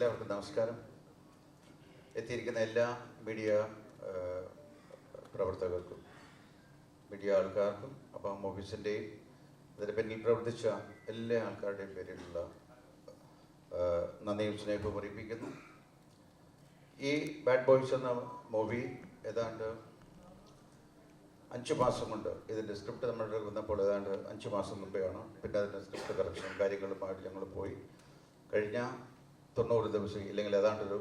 എല്ലാവർക്കും നമസ്കാരം. എത്തിയിരിക്കുന്ന എല്ലാ മീഡിയ പ്രവർത്തകർക്കും, മീഡിയ ആൾക്കാർക്കും, അപ്പം ഓഫീസിൻ്റെയും അതിൻ്റെ പിന്നിൽ പ്രവർത്തിച്ച എല്ലാ ആൾക്കാരുടെയും പേരിലുള്ള നന്ദിയും സ്നേഹവും അറിയിപ്പിക്കുന്നു. ഈ ബാഡ് ബോയ്സ് എന്ന മൂവി ഏതാണ്ട് 5 മാസം കൊണ്ട്, ഇതിൻ്റെ സ്ക്രിപ്റ്റ് നമ്മുടെ വന്നപ്പോൾ ഏതാണ്ട് 5 മാസം മുമ്പെയാണ്. പിന്നെ അതിൻ്റെ സ്ക്രിപ്റ്റ് കറക്ഷൻ കാര്യങ്ങളുമായിട്ട് ഞങ്ങൾ പോയി. കഴിഞ്ഞ 90 ദിവസം, ഇല്ലെങ്കിൽ ഏതാണ്ടൊരു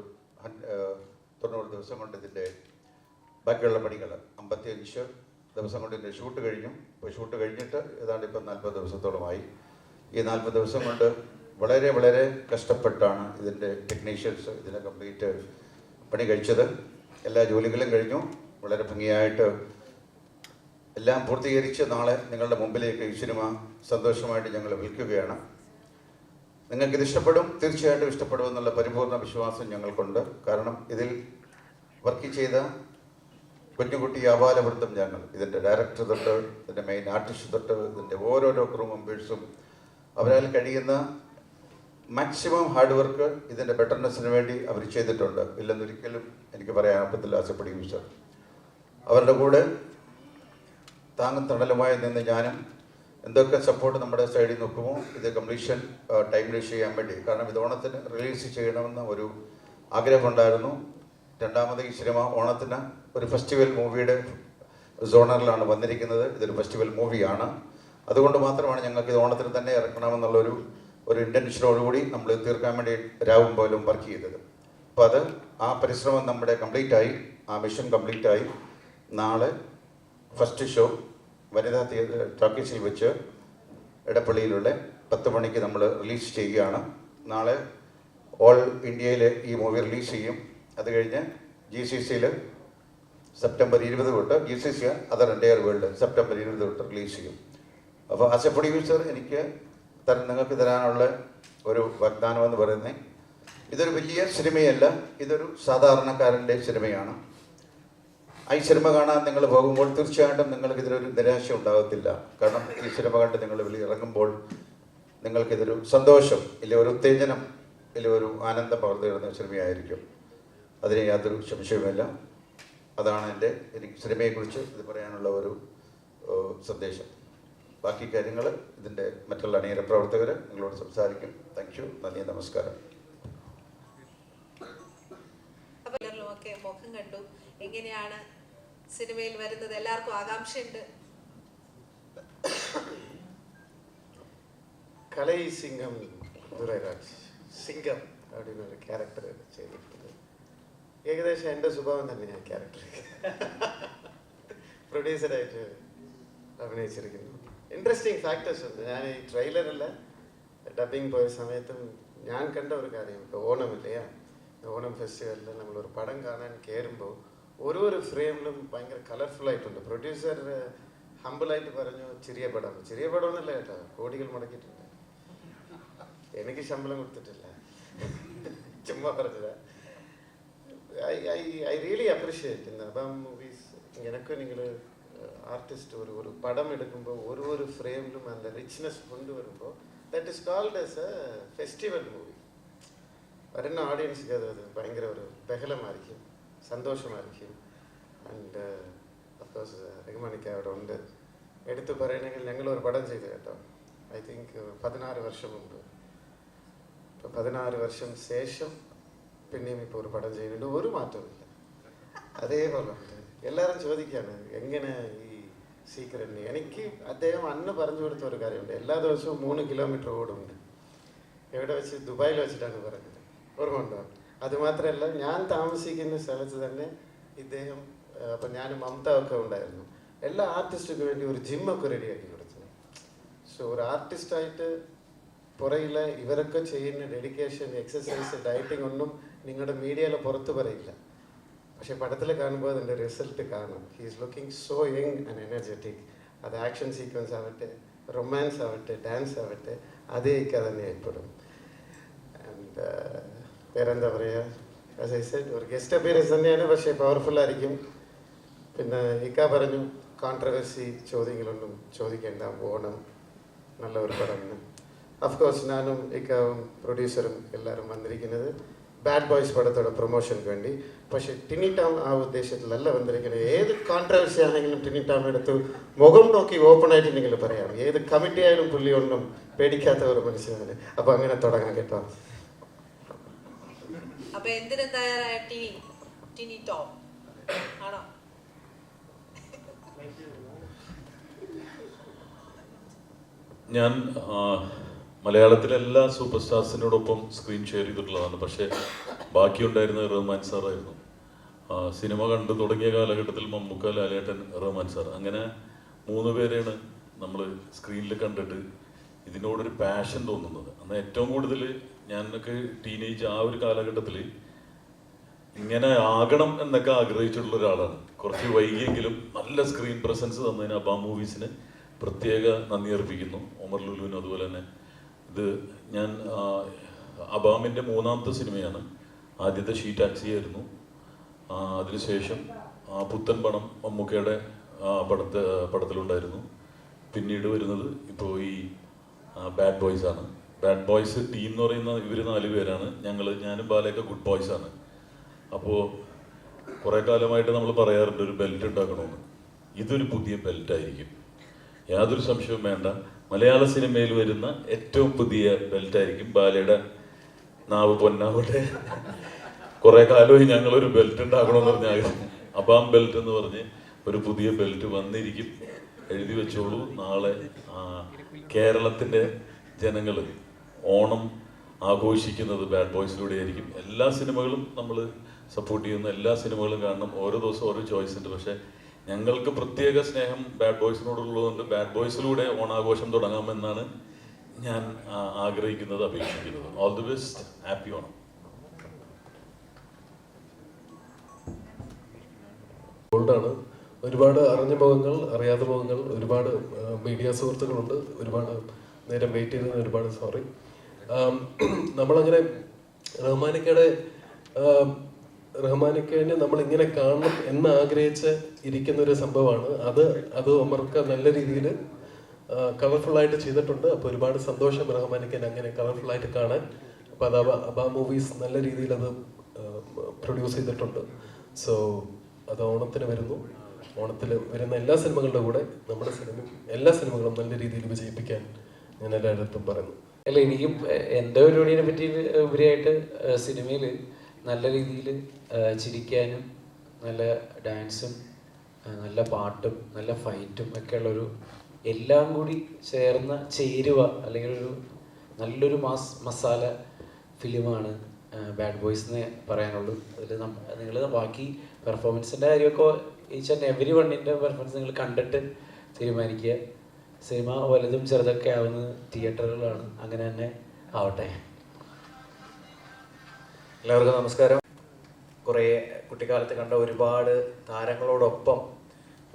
90 ദിവസം കൊണ്ട് ഇതിൻ്റെ ബാക്കിയുള്ള പണികൾ 55 ദിവസം കൊണ്ട് ഇതിൻ്റെ ഷൂട്ട് കഴിഞ്ഞു. ഇപ്പോൾ ഷൂട്ട് കഴിഞ്ഞിട്ട് ഏതാണ്ട് ഇപ്പം 40 ദിവസത്തോളമായി. ഈ 40 ദിവസം കൊണ്ട് വളരെ വളരെ കഷ്ടപ്പെട്ടാണ് ഇതിൻ്റെ ടെക്നീഷ്യൻസ് ഇതിനെ കംപ്ലീറ്റ് പണി കഴിച്ചത്. എല്ലാ ജോലികളും കഴിഞ്ഞു. വളരെ ഭംഗിയായിട്ട് എല്ലാം പൂർത്തീകരിച്ച് നാളെ നിങ്ങളുടെ മുമ്പിലേക്ക് ഈ സിനിമ സന്തോഷമായിട്ട് ഞങ്ങൾ വിൽക്കുകയാണ്. നിങ്ങൾക്കിത് ഇഷ്ടപ്പെടും, തീർച്ചയായിട്ടും ഇഷ്ടപ്പെടുമെന്നുള്ള പരിപൂർണ വിശ്വാസം ഞങ്ങൾക്കുണ്ട്. കാരണം ഇതിൽ വർക്ക് ചെയ്ത കുഞ്ഞുകുട്ടി ആപാലവൃത്തം ഞങ്ങൾ, ഇതിൻ്റെ ഡയറക്ടർ തൊട്ട് ഇതിൻ്റെ മെയിൻ ആർട്ടിസ്റ്റ് തൊട്ട് ഇതിൻ്റെ ഓരോരോ ക്രൂ മെമ്പേഴ്സും അവരാൽ കഴിയുന്ന മാക്സിമം ഹാർഡ് വർക്ക് ഇതിൻ്റെ ബെറ്റർനെസ്സിന് വേണ്ടി അവർ ചെയ്തിട്ടുണ്ട്. ഇല്ലെന്നൊരിക്കലും എനിക്ക് പറയാൻ പറ്റില്ല. ആസ് എ പ്രൊഡ്യൂസർ അവരുടെ കൂടെ താങ്ങും തണലുമായി നിന്ന് ഞാനും എന്തൊക്കെ സപ്പോർട്ട് നമ്മുടെ സൈഡിൽ നോക്കുമോ ഇത് കംപ്ലീഷൻ ടൈമിൽ ചെയ്യാൻ വേണ്ടി. കാരണം ഇത് ഓണത്തിന് റിലീസ് ചെയ്യണമെന്ന ഒരു ആഗ്രഹമുണ്ടായിരുന്നു. രണ്ടാമത് ഈ സിനിമ ഓണത്തിന് ഒരു ഫെസ്റ്റിവൽ മൂവിയുടെ സോണറിലാണ് വന്നിരിക്കുന്നത്. ഇതൊരു ഫെസ്റ്റിവൽ മൂവിയാണ്. അതുകൊണ്ട് മാത്രമാണ് ഞങ്ങൾക്ക് ഇത് ഓണത്തിന് തന്നെ ഇറക്കണമെന്നുള്ളൊരു ഇൻറ്റൻഷനോടുകൂടി നമ്മൾ തീർക്കാൻ വേണ്ടി രാവും പോലും വർക്ക് ചെയ്തത്. അപ്പോൾ ആ പരിശ്രമം നമ്മുടെ കംപ്ലീറ്റായി, ആ മിഷൻ കംപ്ലീറ്റായി. നാളെ ഫസ്റ്റ് ഷോ വനിതാ തിയേറ്റർ ടോക്കീസിൽ വെച്ച് എടപ്പള്ളിയിലുള്ള 10 മണിക്ക് നമ്മൾ റിലീസ് ചെയ്യുകയാണ്. നാളെ ഓൾ ഇന്ത്യയിൽ ഈ മൂവി റിലീസ് ചെയ്യും. അത് കഴിഞ്ഞ് GCCയിൽ സെപ്റ്റംബർ 20 തൊട്ട്, GCC other entire world September 20 തൊട്ട് റിലീസ് ചെയ്യും. അപ്പോൾ ആസ് എ പ്രൊഡ്യൂസർ എനിക്ക് നിങ്ങൾക്ക് തരാനുള്ള ഒരു വാഗ്ദാനം എന്ന് പറയുന്നത്, ഇതൊരു വലിയ സിനിമയല്ല, ഇതൊരു സാധാരണക്കാരൻ്റെ സിനിമയാണ്. ഈ സിനിമ കാണാൻ നിങ്ങൾ പോകുമ്പോൾ തീർച്ചയായിട്ടും നിങ്ങൾക്കിതിലൊരു നിരാശ ഉണ്ടാകത്തില്ല. കാരണം ഈ സിനിമ കണ്ട് നിങ്ങൾ ഇറങ്ങുമ്പോൾ നിങ്ങൾക്കിതൊരു സന്തോഷം, ഇല്ല ഒരു ഉത്തേജനം, ഇല്ല ഒരു ആനന്ദം പകർന്നു തരുന്ന സിനിമയായിരിക്കും. അതിന് യാതൊരു സംശയവുമില്ല. അതാണ് എനിക്ക് സിനിമയെക്കുറിച്ച് ഇത് പറയാനുള്ള ഒരു സന്ദേശം. ബാക്കി കാര്യങ്ങൾ ഇതിൻ്റെ മറ്റുള്ള അണിയറ പ്രവർത്തകർ നിങ്ങളോട് സംസാരിക്കും. താങ്ക് യു, നന്ദി, നമസ്കാരം. മുഖം കണ്ടു, എങ്ങനെയാണ് സിനിമയിൽ വരുന്നത്, എല്ലാവർക്കും ആകാംക്ഷയുണ്ട്. കലൈ സിംഗം ദുരൈരാജ് സിംഗം അവിടെയൊരു ക്യാരക്ടർ ചെയ്തിട്ടുണ്ട്. ഏകദേശം എൻ്റെ സ്വഭാവം തന്നെ ഞാൻ ക്യാരക്ടർ പ്രൊഡ്യൂസറായിട്ട് അഭിനയിച്ചിരിക്കുന്നു. ഇൻട്രസ്റ്റിംഗ് ഫാക്ടേഴ്സ് ഉണ്ട്. ഞാൻ ഈ ട്രെയിലറല്ല ഡബിങ് പോയ സമയത്തും ഞാൻ കണ്ട ഒരു കാര്യം, ഇപ്പോൾ ഓണമില്ലയാ, ഓണം ഫെസ്റ്റിവലിൽ നമ്മളൊരു പടം കാണാൻ കയറുമ്പോൾ ഓരോരോ ഫ്രെയിമിലും ഭയങ്കര കളർഫുൾ ആയിട്ടുണ്ട്. പ്രൊഡ്യൂസർ ഹമ്പിളായിട്ട് പറഞ്ഞു ചെറിയ പടം എന്നല്ല കേട്ടോ, കോടികൾ മുടക്കിയിട്ടുണ്ട്. എനിക്ക് ശമ്പളം കൊടുത്തിട്ടില്ല, ചുമ്മാ പറഞ്ഞതാ. I really appreciate in Abaam movies. എനിക്ക് നിങ്ങൾ ആർട്ടിസ്റ്റ് ഒരു പടം എടുക്കുമ്പോൾ ഓരോരോ ഫ്രെയിമിലും அந்த റിച്ച്നെസ് കൊണ്ടുവരുമ്പോൾ that is called as a festival movie. വരുന്ന ഓഡിയൻസിക്ക് അത് ഭയങ്കര ഒരു ബഹളമായിരിക്കും, സന്തോഷമായിരിക്കും. ആൻഡ് അഫ്കോഴ്സ് റഹ്മാനിക്ക അവിടെ ഉണ്ട്. എടുത്തു പറയണമെങ്കിൽ ഞങ്ങളൊരു പടം ചെയ്തു കേട്ടോ, ഐ തിങ്ക് 16 വർഷം മുമ്പ്. ഇപ്പോൾ 16 വർഷം ശേഷം പിന്നെയും ഇപ്പോൾ ഒരു പടം ചെയ്യുന്നുണ്ട്. ഒരു മാറ്റമില്ല, അതേപോലെ ഉണ്ട്. എല്ലാവരും ചോദിക്കുകയാണ് എങ്ങനെ ഈ സീക്രറ്റ്. എനിക്ക് അദ്ദേഹം അന്ന് പറഞ്ഞു കൊടുത്ത ഒരു കാര്യമുണ്ട്. എല്ലാ ദിവസവും 3 കിലോമീറ്റർ ഓടുണ്ട്. എവിടെ വെച്ച്? ദുബായിൽ വെച്ചിട്ടാണ് പറഞ്ഞത്, ഓർമ്മയുണ്ടോ? അതുമാത്രമല്ല, ഞാൻ താമസിക്കുന്ന സ്ഥലത്ത് തന്നെ ഇദ്ദേഹം, അപ്പം ഞാൻ മമത ഒക്കെ ഉണ്ടായിരുന്നു, എല്ലാ ആർട്ടിസ്റ്റിനും വേണ്ടി ഒരു ജിമ്മൊക്കെ റെഡിയാക്കി കൊടുത്തു. സോ ഒരു ആർട്ടിസ്റ്റായിട്ട് പുറയില്ല ഇവരൊക്കെ ചെയ്യുന്ന ഡെഡിക്കേഷൻ, എക്സസൈസ്, ഡയറ്റിംഗ് ഒന്നും നിങ്ങളുടെ മീഡിയയിൽ പുറത്ത് പറയില്ല. പക്ഷെ പടത്തിൽ കാണുമ്പോൾ അതിൻ്റെ റിസൾട്ട് കാണും. He is looking so young and energetic. അത് ആക്ഷൻ സീക്വൻസ് ആവട്ടെ, റൊമാൻസ് ആവട്ടെ, ഡാൻസ് ആവട്ടെ, അതേ ഇക്ക തന്നെ ഏർപ്പെടും. ആൻഡ് വേറെന്താ പറയുക, ആസ് ഐ സെഡ് ഒരു ഗസ്റ്റ് അപ്പിയറൻസ് തന്നെയാണ്, പക്ഷേ പവർഫുള്ളായിരിക്കും. പിന്നെ ഇക്ക പറഞ്ഞു കോൺട്രവേഴ്സി ചോദ്യങ്ങളൊന്നും ചോദിക്കേണ്ട, ഓണം നല്ല ഒരു പടം. അഫ്കോഴ്സ് ഞാനും ഇക്കാവും പ്രൊഡ്യൂസറും എല്ലാവരും വന്നിരിക്കുന്നത് ബാഡ് ബോയ്സ് പടത്തോടെ പ്രൊമോഷനുക്ക് വേണ്ടി. പക്ഷേ ടിനി ടോം ആ ഉദ്ദേശത്തിലല്ല വന്നിരിക്കുന്നത്. ഏത് കോൺട്രവേഴ്സി ആണെങ്കിലും ടിനി ടോം എടുത്ത് മുഖം നോക്കി ഓപ്പൺ ആയിട്ട് നിങ്ങൾ പറയാം. ഏത് കമ്മിറ്റി ആയാലും പുള്ളി ഒന്നും പേടിക്കാത്ത ഒരു മനുഷ്യനാണ്. അപ്പോൾ അങ്ങനെ തുടങ്ങാൻ കേട്ടോ. അപ്പൊ എന്തിനും തയ്യാറായ ടിനി ടോം ആണോ? ഞാൻ മലയാളത്തിലെ എല്ലാ സൂപ്പർ സ്റ്റാർസിനോടൊപ്പം സ്ക്രീൻ ഷെയർ ചെയ്തിട്ടുള്ളതാണ്. പക്ഷേ ബാക്കിയുണ്ടായിരുന്ന റഹ്മാൻ സാറായിരുന്നു. സിനിമ കണ്ടു തുടങ്ങിയ കാലഘട്ടത്തിൽ മമ്മൂക്ക, ലാലേട്ടൻ, റഹ്മാൻ സാർ, അങ്ങനെ 3 പേരെയാണ് നമ്മൾ സ്ക്രീനിൽ കണ്ടിട്ട് ഇതിനോടൊരു പാഷൻ തോന്നുന്നത്. അന്ന് ഏറ്റവും കൂടുതൽ ഞാനൊക്കെ ടീനേജ് ആ ഒരു കാലഘട്ടത്തിൽ ഇങ്ങനെ ആകണം എന്നൊക്കെ ആഗ്രഹിച്ചിട്ടുള്ള ഒരാളാണ്. കുറച്ച് വൈകിയെങ്കിലും നല്ല സ്ക്രീൻ പ്രസൻസ് തന്നതിന് അബാം മൂവീസിന് പ്രത്യേക നന്ദി അർപ്പിക്കുന്നു. ഒമർ ലുലുവിനും അതുപോലെ തന്നെ. ഇത് ഞാൻ അബാമിൻ്റെ 3ാമത്തെ സിനിമയാണ്. ആദ്യത്തെ ഷീ ടാക്സി ആയിരുന്നു. അതിനുശേഷം പുത്തൻ പണം മമ്മൂക്കയുടെ പടത്തിലുണ്ടായിരുന്നു. പിന്നീട് വരുന്നത് ഇപ്പോൾ ഈ ബാഡ് ബോയ്സ് ആണ്. ബാഡ് ബോയ്സ് ടീം എന്ന് പറയുന്ന ഇവർ 4 പേരാണ്. ഞാനും ബാലയൊക്കെ ഗുഡ് ബോയ്സ് ആണ്. അപ്പോൾ കുറേ കാലമായിട്ട് നമ്മൾ പറയാറുണ്ട് ഒരു ബെൽറ്റ് ഉണ്ടാക്കണമെന്ന്. ഇതൊരു പുതിയ ബെൽറ്റായിരിക്കും, യാതൊരു സംശയവും വേണ്ട. മലയാള സിനിമയിൽ വരുന്ന ഏറ്റവും പുതിയ ബെൽറ്റായിരിക്കും. ബാലയുടെ നാവ് പൊന്നാവട്ടെ. കുറേ കാലമായി ഞങ്ങളൊരു ബെൽറ്റ് ഉണ്ടാക്കണമെന്ന് പറഞ്ഞാൽ അബാം ബെൽറ്റ് എന്ന് പറഞ്ഞ് ഒരു പുതിയ ബെൽറ്റ് വന്നിരിക്കും. എഴുതി വെച്ചോളൂ. നാളെ കേരളത്തിൻ്റെ ജനങ്ങൾ ഓണം ആഘോഷിക്കുന്നത് ബാഡ് ബോയ്സിലൂടെ ആയിരിക്കും. എല്ലാ സിനിമകളും നമ്മൾ സപ്പോർട്ട് ചെയ്യുന്ന എല്ലാ സിനിമകളും കാണണം. ഓരോ ദിവസം ഓരോ ചോയ്സ് ഉണ്ട്. പക്ഷേ ഞങ്ങൾക്ക് പ്രത്യേക സ്നേഹം ബാഡ് ബോയ്സിനോടുള്ളതുകൊണ്ട് ബാഡ് ബോയ്സിലൂടെ ഓണാഘോഷം തുടങ്ങാമെന്നാണ് ഞാൻ ആഗ്രഹിക്കുന്നത്, അപേക്ഷിക്കുന്നത്. All the best. Happy Onam. ഗോൾഡാണ്. ഒരുപാട് അറിഞ്ഞ മുഖങ്ങൾ, അറിയാത്ത മുഖങ്ങൾ, ഒരുപാട് മീഡിയ സുഹൃത്തുക്കളുണ്ട്. ഒരുപാട് നേരം വെയിറ്റ് ചെയ്തതിന് ഒരുപാട് സോറി. നമ്മളങ്ങനെ റഹ്മാനിക്കനെ നമ്മളിങ്ങനെ കാണണം എന്ന് ആഗ്രഹിച്ച് ഇരിക്കുന്ന ഒരു സംഭവമാണ് അത് ഒമർക്ക് നല്ല രീതിയിൽ കളർഫുള്ളായിട്ട് ചെയ്തിട്ടുണ്ട്. അപ്പോൾ ഒരുപാട് സന്തോഷം റഹ്മാനിക്കൻ അങ്ങനെ കളർഫുള്ളായിട്ട് കാണാൻ. അപ്പോൾ അത് അബാ മൂവീസ് നല്ല രീതിയിൽ അത് പ്രൊഡ്യൂസ് ചെയ്തിട്ടുണ്ട്. സോ അത് ഓണത്തിന് വരുന്നു. ഓണത്തിൽ വരുന്ന എല്ലാ സിനിമകളുടെ കൂടെ നമ്മുടെ എല്ലാ സിനിമകളും നല്ല രീതിയിൽ വിജയിപ്പിക്കാൻ ഞാൻ എല്ലായിടത്തും പറയുന്നു. അല്ല, എനിക്കും എൻ്റെ പരിപാടിയെ പറ്റി ഉപരിയായിട്ട് സിനിമയിൽ നല്ല രീതിയിൽ ചിരിക്കാനും നല്ല ഡാൻസും നല്ല പാട്ടും നല്ല ഫൈറ്റും ഒക്കെ ഉള്ളൊരു എല്ലാം കൂടി ചേരുവ അല്ലെങ്കിൽ ഒരു നല്ലൊരു മസാല ഫിലിമാണ് ബാഡ് ബോയ്സ് എന്ന് പറയാനുള്ളൂ. അതിൽ നിങ്ങൾ ബാക്കി പെർഫോമൻസിൻ്റെ കാര്യമൊക്കെ ഈച്ച് ആൻഡ് എവരി വണ്ണിൻ്റെ പെർഫോമൻസ് നിങ്ങൾ കണ്ടിട്ട് തീരുമാനിക്കുക. സിനിമ വലുതും ചെറുതൊക്കെ ആവുന്നത് തിയേറ്ററുകളാണ്. അങ്ങനെ തന്നെ ആവട്ടെ. എല്ലാവർക്കും നമസ്കാരം. കുറേ കുട്ടിക്കാലത്ത് കണ്ട ഒരുപാട് താരങ്ങളോടൊപ്പം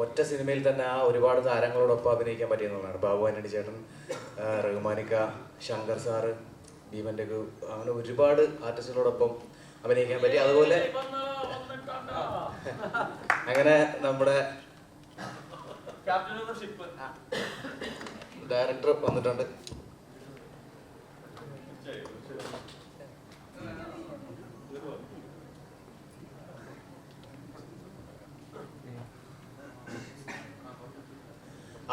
ഒറ്റ സിനിമയിൽ തന്നെ ഒരുപാട് താരങ്ങളോടൊപ്പം അഭിനയിക്കാൻ പറ്റിയെന്നുള്ളതാണ്. ബാബു ആന്റണി ചേട്ടൻ, റഹ്മാനിക്ക, ശങ്കർ സാറ്, ഭീമൻ രഘു, അങ്ങനെ ഒരുപാട് ആർട്ടിസ്റ്റുകളോടൊപ്പം അഭിനയിക്കാൻ പറ്റി. അതുപോലെ അങ്ങനെ നമ്മുടെ ഡയറക്ടർ വന്നിട്ടുണ്ട്.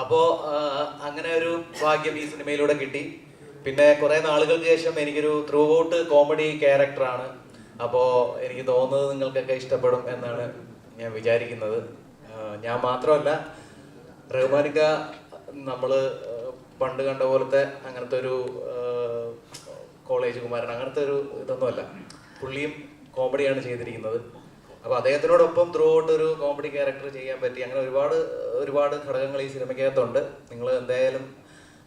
അപ്പോൾ അങ്ങനെ ഒരു ഭാഗ്യം ഈ സിനിമയിലൂടെ കിട്ടി. പിന്നെ കുറേ നാളുകൾക്ക് ശേഷം എനിക്കൊരു ത്രൂ ഔട്ട് കോമഡി ക്യാരക്ടറാണ്. അപ്പോൾ എനിക്ക് തോന്നുന്നത് നിങ്ങൾക്കൊക്കെ ഇഷ്ടപ്പെടും എന്നാണ് ഞാൻ വിചാരിക്കുന്നത്. ഞാൻ മാത്രമല്ല, റഹ്മാനിക്ക നമ്മൾ പണ്ട് കണ്ട പോലത്തെ അങ്ങനത്തെ ഒരു കോളേജ് കുമാരൻ അങ്ങനത്തെ ഒരു ഇതൊന്നുമല്ല. പുള്ളിയും കോമഡിയാണ് ചെയ്തിരിക്കുന്നത്. അപ്പോൾ അദ്ദേഹത്തിനോടൊപ്പം ത്രൂ ഔട്ട് ഒരു കോമഡി ക്യാരക്ടർ ചെയ്യാൻ പറ്റി. അങ്ങനെ ഒരുപാട് ഘടകങ്ങൾ ഈ സിനിമയ്ക്കകത്തുണ്ട്. നിങ്ങൾ എന്തായാലും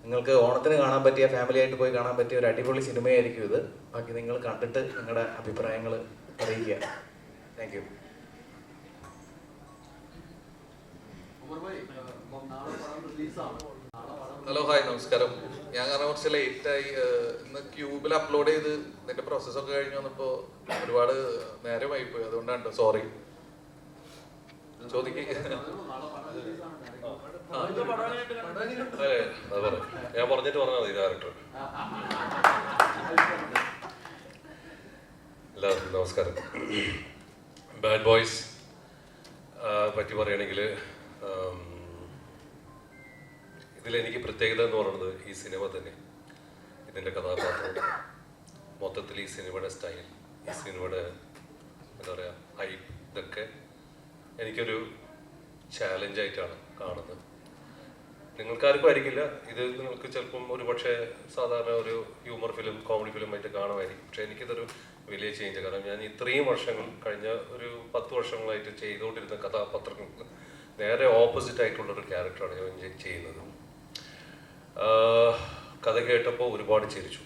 നിങ്ങൾക്ക് ഓണത്തിന് കാണാൻ പറ്റിയ, ഫാമിലി ആയിട്ട് പോയി കാണാൻ പറ്റിയ ഒരു അടിപൊളി സിനിമയായിരിക്കും ഇത്. ബാക്കി നിങ്ങൾ കണ്ടിട്ട് നിങ്ങളുടെ അഭിപ്രായങ്ങൾ അറിയിക്കുക. Thank you. ഹലോ, ഹായ്, നമസ്കാരം. ഞാൻ കാരണം കുറച്ച് ലേറ്റായി. ഇന്ന് ക്യൂബിൽ അപ്ലോഡ് ചെയ്ത് ഇതിന്റെ പ്രോസസ്സൊക്കെ കഴിഞ്ഞ് വന്നപ്പോൾ ഒരുപാട് നേരമായി പോയി. അതുകൊണ്ടാണ് സോറി. ചോദിക്കുക. ഞാൻ പറഞ്ഞിട്ട് പറഞ്ഞാൽ മതി ക്യാരക്ടർ. എല്ലാവർക്കും നമസ്കാരം. ബാഡ് ബോയ്സ് പറ്റി പറയുകയാണെങ്കിൽ ഇതിലെനിക്ക് പ്രത്യേകത എന്ന് പറയുന്നത് ഈ സിനിമ തന്നെ, ഇതിൻ്റെ കഥാപാത്രം, മൊത്തത്തിൽ ഈ സിനിമയുടെ സ്റ്റൈൽ, ഈ സിനിമയുടെ എന്താ പറയുക ഹൈപ്പ്, ഇതൊക്കെ എനിക്കൊരു ചാലഞ്ചായിട്ടാണ് കാണുന്നത്. നിങ്ങൾക്കാർക്കും ആയിരിക്കില്ല ഇത്, നിങ്ങൾക്ക് ചിലപ്പം ഒരു പക്ഷേ സാധാരണ ഒരു ഹ്യൂമർ ഫിലിം, കോമഡി ഫിലിം ആയിട്ട് കാണുമായിരിക്കും. പക്ഷേ എനിക്കിതൊരു വലിയ ചേഞ്ച്. കാരണം ഞാൻ ഇത്രയും വർഷങ്ങൾ, കഴിഞ്ഞ ഒരു 10 വർഷങ്ങളായിട്ട് ചെയ്തുകൊണ്ടിരുന്ന കഥാപാത്രങ്ങൾക്ക് നേരെ ഓപ്പോസിറ്റ് ആയിട്ടുള്ളൊരു ക്യാരക്ടറാണ് ഞാൻ ചെയ്യുന്നത്. കഥ കേട്ടപ്പോൾ ഒരുപാട് ചിരിച്ചു.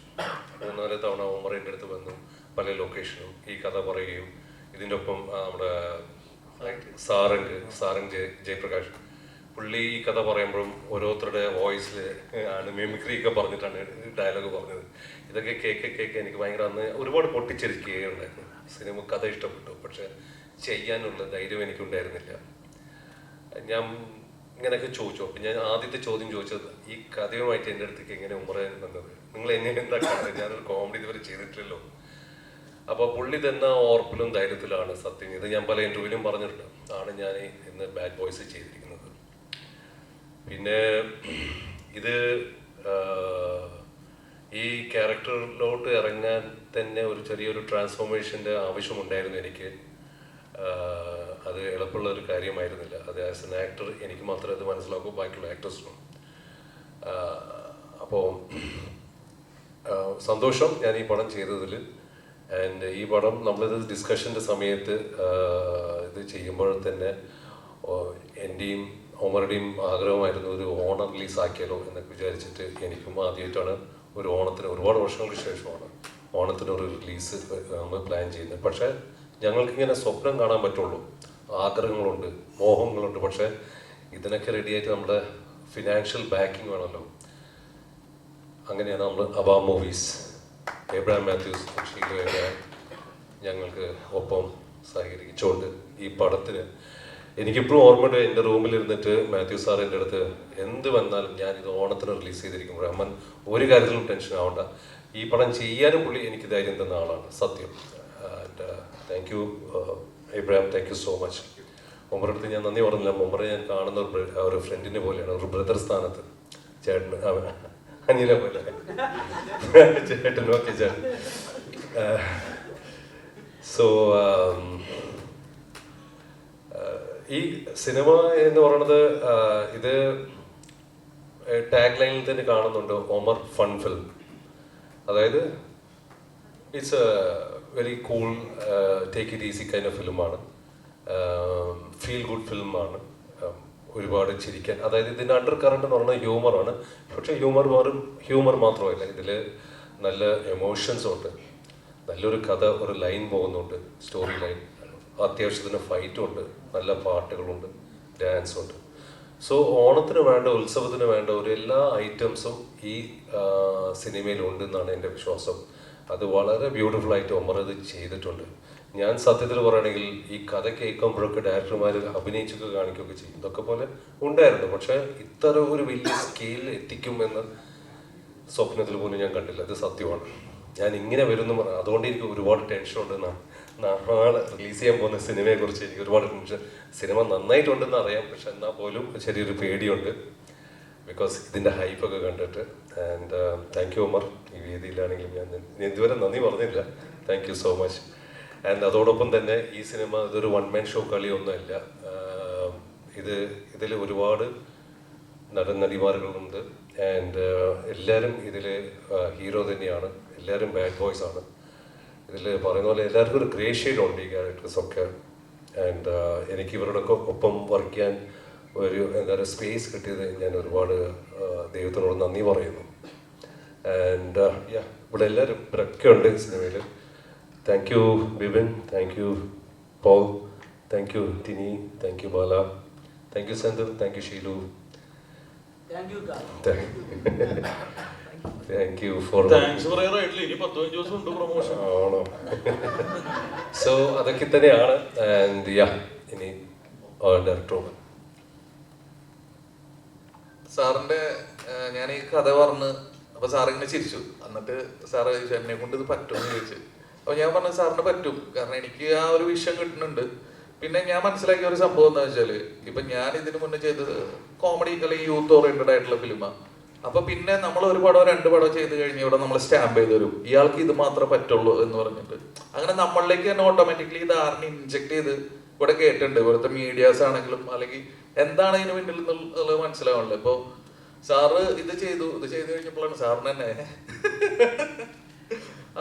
3-4 തവണ ഉമറിൻ്റെ അടുത്ത് വന്നു, പല ലൊക്കേഷനും ഈ കഥ പറയുകയും ഇതിൻ്റെ ഒപ്പം നമ്മുടെ സാരംഗ് ജയപ്രകാശ് പുള്ളി ഈ കഥ പറയുമ്പോഴും ഓരോരുത്തരുടെ വോയിസിൽ ആണ് മിമിക്രി ഒക്കെ പറഞ്ഞിട്ടാണ് ഡയലോഗ് പറഞ്ഞത്. ഇതൊക്കെ കേക്ക് എനിക്ക് ഭയങ്കര അന്ന് ഒരുപാട് പൊട്ടിച്ചിരിക്കുകയുണ്ടായിരുന്നു. സിനിമ കഥ ഇഷ്ടപ്പെട്ടു, പക്ഷെ ചെയ്യാനുള്ള ധൈര്യം എനിക്കുണ്ടായിരുന്നില്ല. ഞാൻ ഇങ്ങനെയൊക്കെ ചോദിച്ചു. അപ്പം ഞാൻ ആദ്യത്തെ ചോദ്യം ചോദിച്ചത്, ഈ കഥയുമായിട്ട് എൻ്റെ അടുത്തേക്ക് എങ്ങനെ ഉമറാൻ വന്നത്, നിങ്ങൾ എങ്ങനെ എന്താ കാണുന്നത്, ഞാനൊരു കോമഡി ഇതുവരെ ചെയ്തിട്ടില്ലല്ലോ. അപ്പോൾ പുള്ളി തന്ന ഓർപ്പിലും ധൈര്യത്തിലാണ് സത്യം. ഇത് ഞാൻ പല ഇൻ്റർവ്യൂവിലും പറഞ്ഞിട്ടുണ്ട്, ആണ് ഞാൻ ഇന്ന് ബാഡ് ബോയ്സ് ചെയ്തിരിക്കുന്നത്. പിന്നെ ഇത് ഈ ക്യാരക്ടറിലോട്ട് ഇറങ്ങാൻ തന്നെ ഒരു ചെറിയൊരു ട്രാൻസ്ഫോർമേഷൻ്റെ ആവശ്യമുണ്ടായിരുന്നു എനിക്ക്. അത് എളുപ്പമുള്ള ഒരു കാര്യമായിരുന്നില്ല. അത് ആസ് എൻ ആക്ടർ എനിക്ക് മാത്രമേ അത് മനസ്സിലാക്കൂ, ബാക്കിയുള്ള ആക്ടേഴ്സിനും. അപ്പോൾ സന്തോഷം ഞാൻ ഈ പടം ചെയ്തതിൽ. ആൻഡ് ഈ പടം നമ്മളിത് ഡിസ്കഷൻ്റെ സമയത്ത് ഇത് ചെയ്യുമ്പോൾ തന്നെ എൻ്റെയും ഉമറുടെയും ആഗ്രഹമായിരുന്നു ഒരു ഓണം റിലീസ് ആക്കിയാലോ എന്നൊക്കെ വിചാരിച്ചിട്ട്. എനിക്കും ആദ്യമായിട്ടാണ് ഒരു ഓണത്തിന്, ഒരുപാട് വർഷങ്ങൾക്ക് ശേഷമാണ് ഓണത്തിനൊരു റിലീസ് നമ്മൾ പ്ലാൻ ചെയ്യുന്നത്. പക്ഷേ ഞങ്ങൾക്കിങ്ങനെ സ്വപ്നം കാണാൻ പറ്റുള്ളൂ, ആഗ്രഹങ്ങളുണ്ട്, മോഹങ്ങളുണ്ട്. പക്ഷേ ഇതിനൊക്കെ റെഡിയായിട്ട് നമ്മുടെ ഫിനാൻഷ്യൽ ബാക്കിംഗ് വേണമല്ലോ. അങ്ങനെയാണ് നമ്മൾ അബാ മൂവീസ്, എബ്രഹാം മാത്യൂസ്, ഷീലു എബ്രഹാം ഞങ്ങൾക്ക് ഒപ്പം സഹകരിച്ചുകൊണ്ട് ഈ പടത്തിന്, എനിക്കിപ്പോഴും ഓർമ്മയുണ്ട്, എൻ്റെ റൂമിലിരുന്നിട്ട് മാത്യു സാർ എൻ്റെ അടുത്ത് എന്ത് വന്നാലും ഞാനിത് ഓണത്തിന് റിലീസ് ചെയ്തിരിക്കുമ്പോൾ അമ്മൻ ഒരു കാര്യത്തിലും ടെൻഷൻ ആവണ്ട, ഈ പടം ചെയ്യാനും പുള്ളി എനിക്ക് ധൈര്യം തന്ന ആളാണ്, സത്യം. And thank you Abraham, thank you so much. ഉമറുടെ അടുത്ത് ഞാൻ നന്ദി പറഞ്ഞില്ല. ഉമറെ ഞാൻ കാണുന്ന ഒരു ഫ്രണ്ടിനെ പോലെയാണ്, ഒരു ബ്രദർ സ്ഥാനത്ത്. ചേട്ടൻ അനിലെ പോലെ ചേട്ടൻ, ഓക്കെ ചേട്ടൻ. സോ ഈ സിനിമ എന്ന് പറയുന്നത്, ഇത് ടാഗ് ലൈനിൽ തന്നെ കാണുന്നുണ്ട്, ഒമർ ഫൺ ഫിലിം. അതായത് it's a very cool, take it easy kind of ഫിലിമാണ്, ഫീൽ ഗുഡ് ഫിലിമാണ്, ഒരുപാട് ചിരിക്കാൻ. അതായത് ഇതിൻ്റെ അണ്ടർ കറണ്ട് എന്ന് പറയുന്നത് ഹ്യൂമറാണ്. പക്ഷേ ഹ്യൂമർ മാത്രമല്ല, ഇതിൽ നല്ല എമോഷൻസും ഉണ്ട്, നല്ലൊരു കഥ, ഒരു ലൈൻ പോകുന്നുണ്ട്, സ്റ്റോറി ലൈൻ, അത്യാവശ്യത്തിന് ഫൈറ്റും ഉണ്ട്, നല്ല പാട്ടുകളുണ്ട്, ഡാൻസും ഉണ്ട്. സോ ഓണത്തിന് വേണ്ട, ഉത്സവത്തിന് വേണ്ട ഒരു എല്ലാ ഐറ്റംസും ഈ സിനിമയിലുണ്ടെന്നാണ് എൻ്റെ വിശ്വാസം. അത് വളരെ ബ്യൂട്ടിഫുൾ ആയിട്ട് ഒമർ ഇത് ചെയ്തിട്ടുണ്ട്. ഞാൻ സത്യത്തിൽ പറയുകയാണെങ്കിൽ ഈ കഥ കേൾക്കുമ്പോഴൊക്കെ ഡയറക്ടർമാർ അഭിനയിച്ചൊക്കെ കാണിക്കുകയൊക്കെ ചെയ്യും, ഇതൊക്കെ പോലെ ഉണ്ടായിരുന്നു. പക്ഷേ ഇത്ര ഒരു വലിയ സ്കെയിലിൽ എത്തിക്കുമെന്ന് സ്വപ്നത്തിൽ പോലും ഞാൻ കണ്ടില്ല. ഇത് സത്യമാണ്. ഞാൻ ഇങ്ങനെ വരുന്നു, അതുകൊണ്ട് എനിക്ക് ഒരുപാട് ടെൻഷനുണ്ട്. നാളെ റിലീസ് ചെയ്യാൻ പോകുന്ന സിനിമയെക്കുറിച്ച് എനിക്ക് ഒരുപാട് ടെൻഷൻ. സിനിമ നന്നായിട്ടുണ്ടെന്ന് അറിയാം, പക്ഷെ എന്നാൽ പോലും ചെറിയൊരു പേടിയുണ്ട്, ബിക്കോസ് ഇതിൻ്റെ ഹൈപ്പൊക്കെ കണ്ടിട്ട്. And thank U Umar. ഈ വേദിയിലാണെങ്കിലും ഞാൻ ഇതുവരെ നന്ദി പറഞ്ഞില്ല. Thank you so much. And അതോടൊപ്പം തന്നെ ഈ സിനിമ ഇതൊരു വൺ മാൻ ഷോ കളിയൊന്നുമല്ല. ഇതിൽ ഒരുപാട് നടന്മാരുകളുണ്ട്. ആൻഡ് എല്ലാവരും ഇതിൽ ഹീറോ തന്നെയാണ്, എല്ലാവരും ബാഡ് ബോയ്സ് ആണ്. ഇതിൽ പറയുന്ന പോലെ എല്ലാവർക്കും ഒരു ഗ്രേ ഷെയ്ഡുണ്ട് ഈ ക്യാരക്ടേഴ്സൊക്കെ. ആൻഡ് എനിക്ക് ഇവരോടൊക്കെ ഒപ്പം വർക്ക് ചെയ്യാൻ ഒരു എന്താ പറയുക സ്പേസ് കിട്ടിയത് ഞാൻ ഒരുപാട് ദൈവത്തിനോട് നന്ദി പറയുന്നു. ആൻഡ് ഇവിടെ എല്ലാവരും ഇവരൊക്കെ ഉണ്ട് സിനിമയിൽ. Thank you Bibin, thank you Paul, thank you Tini, thank you Bala, thank you Senthil, thank you Sheelu, thank you for. ആണോ? സോ അതൊക്കെ തന്നെയാണ്. ആൻഡ് ഇനി ഡയറക്ടർ സാറിന്റെ ഞാൻ ഈ കഥ പറഞ്ഞ് അപ്പൊ സാറിങ്ങനെ ചിരിച്ചു. എന്നിട്ട് സാറ് ചോദിച്ചു എന്നെ കൊണ്ട് ഇത് പറ്റുമെന്ന് ചോദിച്ചു. അപ്പൊ ഞാൻ പറഞ്ഞു സാറിന് പറ്റും, കാരണം എനിക്ക് ആ ഒരു വിഷയം കിട്ടുന്നുണ്ട്. പിന്നെ ഞാൻ മനസ്സിലാക്കിയ ഒരു സംഭവം എന്താ വെച്ചാല്, ഇപ്പൊ ഞാൻ ഇതിനു മുന്നേ ചെയ്തത് കോമഡി അല്ലെങ്കിൽ യൂത്ത് ഓറിയന്റഡ് ആയിട്ടുള്ള ഫിലിമാണ്. അപ്പൊ പിന്നെ നമ്മൾ ഒരു പടം 2 പടം ചെയ്ത് കഴിഞ്ഞ് ഇവിടെ നമ്മൾ സ്റ്റാമ്പ് ചെയ്ത് തരും, ഇയാൾക്ക് ഇത് മാത്രമേ പറ്റുള്ളൂ എന്ന് പറഞ്ഞിട്ട്. അങ്ങനെ നമ്മളിലേക്ക് തന്നെ ഓട്ടോമാറ്റിക്കലി ഇത് ആറിനെ ഇൻജെക്ട് ചെയ്ത് ഇവിടെ കേട്ടിട്ടുണ്ട്. ഇവിടുത്തെ മീഡിയാസ് ആണെങ്കിലും അല്ലെങ്കിൽ എന്താണ് ഇതിന് പിന്നിൽ എന്നുള്ളത് മനസ്സിലാവണല്ലോ. ഇപ്പൊ സാറ് ഇത് ചെയ്തു കഴിഞ്ഞപ്പോഴാണ് സാറിന് തന്നെ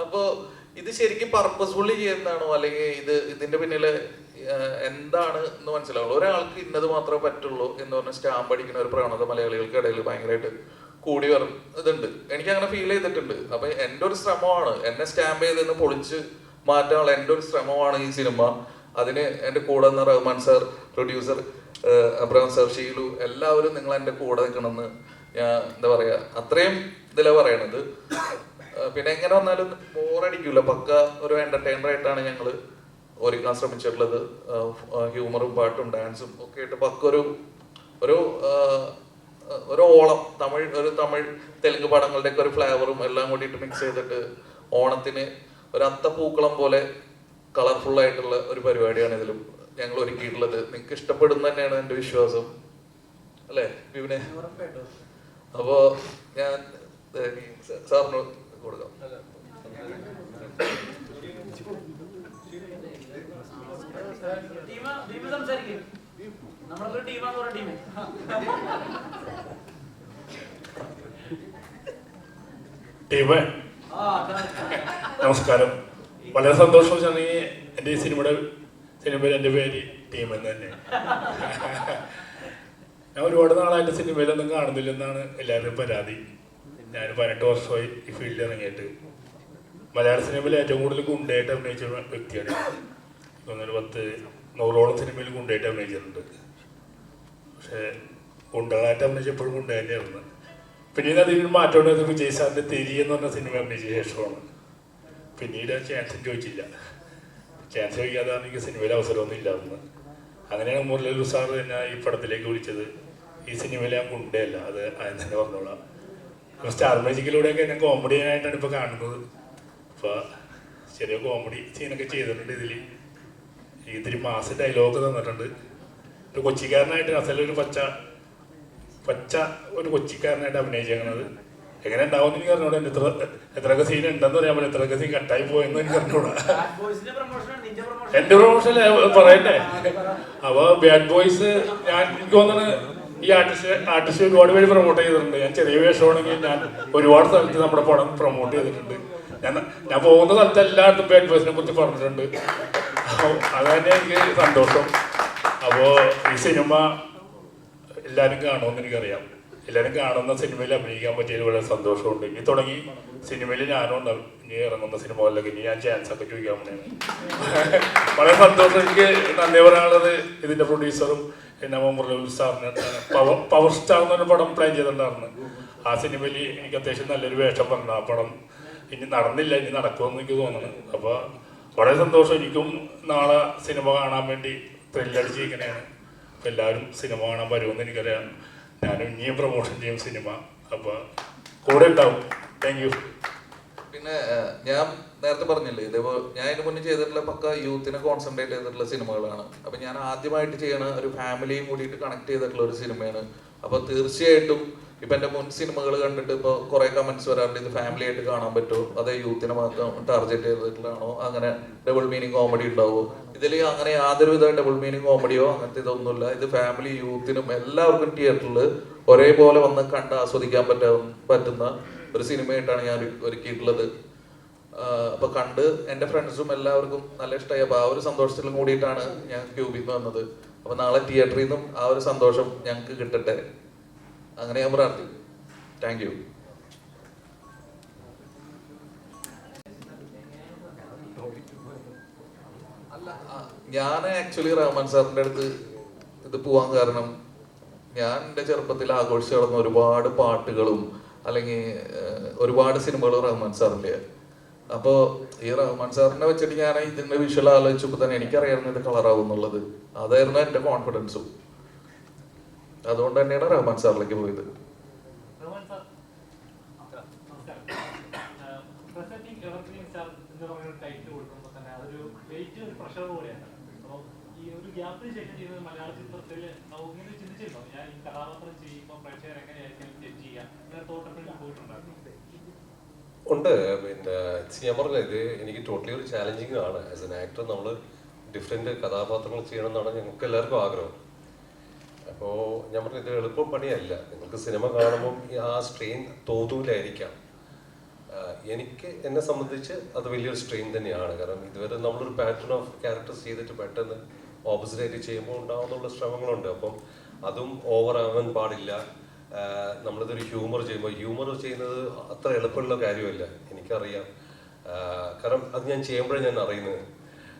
അപ്പോ ഇത് ശരിക്കും പർപ്പസ്ഫുള്ളി ചെയ്യുന്നതാണോ അല്ലെങ്കിൽ ഇതിന്റെ പിന്നില് എന്താണ് എന്ന് മനസ്സിലാവുള്ളൂ. ഒരാൾക്ക് ഇന്നത് മാത്രമേ പറ്റുള്ളൂ എന്ന് പറഞ്ഞ സ്റ്റാമ്പ് അടിക്കുന്ന ഒരു പ്രവണത മലയാളികൾക്ക് ഇടയിൽ ഭയങ്കരമായിട്ട് കൂടി വരും ഇതുണ്ട്. എനിക്ക് അങ്ങനെ ഫീൽ ചെയ്തിട്ടുണ്ട്. അപ്പൊ എൻ്റെ ഒരു ശ്രമമാണ്, എന്നെ സ്റ്റാമ്പ് ചെയ്തെന്ന് പൊളിച്ച് മാറ്റാനുള്ള എൻ്റെ ഒരു ശ്രമമാണ് ഈ സിനിമ. അതിന് എൻ്റെ കൂടെ നിന്ന് Rahman sir, producer Abraham sir, Sheelu, എല്ലാവരും നിങ്ങൾ എൻ്റെ കൂടെ നിൽക്കണമെന്ന് ഞാൻ എന്താ പറയാ അത്രയും ഇതിലാണ് പറയണത്. പിന്നെ എങ്ങനെ വന്നാലും ബോറടിക്കൂല, പക്ക ഒരു എന്റർടൈനർ ആയിട്ടാണ് ഞങ്ങൾ ഒരുക്കാൻ ശ്രമിച്ചിട്ടുള്ളത്. ഹ്യൂമറും പാട്ടും ഡാൻസും ഒക്കെ ആയിട്ട് പക്ക ഒരു ഓളം, തമിഴ് തെലുങ്ക് പടങ്ങളുടെ ഒക്കെ ഒരു ഫ്ലേവറും എല്ലാം കൂടിയിട്ട് മിക്സ് ചെയ്തിട്ട് ഓണത്തിന് ഒരു അത്തപ്പൂക്കളം പോലെ കളർഫുൾ ആയിട്ടുള്ള ഒരു പരിപാടിയാണ് ഇതിലും ഞങ്ങൾ ഒരുക്കിയിട്ടുള്ളത്. നിങ്ങൾക്ക് ഇഷ്ടപ്പെടുന്ന തന്നെയാണ് എൻ്റെ വിശ്വാസം, അല്ലേ വിപിനെ? അപ്പോ ഞാൻ സാറിന് കൊടുക്കാം. ടീമേ നമസ്കാരം. വളരെ സന്തോഷം വെച്ചാണെങ്കിൽ എൻ്റെ ഈ സിനിമയിൽ എൻ്റെ പേര് ടീം എന്ന് തന്നെ. ഞാൻ ഒരുപാട് നാളായിട്ട് സിനിമയിലൊന്നും കാണുന്നില്ലെന്നാണ് എല്ലാവരുടെയും പരാതി. ഞാൻ 18 വർഷമായി ഈ ഫീൽഡിൽ ഇറങ്ങിയിട്ട്. മലയാള സിനിമയിൽ ഏറ്റവും കൂടുതൽ ഗുണ്ടയായിട്ട് അഭിനയിച്ച വ്യക്തിയാണ്. 100ഓളം സിനിമയിൽ ഗുണ്ടയായിട്ട് അഭിനയിച്ചിട്ടുണ്ട്. പക്ഷേ ഗുണ്ടകളായിട്ട് അഭിനയിച്ചപ്പോഴും ഗുണ്ട തന്നെയായിരുന്നു. പിന്നീട് അതിൽ മാറ്റം ഉണ്ടായത് വിജയ് സാറിൻ്റെ തിരി എന്ന് പറഞ്ഞ സിനിമ അഭിനയിച്ച ശേഷമാണ്. പിന്നീട് ചാൻസ് ചോദിച്ചില്ല. ചാൻസ് ചോദിക്കാതെ എനിക്ക് സിനിമയിൽ അവസരമൊന്നും ഇല്ലായിരുന്നു. അങ്ങനെയാണ് മുരളീധർ സാർ എന്നെ ഈ പടത്തിലേക്ക് വിളിച്ചത്. ഈ സിനിമയിൽ ഞാൻ ഗുണ്ടയല്ല, അത് ആദ്യം തന്നെ പറഞ്ഞോളാം. സ്റ്റാർ മാജിക്കിലൂടെയൊക്കെ ഞാൻ കോമഡിയായിട്ടാണ് ഇപ്പോൾ കാണുന്നത്. അപ്പോൾ ചെറിയ കോമഡി സീനൊക്കെ ചെയ്തിട്ടുണ്ട്. ഇതിൽ ഇത്തിരി മാസ് ഡയലോഗ് തന്നിട്ടുണ്ട്. ഒരു കൊച്ചിക്കാരനായിട്ട് അസലൊരു പച്ച ഒരു കൊച്ചിക്കാരനായിട്ട് അഭിനയിച്ചേക്കണത്. എങ്ങനെ ഉണ്ടാവും എനിക്ക് അറിഞ്ഞൂടാ. എത്രയൊക്കെ സീൻ ഉണ്ടെന്ന് പറയാൻ പറ്റും, എത്രയൊക്കെ സീൻ കട്ടായി പോയെന്ന് എനിക്ക് അറിഞ്ഞൂടാ. എന്റെ പ്രൊമോഷൻ പറയട്ടെ. അപ്പൊ ബാഡ് ബോയ്സ് എനിക്ക് തോന്നുന്നത് ഈ ആർട്ടിസ്റ്റ് ഒരുപാട് പേര് പ്രൊമോട്ട് ചെയ്തിട്ടുണ്ട്. ഞാൻ ചെറിയ വേഷമാണെങ്കിൽ ഞാൻ ഒരുപാട് സ്ഥലത്ത് നമ്മുടെ പടം പ്രൊമോട്ട് ചെയ്തിട്ടുണ്ട്. ഞാൻ പോകുന്ന സ്ഥലത്ത് എല്ലായിടത്തും ബാഡ് ബോയ്സിനെ കുറിച്ച് പറഞ്ഞിട്ടുണ്ട്. അത് തന്നെ എനിക്ക് സന്തോഷം. അപ്പോൾ ഈ സിനിമ എല്ലാവരും കാണുമെന്ന് എനിക്കറിയാം. എല്ലാവരും കാണുന്ന സിനിമയിൽ അഭിനയിക്കാൻ പറ്റിയതിൽ വളരെ സന്തോഷമുണ്ട്. ഇനി തുടങ്ങി സിനിമയിൽ ഞാനും ഉണ്ടാവും. ഇനി ഇറങ്ങുന്ന സിനിമകളിലൊക്കെ ഇനി ഞാൻ ചാൻസ് ഒക്കെ ചോദിക്കാൻ വേണ്ടിയാണ്. വളരെ സന്തോഷം. എനിക്ക് നന്ദി പറയാനുള്ളത് ഇതിൻ്റെ പ്രൊഡ്യൂസറും പിന്നെ മുരളീധർ സാറിന്. പവർ സ്റ്റാർ എന്നൊരു പടം പ്ലാൻ ചെയ്തിട്ടുണ്ടായിരുന്നു. ആ സിനിമയിൽ എനിക്ക് അത്യാവശ്യം നല്ലൊരു വേഷം പറഞ്ഞു. ആ പടം ഇനി നടന്നില്ല, ഇനി നടക്കുമെന്ന് എനിക്ക് തോന്നുന്നു. അപ്പോൾ വളരെ സന്തോഷം. എനിക്കും നാളെ സിനിമ കാണാൻ വേണ്ടി ത്രില്ലടിച്ചിരിക്കണേയാണ്. അപ്പം എല്ലാവരും സിനിമ കാണാൻ വരുമെന്ന് എനിക്കറിയാം. ഞാനും ഇനിയും പ്രൊമോഷൻ ചെയ്യും സിനിമ. അപ്പോൾ കൂടെ ഉണ്ടാവും. Thank you. പിന്നെ ഞാൻ നേരത്തെ പറഞ്ഞില്ലേ, ഇതേപോലെ ഞാൻ ഇതിന് മുന്നേ ചെയ്തിട്ടുള്ള പക്ക യൂത്തിനെ കോൺസെൻട്രേറ്റ് ചെയ്തിട്ടുള്ള സിനിമകളാണ്. അപ്പൊ ഞാൻ ആദ്യമായിട്ട് ചെയ്യണ ഒരു ഫാമിലിയും കൂടിയിട്ട് കണക്ട് ചെയ്തിട്ടുള്ള ഒരു സിനിമയാണ്. അപ്പൊ തീർച്ചയായിട്ടും ഇപ്പൊ എന്റെ മുൻ സിനിമകൾ കണ്ടിട്ട് ഇപ്പൊ കുറെ കമന്റ്സ് വരാറുണ്ട്, ഇത് ഫാമിലി ആയിട്ട് കാണാൻ പറ്റുമോ, അതേ യൂത്തിനെ മാത്രം ടാർഗറ്റ് ചെയ്തിട്ടുള്ളതാണോ, അങ്ങനെ ഡബിൾ മീനിങ് കോമഡി ഉണ്ടാവോ? ഇതിൽ അങ്ങനെ യാതൊരുവിധ ഡബിൾ മീനിങ് കോമഡിയോ അങ്ങനത്തെ ഇതൊന്നുമില്ല. ഇത് ഫാമിലി യൂത്തിനും എല്ലാവർക്കും തിയേറ്ററിൽ ഒരേപോലെ വന്ന് കണ്ട് ആസ്വദിക്കാൻ പറ്റുന്ന ഒരു സിനിമയായിട്ടാണ് ഞാൻ ഒരുക്കിയിട്ടുള്ളത്. അപ്പൊ കണ്ട് എൻ്റെ ഫ്രണ്ട്സും എല്ലാവർക്കും നല്ല ഇഷ്ടമായി. അപ്പൊ ആ ഒരു സന്തോഷത്തിലും കൂടിയിട്ടാണ് ഞാൻ ക്യൂബിൽ നിന്ന് വന്നത്. അപ്പൊ നാളെ തിയേറ്ററിൽ നിന്നും ആ ഒരു സന്തോഷം ഞങ്ങൾക്ക് കിട്ടട്ടെ, അങ്ങനെ ഞാൻ പ്രാർത്ഥിക്കും. Thank you. ഞാൻ ആക്ച്വലി റഹ്മാൻ സാറിൻ്റെ അടുത്ത് ഇത് പോവാൻ കാരണം, ഞാൻ എൻ്റെ ചെറുപ്പത്തിൽ ആഘോഷിച്ച് നടന്ന ഒരുപാട് പാട്ടുകളും അല്ലെങ്കിൽ ഒരുപാട് സിനിമകളും റഹ്മാൻ സാറിൻ്റെ. അപ്പോൾ ഈ റഹ്മാൻ സാറിനെ വെച്ചിട്ട് ഞാൻ ഇതിന്റെ വിഷ്വൽ ആലോചിച്ചപ്പോൾ തന്നെ എനിക്കറിയായിരുന്നു ഇത് കളറാവും എന്നുള്ളത്. അതായിരുന്നു എൻ്റെ കോൺഫിഡൻസും. അതുകൊണ്ട് തന്നെയാണ് റഹ്മാൻ സാറിലേക്ക് പോയത്. പ്രസന്റിങ് എവർഗ്രീൻ സ്റ്റാർ എന്ന് പറയുന്ന ടൈറ്റിൽ കൊടുക്കുമ്പോൾ തന്നെ അതൊരു വെയിറ്റ് ഒരു പ്രഷർ പോലെയാണ്. അപ്പോൾ ഈ ഒരു ഗ്യാപ്പിന് ശേഷം ചെയ്യുന്നത് മലയാള ചിത്രത്തിൽ ഇങ്ങനെ ചിന്തിച്ചിരുന്നോ, ഞാൻ ഈ കഥാപാത്രം ചെയ്യുമ്പോൾ പ്രേക്ഷകർ എങ്ങനെയായിരിക്കും ജഡ്ജ് ചെയ്യുക, ഇങ്ങനെ തോട്ടത്തിൽ പോയിട്ടുണ്ടായിരുന്നു? ഉണ്ട്. പിന്നെ ഞാൻ പറഞ്ഞത് ഇത് എനിക്ക് ടോട്ടലി ഒരു ചാലഞ്ചിങ് ആണ്. ആസ് എൻ ആക്ടർ നമ്മൾ ഡിഫറെൻറ്റ് കഥാപാത്രങ്ങൾ ചെയ്യണം എന്നാണ് ഞങ്ങൾക്ക് എല്ലാവർക്കും ആഗ്രഹം. അപ്പോൾ ഞാൻ പറഞ്ഞത് ഇത് എളുപ്പം പണിയല്ല. നിങ്ങൾക്ക് സിനിമ കാണുമ്പം ആ സ്ട്രെയിൻ തോന്നൂലായിരിക്കാം. എനിക്ക് എന്നെ സംബന്ധിച്ച് അത് വലിയൊരു സ്ട്രെയിൻ തന്നെയാണ്. കാരണം ഇതുവരെ നമ്മളൊരു പാറ്റേൺ ഓഫ് ക്യാരക്ടേഴ്സ് ചെയ്തിട്ട് പെട്ടെന്ന് ഓപ്പോസിറ്റായിട്ട് ചെയ്യുമ്പോൾ ഉണ്ടാകുന്നുള്ള ശ്രമങ്ങളുണ്ട്. അപ്പം അതും ഓവർ ആവാൻ പാടില്ല. നമ്മളിതൊരു ഹ്യൂമർ ചെയ്യുന്നത് അത്ര എളുപ്പമുള്ള കാര്യമല്ല, എനിക്കറിയാം. കാരണം അത് ഞാൻ ചെയ്യുമ്പോഴേ ഞാൻ അറിയുന്നത്.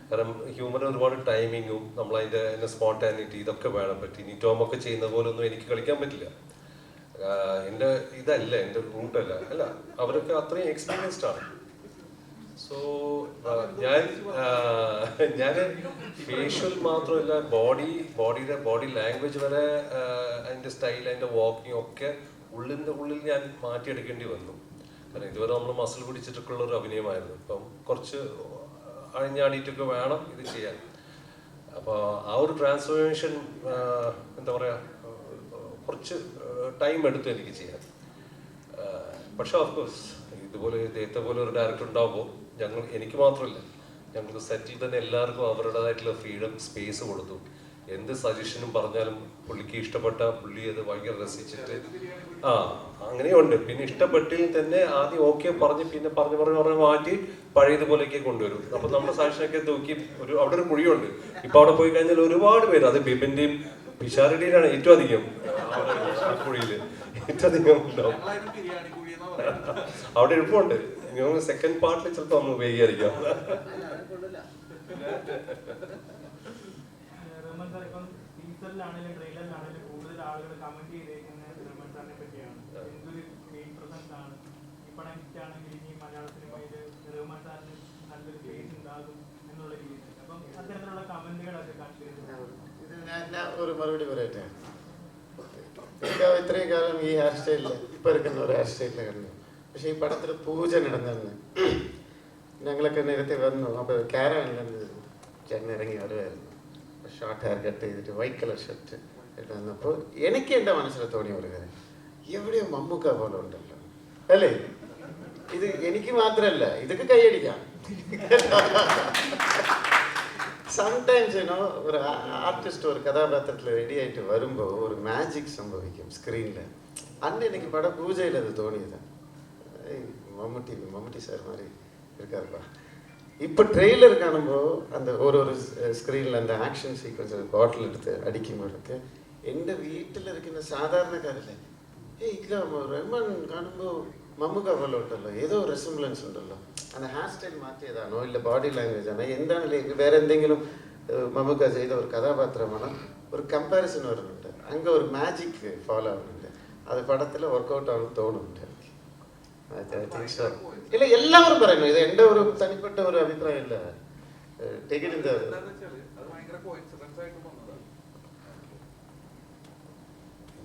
കാരണം ഹ്യൂമറിന് ഒരുപാട് ടൈമിങ്ങും നമ്മളതിൻ്റെ സ്പോണ്ടാനിറ്റി ഇതൊക്കെ വേണം. ഇനി ടോമൊക്കെ ചെയ്യുന്ന പോലെ ഒന്നും എനിക്ക് കളിക്കാൻ പറ്റില്ല. എൻ്റെ ഇതല്ല, എൻ്റെ റൂട്ടല്ല. അല്ല, അവരൊക്കെ അത്രയും എക്സ്പീരിയൻസ്ഡ് ആണ്. സോ ഞാൻ ഫേഷ്യൽ മാത്രമല്ല, ബോഡി ലാംഗ്വേജ് വരെ, അതിൻ്റെ സ്റ്റൈൽ, അതിൻ്റെ വാക്കിംഗ് ഒക്കെ ഉള്ളിൽ ഞാൻ മാറ്റിയെടുക്കേണ്ടി വന്നു. കാരണം ഇതുവരെ നമ്മൾ മസിൽ പിടിച്ചിട്ടൊക്കെയുള്ള ഒരു അഭിനയമായിരുന്നു. ഇപ്പം കുറച്ച് അഴിഞ്ഞാടിയിട്ടൊക്കെ വേണം ഇത് ചെയ്യാൻ. അപ്പോൾ ആ ഒരു ട്രാൻസ്ഫോർമേഷൻ എന്താ പറയുക, കുറച്ച് ടൈം എടുത്തു എനിക്ക് ചെയ്യാൻ. പക്ഷെ ഓഫ്കോഴ്സ് ഇതുപോലെ ഇദ്ദേഹത്തെ പോലെ ഒരു ഡയറക്ടർ ഉണ്ടാകുമ്പോൾ എനിക്ക് മാത്രമല്ല, ഞങ്ങൾക്ക് സെറ്റിൽ തന്നെ എല്ലാവർക്കും അവരുടേതായിട്ടുള്ള ഫ്രീഡം, സ്പേസ് കൊടുത്തു. എന്ത് സജഷനും പറഞ്ഞാലും പുള്ളിക്ക് ഇഷ്ടപ്പെട്ട, പുള്ളി അത് ഭയങ്കര രസിച്ചിട്ട് അങ്ങനെയുണ്ട്. പിന്നെ ഇഷ്ടപ്പെട്ടിൽ തന്നെ ആദ്യം ഓക്കെ പറഞ്ഞ് പിന്നെ പറഞ്ഞ് മാറ്റി പഴയതുപോലെയൊക്കെ കൊണ്ടുവരും. അപ്പൊ നമ്മുടെ സജഷനൊക്കെ തൂക്കി അവിടെ ഒരു കുഴിയുണ്ട്. ഇപ്പൊ അവിടെ പോയി കഴിഞ്ഞാൽ ഒരുപാട് പേര്, അത് ബിബിന്റെയും പിഷാരുടെയാണ് ഏറ്റവും അധികം കുഴിയില് ഏറ്റവും അധികം ഉണ്ടാവും. അവിടെ എളുപ്പമുണ്ട്. സെക്കൻഡ് പാർട്ടിൽ ചിലപ്പോൾ നമ്മൾ ഉപയോഗിക്കാതിരിക്കാം. കൂടുതൽ ആളുകൾ കമന്റ് ചെയ്തേക്കുന്നത് റഹ്മാൻ സാറിനെ പറ്റിയാണ്. എന്തൊരു മെയിൻ പ്രസൻസ് ആണ് ഈ പടം ഹിറ്റാണെങ്കിൽ ഇനി മലയാള സിനിമയിൽ റഹ്മാൻ സാറിന് നല്ലൊരു ഫേസ് ഉണ്ടാകും എന്നുള്ള രീതിയിൽ. അപ്പം അത്തരത്തിലുള്ള കമന്റുകളൊക്കെ ഞാൻ ഒരു മറുപടി പറയട്ടെ. ഇത്രയും കാലം ഈ ഹെയർ സ്റ്റൈലിൽ ഇപ്പൊ എടുക്കുന്ന ഒരു ഹെയർ സ്റ്റൈലിൽ കണ്ടു. പക്ഷെ ഈ പടത്തിൽ പൂജ നടന്നു. ഞങ്ങളൊക്കെ നേരത്തെ വന്നു. അപ്പോൾ കാരാനിൽ ചെന്നിറങ്ങി വരുമായിരുന്നു. ഷോർട്ട് ഹെയർ കട്ട് ചെയ്തിട്ട് വൈറ്റ് കളർ ഷർട്ട് ഇട്ട് വന്നപ്പോൾ എനിക്ക് എൻ്റെ മനസ്സിൽ തോന്നിയ ഒരു കാര്യം, എവിടെയോ മമ്മൂക്ക പോലെ ഉണ്ടല്ലോ അല്ലേ? ഇത് എനിക്ക് മാത്രമല്ല, ഇതൊക്കെ കൈയടിക്കാം. സംടൈംസ് ഒരു ആർട്ടിസ്റ്റ് ഒരു കഥാപാത്രത്തിൽ റെഡി ആയിട്ട് വരുമ്പോൾ ഒരു മാജിക് സംഭവിക്കും സ്ക്രീനിൽ. അന്ന് എനിക്ക് പടം പൂജയിൽ അത് തോന്നിയത്. മമ്മൂട്ടി സാർ மாதிரி இருக்காருப்பா. இப்போ ட்ரெய்லர் കാണുമ്പോൾ அந்த ஒரு സ്ക്രീനിൽ அந்த ആക്ഷൻ സീക്വൻസ് ബോട്ടിൽ എടുത്ത് അടിക്കുമ്പോഴൊക്കെ എൻ്റെ വീട്ടിലിരിക്കുന്ന സാധാരണക്കാരല്ലേ, ഇല്ല റഹ്മാൻ കാണുമ്പോൾ മമ്മൂക്ക പോലെ ഉണ്ടല്ലോ, ഏതോ റെസിംബ്ലൻസ് ഉണ്ടല്ലോ. அந்த ഹെയർ സ്റ്റൈൽ മാറ്റിയതാണോ ഇല്ല ബോഡി ലാംഗ്വേജ് ആണോ എന്താണല്ലേ വേറെ എന്തെങ്കിലും മമ്മൂക്ക ചെയ്ത ഒരു കഥാപാത്രമാണോ, ഒരു കമ്പാരിസൺ വരുന്നുണ്ട്. അങ്ങ് ഒരു മാജിക് ഫോളോ ആവുന്നുണ്ട്. അത് പടത്തിൽ വർക്കൗട്ട് ആവുമെന്ന് തോന്നുന്നുണ്ട്. ഇല്ല, എല്ലാവരും പറയുന്നു. ഇത് എൻ്റെ ഒരു തനിപ്പെട്ട ഒരു അഭിപ്രായമല്ല.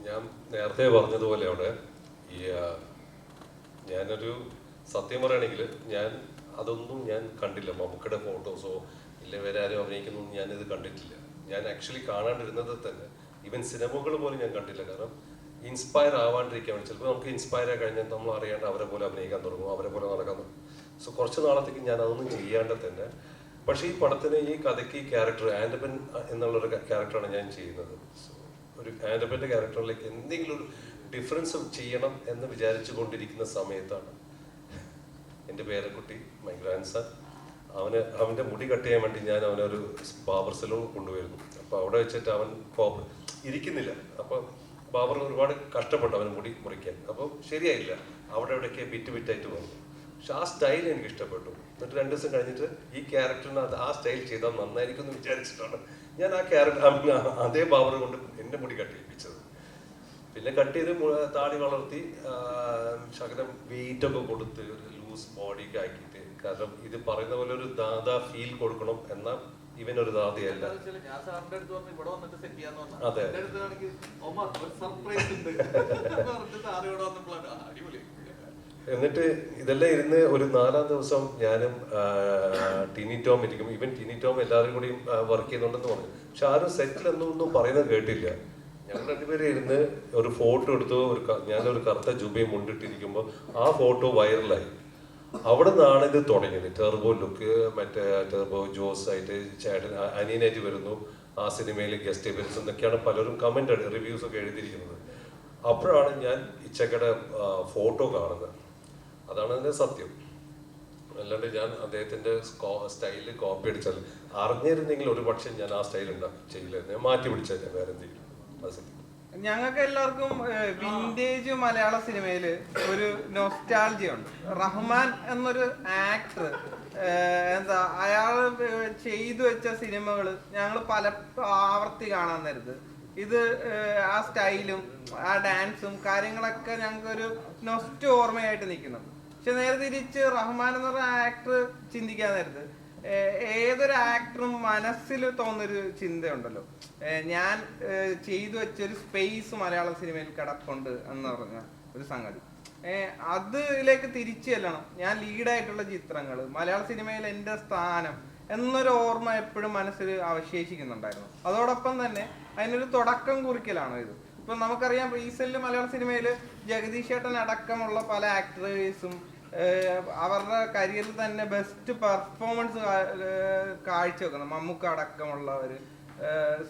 ഞാൻ നേരത്തെ പറഞ്ഞതുപോലെ അവിടെ ഞാനൊരു സത്യം പറയുകയാണെങ്കിൽ അതൊന്നും ഞാൻ കണ്ടില്ല. മമ്മൂക്കയുടെ ഫോട്ടോസോ ഇല്ല വേറെ ആരും അഭിനയിക്കുന്നു ഞാനിത് കണ്ടിട്ടില്ല. ഞാൻ ആക്ച്വലി കാണാണ്ടിരുന്നത് തന്നെ ഈവൻ സിനിമകൾ പോലും ഞാൻ കണ്ടില്ല. കാരണം ഇൻസ്പയർ ആവാണ്ടിരിക്കാൻ വേണ്ടി ചിലപ്പോൾ നമുക്ക് ഇൻസ്പയർ ആയി കഴിഞ്ഞാൽ നമ്മൾ അറിയാണ്ട് അവരെ പോലെ അഭിനയിക്കാൻ തുടങ്ങും, അവരെ പോലെ നടക്കാൻ തുടങ്ങും. സോ കുറച്ച് നാളത്തേക്ക് ഞാൻ അതൊന്നും ചെയ്യാണ്ട് തന്നെ. പക്ഷേ ഈ പടത്തിന് ഈ കഥയ്ക്ക് ഈ ക്യാരക്ടർ ആൻഡപ്പൻ എന്നുള്ളൊരു ക്യാരക്ടറാണ് ഞാൻ ചെയ്യുന്നത്. ഒരു ആൻഡപ്പൻ്റെ ക്യാരക്ടറിലേക്ക് എന്തെങ്കിലും ഒരു ഡിഫറൻസ് ചെയ്യണം എന്ന് വിചാരിച്ചു കൊണ്ടിരിക്കുന്ന സമയത്താണ് എൻ്റെ പേരക്കുട്ടി മൈ ഗ്രാൻഡ് സൺ അവൻ്റെ മുടി കട്ട് ചെയ്യാൻ വേണ്ടി ഞാൻ അവനൊരു ബാബർ സലൂൺ കൊണ്ടുവരുന്നു. അപ്പോൾ അവിടെ വെച്ചിട്ട് അവൻ ഇരിക്കുന്നില്ല. അപ്പം ബാബർ ഒരുപാട് കഷ്ടപ്പെട്ടു അവന് മുടി മുറിക്കാൻ. അപ്പോൾ ശരിയായില്ല, അവിടെ എവിടെയൊക്കെ ബിറ്റായിട്ട് വന്നു. പക്ഷെ ആ സ്റ്റൈൽ എനിക്ക് ഇഷ്ടപ്പെട്ടു. എന്നിട്ട് 2 ദിവസം കഴിഞ്ഞിട്ട് ഈ ക്യാരക്ടറിന് ആ സ്റ്റൈൽ ചെയ്താൽ നന്നായിരിക്കും എന്ന് വിചാരിച്ചിട്ടാണ് ഞാൻ ആ ക്യാരക്ടർ അതേ ബാബർ കൊണ്ട് എൻ്റെ മുടി കട്ട് ചെയ്യിപ്പിച്ചത്. പിന്നെ കട്ട് ചെയ്ത് താടി വളർത്തി ശകലം വെയിറ്റൊക്കെ കൊടുത്ത് ലൂസ് ബോഡിക്ക് ആക്കിയിട്ട്. കാരണം ഇത് പറയുന്ന പോലെ ഒരു ദാദാ ഫീൽ കൊടുക്കണം. എന്നാൽ ഇവനൊരു ദാദയല്ല. അതെ, എന്നിട്ട് ഇതെല്ലാം ഇരുന്ന് ഒരു 4-ാം ദിവസം ഞാനും ടിനി ടോം ഇരിക്കും. ഈവൻ ടിനി ടോം എല്ലാവരും കൂടിയും വർക്ക് ചെയ്യുന്നുണ്ടെന്ന് പറഞ്ഞു. പക്ഷെ ആരും സെറ്റിലൊന്നും പറയുന്നത് കേട്ടില്ല. ഞങ്ങൾ രണ്ടുപേരും ഇരുന്ന് ഒരു ഫോട്ടോ എടുത്തു. ഞാനൊരു കറുത്ത ജുബയും മുണ്ടിട്ടിരിക്കുമ്പോൾ ആ ഫോട്ടോ വൈറലായി. അവിടെ നിന്നാണ് ഇത് തുടങ്ങിയത്. ടെർബോ ലുക്ക്, മറ്റേ ടെർബോ ജോസ് ആയിട്ട് ചേട്ടൻ അനിയനായിട്ട് വരുന്നു, ആ സിനിമയിൽ ഗസ്റ്റ് അപ്പിയറൻസ് എന്നൊക്കെയാണ് പലരും കമന്റ് റിവ്യൂസ് ഒക്കെ എഴുതിയിരിക്കുന്നത്. അപ്പോഴാണ് ഞാൻ ഇച്ചക്കയുടെ ഫോട്ടോ കാണുന്നത്. അതാണ് അതിൻ്റെ സത്യം. അല്ലാണ്ട് ഞാൻ അദ്ദേഹത്തിന്റെ സ്റ്റൈലിൽ കോപ്പി അടിച്ചാൽ അറിഞ്ഞിരുന്നെങ്കിൽ ഒരു പക്ഷേ ഞാൻ ആ സ്റ്റൈൽ ചെയ്യില്ലായിരുന്നു. ഞാൻ മാറ്റി പിടിച്ചേക്കാം വേറെ എന്തെങ്കിലും. അത് സത്യം. ഞങ്ങൾക്ക് എല്ലാവർക്കും വിന്റേജ് മലയാള സിനിമയില് ഒരു നൊസ്റ്റാൾജിയ ഉണ്ട്. റഹ്മാൻ എന്നൊരു ആക്ടർ എന്താ അയാൾ ചെയ്തു വെച്ച സിനിമകൾ ഞങ്ങൾ പല ആവർത്തി കാണാൻ നേരത്ത് ഇത് ആ സ്റ്റൈലും ആ ഡാൻസും കാര്യങ്ങളൊക്കെ ഞങ്ങൾക്കൊരു നൊസ്റ്റ് ഓർമ്മയായിട്ട് നിൽക്കുന്നുണ്ട്. പക്ഷെ നേരെ തിരിച്ച് റഹ്മാൻ എന്ന് പറഞ്ഞ ആക്ടർ ചിന്തിക്കാൻ നേരത്ത് ഏതൊരു ആക്ടറും മനസ്സിൽ തോന്നുന്നൊരു ചിന്തയുണ്ടല്ലോ, ഞാൻ ചെയ്തു വെച്ചൊരു സ്പേസ് മലയാള സിനിമയിൽ കിടപ്പുണ്ട് എന്ന് പറഞ്ഞ ഒരു സംഗതി. അതിലേക്ക് തിരിച്ചു ചെല്ലണം. ഞാൻ ലീഡായിട്ടുള്ള ചിത്രങ്ങൾ, മലയാള സിനിമയിൽ എൻ്റെ സ്ഥാനം എന്നൊരു ഓർമ്മ എപ്പോഴും മനസ്സിൽ അവശേഷിക്കുന്നുണ്ടായിരുന്നു. അതോടൊപ്പം തന്നെ അതിനൊരു തുടക്കം കുറിക്കലാണ് ഇത്. ഇപ്പൊ നമുക്കറിയാം റീസെന്റ് മലയാള സിനിമയിൽ ജഗദീഷ് ചേട്ടൻ അടക്കമുള്ള പല ആക്ടേഴ്സും അവരുടെ കരിയറിൽ തന്നെ ബെസ്റ്റ് പെർഫോമൻസ് കാഴ്ചവെക്കുന്നത്. മമ്മൂക്ക അടക്കമുള്ള ഒരു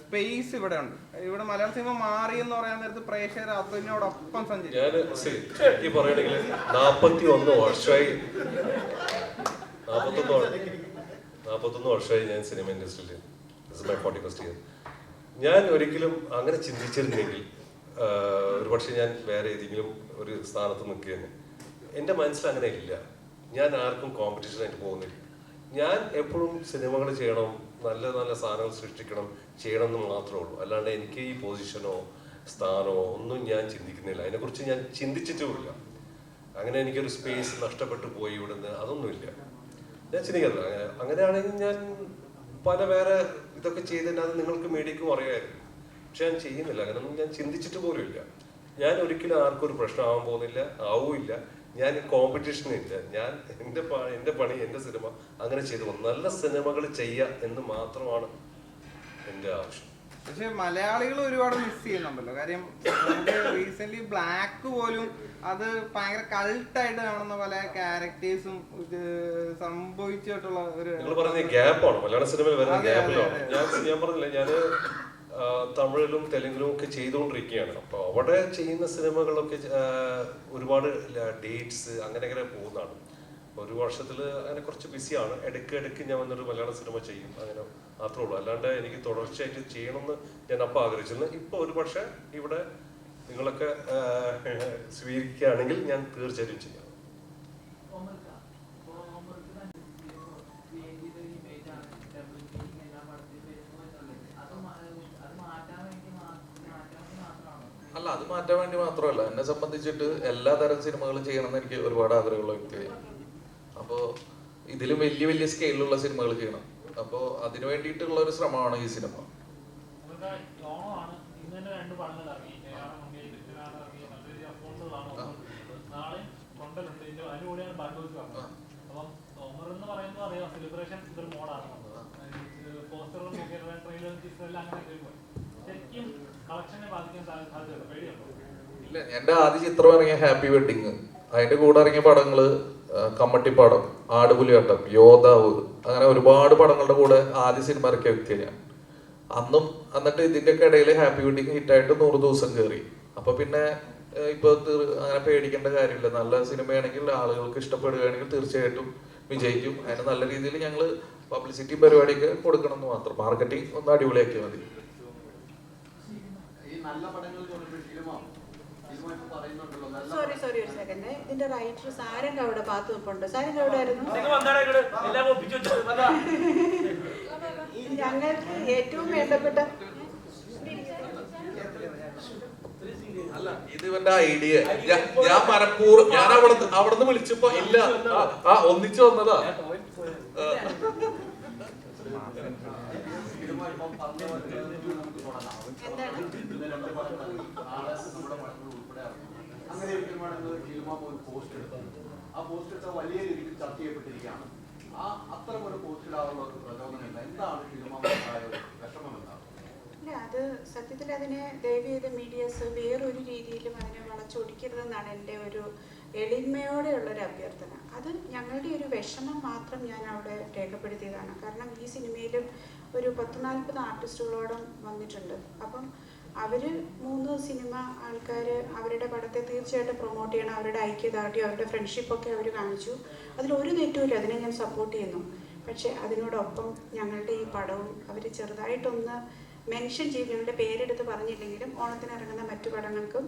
സ്പേസ് ഇവിടെ ഉണ്ട്. ഇവിടെ മലയാള സിനിമ മാറി എന്ന് പറയാൻ നേരത്ത് പ്രേക്ഷകർ അതിനോടൊപ്പം സഞ്ചരിക്കും. 41 വർഷമായി ഞാൻ സിനിമ ഇൻഡസ്ട്രിയിൽ. This is my 41st year. ഞാൻ ഒരിക്കലും അങ്ങനെ ചിന്തിച്ചിരുന്നെങ്കിൽ ഒരുപക്ഷെ ഞാൻ വേറെ ഏതെങ്കിലും ഒരു സ്ഥാനത്ത് നിൽക്കുകയാണ്. എൻ്റെ മനസ്സിൽ അങ്ങനെ ഇല്ല. ഞാൻ ആർക്കും കോമ്പറ്റീഷനായിട്ട് പോകുന്നില്ല. ഞാൻ എപ്പോഴും സിനിമകൾ ചെയ്യണം, നല്ല നല്ല സാധനങ്ങൾ സൃഷ്ടിക്കണം, ചെയ്യണം എന്ന് മാത്രമേ ഉള്ളൂ. അല്ലാണ്ട് എനിക്ക് ഈ പൊസിഷനോ സ്ഥാനമോ ഒന്നും ഞാൻ ചിന്തിക്കുന്നില്ല. അതിനെക്കുറിച്ച് ഞാൻ ചിന്തിച്ചിട്ടുമില്ല. അങ്ങനെ എനിക്കൊരു സ്പേസ് നഷ്ടപ്പെട്ടു പോയി ഇവിടുന്ന് അതൊന്നുമില്ല. ഞാൻ ചിന്തിക്കാറില്ല. അങ്ങനെയാണെങ്കിൽ ഞാൻ പല വേറെ ഇതൊക്കെ ചെയ്തതിന് അത് നിങ്ങൾക്ക് മീഡിയക്കും അറിയാമായിരുന്നു. പക്ഷെ ഞാൻ ചെയ്യുന്നില്ല. അങ്ങനെയൊന്നും ഞാൻ ചിന്തിച്ചിട്ട് പോലും ഇല്ല. ഞാൻ ഒരിക്കലും ആർക്കും ഒരു പ്രശ്നമാവാൻ പോകുന്നില്ല, ആവുമില്ല. ഞാൻ കോമ്പറ്റീഷനില്ല. ഞാൻ എൻ്റെ പണി, എൻ്റെ സിനിമ അങ്ങനെ ചെയ്തു പോകും. നല്ല സിനിമകൾ ചെയ്യുക എന്ന് മാത്രമാണ് എൻ്റെ ആവശ്യം. പക്ഷെ മലയാളികൾ ഒരുപാട് മിസ് ചെയ്യുന്നുണ്ടല്ലോ. കാര്യം റീസെന്റ് ബ്ലാക്ക് പോലും അത് ഭയങ്കര കൾട്ടായിട്ട് കാണുന്ന പല ക്യാരക്ടേഴ്സും സംഭവിച്ചിട്ടുള്ള ഒരു ഗ്യാപ്പാണ് മലയാള സിനിമയിൽ വരുന്ന ഗ്യാപ്പിലാണ്. ഞാൻ പറഞ്ഞില്ല, ഞാൻ തമിഴിലും തെലുങ്കിലും ഒക്കെ ചെയ്തുകൊണ്ടിരിക്കുകയാണ്. അപ്പോൾ അവിടെ ചെയ്യുന്ന സിനിമകളൊക്കെ ഒരുപാട് ഡേറ്റ്സ് അങ്ങനെ പോകുന്നതാണ്. ഒരു വർഷത്തിൽ അങ്ങനെ കുറച്ച് ബിസിയാണ്. ഇടയ്ക്ക് ഞാൻ വന്നൊരു മലയാള സിനിമ ചെയ്യും, അങ്ങനെ മാത്രമേ ഉള്ളൂ. അല്ലാണ്ട് എനിക്ക് തുടർച്ചയായിട്ട് ചെയ്യണമെന്ന് ഞാൻ അപ്പം ആഗ്രഹിച്ചിരുന്നു. ഇപ്പോൾ ഒരു പക്ഷേ ഇവിടെ നിങ്ങളൊക്കെ സ്വീകരിക്കുകയാണെങ്കിൽ ഞാൻ തീർച്ചയായിട്ടും ചെയ്യാം. അല്ല, അത് മാറ്റാൻ വേണ്ടി മാത്രമല്ല, എന്നെ സംബന്ധിച്ചിട്ട് എല്ലാ തരം സിനിമകളും ചെയ്യണമെന്ന് എനിക്ക് ഒരുപാട് ആഗ്രഹമുള്ള വ്യക്തിയാണ്. അപ്പോൾ ഇതിലും വലിയ വലിയ സ്കെയിലുള്ള സിനിമകൾ ചെയ്യണം. അപ്പോൾ അതിനു വേണ്ടിയിട്ടുള്ള ഒരു ശ്രമമാണ് ഈ സിനിമ. ഇല്ല, എന്റെ ആദ്യ ചിത്രം ഇറങ്ങിയ ഹാപ്പി വെഡിങ്, അതിന്റെ കൂടെ ഇറങ്ങിയ പടങ്ങള് കമ്മട്ടിപ്പാടം, ആടുപുലിയാട്ടം, യോദ്ധാവ്, അങ്ങനെ ഒരുപാട് പടങ്ങളുടെ കൂടെ ആദ്യ സിനിമ ഇറക്കിയ വ്യക്തിയാണ് ഞാൻ. എന്നിട്ട് ഇതിന്റെ ഒക്കെ ഇടയിൽ ഹാപ്പി വെഡിങ് ഹിറ്റായിട്ട് 100 ദിവസം കയറി. അപ്പൊ പിന്നെ ഇപ്പൊ അങ്ങനെ പേടിക്കേണ്ട കാര്യമില്ല. നല്ല സിനിമയാണെങ്കിൽ ആളുകൾക്ക് ഇഷ്ടപ്പെടുകയാണെങ്കിൽ തീർച്ചയായിട്ടും വിജയിക്കും. അതിന് നല്ല രീതിയിൽ ഞങ്ങൾ പബ്ലിസിറ്റി പരിപാടിയൊക്കെ കൊടുക്കണം എന്ന് മാത്രം. മാർക്കറ്റിംഗ് ഒന്ന് അടിപൊളിയാക്കിയാൽ മതി. സോറി ഒരു സെക്കൻഡ്. ഇതിന്റെ റൈറ്റർ സാരംഗ് അവിടെ പാത്തു നിൽപ്പുണ്ട്. സാരംഗ് എവിടെ ആയിരുന്നു? ഞങ്ങൾക്ക് ഏറ്റവും വേണ്ടപ്പെട്ട അല്ല, ഇത് ഇവന്റെ ഐഡിയ. ഞാൻ മനഃപൂർവ്വം ഞാൻ അവിടുന്ന് വിളിച്ചപ്പോ ഇല്ല, ഒന്നിച്ചു വന്നതാ. എന്താണ് ആ പോസ്റ്റ് ഇട്ട വലിയ രീതിയിൽ ചർച്ച ചെയ്യപ്പെട്ടിരിക്കുകയാണ്. അത്തരം ഒരു പോസ്റ്റ് ഇടാനുള്ള ഒരു പ്രചോദനമില്ല. എന്താണ് സിനിമ വിഷമം എന്താണ്? ഇല്ല, അത് സത്യത്തിൽ അതിനെ ദയവ് ചെയ്ത് മീഡിയസ് വേറൊരു രീതിയിലും അതിനെ വളച്ചൊടിക്കരുതെന്നാണ് എൻ്റെ ഒരു എളിമയോടെയുള്ളൊരു അഭ്യർത്ഥന. അത് ഞങ്ങളുടെ ഒരു വിഷമം മാത്രം ഞാൻ അവിടെ രേഖപ്പെടുത്തിയതാണ്. കാരണം ഈ സിനിമയിലും ഒരു 10-40 ആർട്ടിസ്റ്റുകളോടും വന്നിട്ടുണ്ട്. അപ്പം അവർ 3 സിനിമ ആൾക്കാർ അവരുടെ പടത്തെ തീർച്ചയായിട്ടും പ്രൊമോട്ട് ചെയ്യണം. അവരുടെ ഐക്യദാർഢ്യം, അവരുടെ ഫ്രണ്ട്ഷിപ്പൊക്കെ അവർ കാണിച്ചു. അതിലൊരു തെറ്റുമില്ല, അതിനെ ഞാൻ സപ്പോർട്ട് ചെയ്യുന്നു. പക്ഷേ അതിനോടൊപ്പം ഞങ്ങളുടെ ഈ പടവും അവർ ചെറുതായിട്ടൊന്ന് മെൻഷൻ ചെയ്ത് ഞങ്ങളുടെ പേരെടുത്ത് പറഞ്ഞില്ലെങ്കിലും ഓണത്തിന് ഇറങ്ങുന്ന മറ്റു പടങ്ങൾക്കും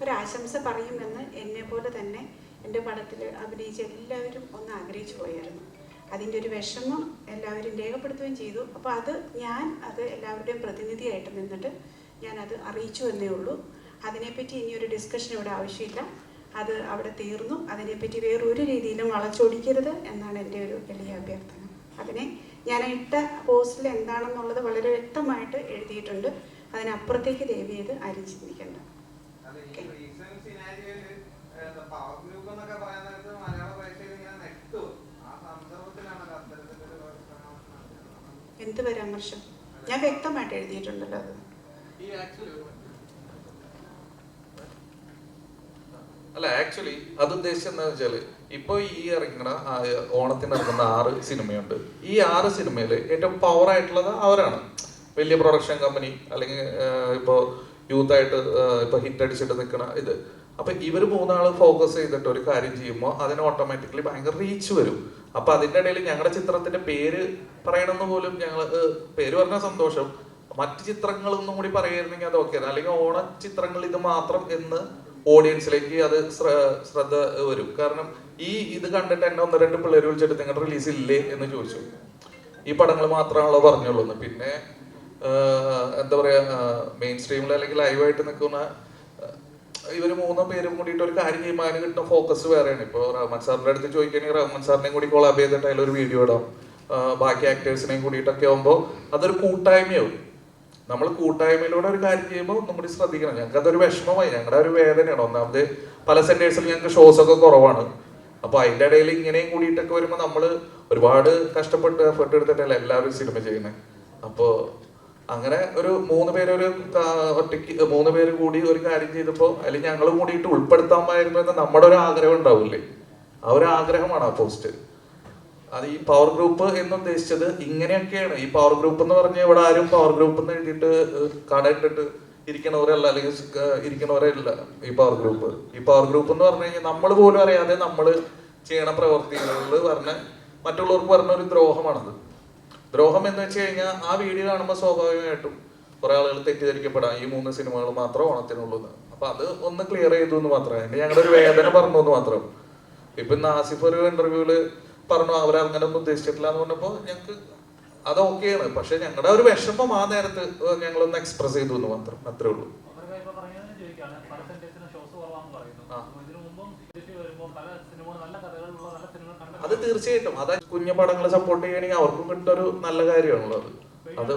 ഒരാശംസ പറയുമെന്ന് എന്നെപ്പോലെ തന്നെ എൻ്റെ പടത്തിൽ അഭിനയിച്ച എല്ലാവരും ഒന്ന് ആഗ്രഹിച്ചു പോയായിരുന്നു. അതിൻ്റെ ഒരു വിഷമം എല്ലാവരും രേഖപ്പെടുത്തുകയും ചെയ്തു. അപ്പോൾ അത് എല്ലാവരുടെയും പ്രതിനിധിയായിട്ട് നിന്നിട്ട് ഞാനത് അറിയിച്ചു എന്നേ ഉള്ളൂ. അതിനെപ്പറ്റി ഇനിയൊരു ഡിസ്കഷൻ ഇവിടെ ആവശ്യമില്ല. അത് അവിടെ തീർന്നു. അതിനെപ്പറ്റി വേറൊരു രീതിയിലും വളച്ചൊടിക്കരുത് എന്നാണ് എൻ്റെ ഒരു വലിയ അഭ്യർത്ഥന. അതിനെ ഞാൻ ഇട്ട പോസ്റ്റിൽ എന്താണെന്നുള്ളത് വളരെ വ്യക്തമായിട്ട് എഴുതിയിട്ടുണ്ട്. അതിനപ്പുറത്തേക്ക് ദയവ് ചെയ്ത് ആരും ചിന്തിക്കേണ്ട. എന്ത് പരാമർശം? ഞാൻ വ്യക്തമായിട്ട് എഴുതിയിട്ടുണ്ടല്ലോ. അത് അല്ല, ആക്ച്വലി അത് ഉദ്ദേശിച്ചത് എന്താ വെച്ചാല്, ഇപ്പൊ ഈ ഇറങ്ങുന്ന ഓണത്തിന് ഇറങ്ങുന്ന 6 സിനിമയുണ്ട്. ഈ 6 സിനിമയില് ഏറ്റവും പവർ ആയിട്ടുള്ളത് അവരാണ്. വലിയ പ്രൊഡക്ഷൻ കമ്പനി അല്ലെങ്കിൽ ഇപ്പോ യൂത്ത് ആയിട്ട് ഇപ്പൊ ഹിറ്റ് അടിച്ചിട്ട് നിൽക്കണ ഇത്. അപ്പൊ ഇവർ 3 ആള് ഫോക്കസ് ചെയ്തിട്ട് ഒരു കാര്യം ചെയ്യുമ്പോൾ അതിന് ഓട്ടോമാറ്റിക്കലി ഭയങ്കര റീച്ച് വരും. അപ്പൊ അതിന്റെ ഇടയിൽ ഞങ്ങളുടെ ചിത്രത്തിന്റെ പേര് പറയണമെന്ന് പോലും പേര് പറഞ്ഞ സന്തോഷം, മറ്റു ചിത്രങ്ങളൊന്നും കൂടി പറയായിരുന്നെങ്കിൽ അത് ഓക്കെ. അല്ലെങ്കിൽ ഓണ ചിത്രങ്ങൾ ഇത് മാത്രം എന്ന് ഓഡിയൻസിലേക്ക് അത് ശ്രദ്ധ വരും. കാരണം ഇത് കണ്ടിട്ട് എന്നെ 1-2 പിള്ളേർ വിളിച്ചിട്ട് നിങ്ങളുടെ റിലീസ് ഇല്ലേ എന്ന് ചോദിച്ചു. ഈ പടങ്ങൾ മാത്രമാണല്ലോ പറഞ്ഞുള്ളൂ. പിന്നെ എന്താ പറയാ, മെയിൻ സ്ട്രീമിൽ അല്ലെങ്കിൽ ലൈവായിട്ട് നിൽക്കുന്ന ഇവര് 3 പേരും കൂടിയിട്ട് ഒരു കാര്യം ചെയ്യുമ്പോൾ അതിന് കിട്ടുന്ന ഫോക്കസ് വേറെയാണ്. ഇപ്പോൾ റഹ്മാൻ സാറിന്റെ അടുത്ത് ചോദിക്കുകയാണെങ്കിൽ റഹ്മാൻ സാറിനെയും കൂടി കൊളാബ് ചെയ്തിട്ട് അതിലൊരു വീഡിയോ ഇടാം, ബാക്കി ആക്ടേഴ്സിനെയും കൂടിയിട്ടൊക്കെ ആകുമ്പോൾ അതൊരു കൂട്ടായ്മയാവും. നമ്മൾ കൂട്ടായ്മയിലൂടെ ഒരു കാര്യം ചെയ്യുമ്പോൾ ഒന്നും കൂടി ശ്രദ്ധിക്കണം. ഞങ്ങൾക്ക് അതൊരു വിഷമമായി, ഞങ്ങളുടെ ഒരു വേദനയാണ്. ഒന്നാമത് പല സെന്റേഴ്സിൽ ഞങ്ങൾക്ക് ഷോസ് ഒക്കെ കുറവാണ്. അപ്പൊ അതിന്റെ ഇടയിൽ ഇങ്ങനെയും കൂടിയിട്ടൊക്കെ വരുമ്പോൾ നമ്മൾ ഒരുപാട് കഷ്ടപ്പെട്ട് എഫേർട്ട് എടുത്തിട്ടല്ല എല്ലാവരും സിനിമ ചെയ്യുന്നത്. അപ്പോൾ അങ്ങനെ ഒരു 3 പേര് ഒരു ഒറ്റയ്ക്ക് 3 പേര് കൂടി ഒരു കാര്യം ചെയ്തപ്പോൾ അതിൽ ഞങ്ങൾ കൂടിയിട്ട് ഉൾപ്പെടുത്താമായിരുന്നു എന്ന് നമ്മുടെ ഒരു ആഗ്രഹം ഉണ്ടാവില്ലേ, ആ ഒരു ആഗ്രഹമാണ് ആ പോസ്റ്റ്. അത് ഈ പവർ ഗ്രൂപ്പ് എന്ന് ഉദ്ദേശിച്ചത് ഇങ്ങനെയൊക്കെയാണ്. ഈ പവർ ഗ്രൂപ്പ് എന്ന് പറഞ്ഞാൽ ഇവിടെ ആരും പവർ ഗ്രൂപ്പ് എന്ന് എഴുതിയിട്ട് കടയിട്ടിട്ട് ഇരിക്കണവരല്ല, അല്ലെങ്കിൽ ഇരിക്കണവരല്ല ഈ പവർ ഗ്രൂപ്പ്. ഈ പവർ ഗ്രൂപ്പ് എന്ന് പറഞ്ഞു കഴിഞ്ഞാൽ നമ്മൾ പോലും അറിയാതെ നമ്മൾ ചെയ്യണ പ്രവർത്തികളിൽ പറഞ്ഞ മറ്റുള്ളവർക്ക് പറഞ്ഞ ഒരു ദ്രോഹമാണത്. ദ്രോഹം എന്ന് വെച്ച് കഴിഞ്ഞാൽ ആ വീഡിയോ കാണുമ്പോൾ സ്വാഭാവികമായിട്ടും കുറെ ആളുകൾ തെറ്റിദ്ധരിക്കപ്പെടാം ഈ 3 സിനിമകൾ മാത്രം ഓണത്തിനുള്ളൂ. അപ്പൊ അത് ഒന്ന് ക്ലിയർ ചെയ്തു എന്ന് മാത്രമേ, ഞങ്ങളുടെ ഒരു വേദന പറഞ്ഞു എന്ന് മാത്രം. ഇപ്പൊ നാസിഫ് ഒരു ഇന്റർവ്യൂല് പറഞ്ഞു അവരങ്ങനെ ഒന്നും ഉദ്ദേശിച്ചിട്ടില്ല എന്ന് പറഞ്ഞപ്പോ ഞങ്ങൾക്ക് അത് ഓക്കെയാണ്. പക്ഷെ ഞങ്ങളുടെ ഒരു വിഷമം ആ നേരത്ത് ഞങ്ങളൊന്ന് എക്സ്പ്രസ് ചെയ്തു എന്ന് മാത്രം, അത്രേ ഉള്ളൂ. അത് തീർച്ചയായിട്ടും അത് കുഞ്ഞു പടങ്ങളെ സപ്പോർട്ട് ചെയ്യണമെങ്കിൽ അവർക്കും കിട്ടൊരു നല്ല കാര്യമാണല്ലോ അത്.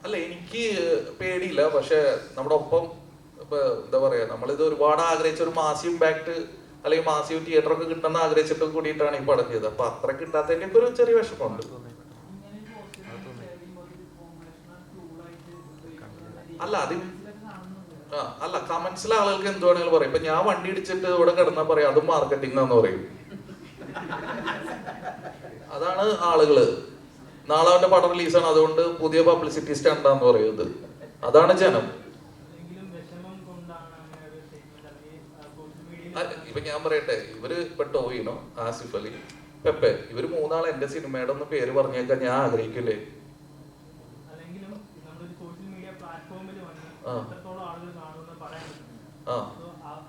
അല്ല, എനിക്ക് പേടിയില്ല. പക്ഷെ നമ്മുടെ ഒപ്പം എന്താ പറയാ, നമ്മളിത് ഒരുപാട് ആഗ്രഹിച്ച ഒരു മാസീവ് ഇമ്പാക്ട് അല്ലെങ്കിൽ മാസീവ് തിയേറ്റർ ഒക്കെ കിട്ടുന്ന ആഗ്രഹിച്ചിട്ട് കൂടിയിട്ടാണ് ഈ പടം ചെയ്തത്. അപ്പൊ അത്ര കിട്ടാത്തതിന്റെ ഒരു ചെറിയ വിഷമമുണ്ട്. അല്ല അല്ല കമന്റ്സിലെ ആളുകൾക്ക് എന്ത് വേണമെങ്കിലും പറയും. ഇപ്പൊ ഞാൻ വണ്ടി ഇടിച്ചിട്ട് ഇവിടെ കിടന്നാ പറയാം അതും മാർക്കറ്റിംഗ് എന്ന് പറയും. അതാണ് ആളുകള്. നാളെ അവന്റെ പടം റിലീസാണ്, അതുകൊണ്ട് പുതിയ പബ്ലിസിറ്റി സ്റ്റണ്ടാന്ന് പറയുന്നത്. അതാണ് ജനം. ഇപ്പൊ ഞാൻ പറയട്ടെ, ഇവര് ഇപ്പൊ ടോവിനോ, ആസിഫ് അലി, പെപ്പെ, ഇവര് 3 ആൾ എന്റെ സിനിമയുടെ ഒന്ന് പേര് പറഞ്ഞേക്കാൻ ഞാൻ ആഗ്രഹിക്കില്ലേ?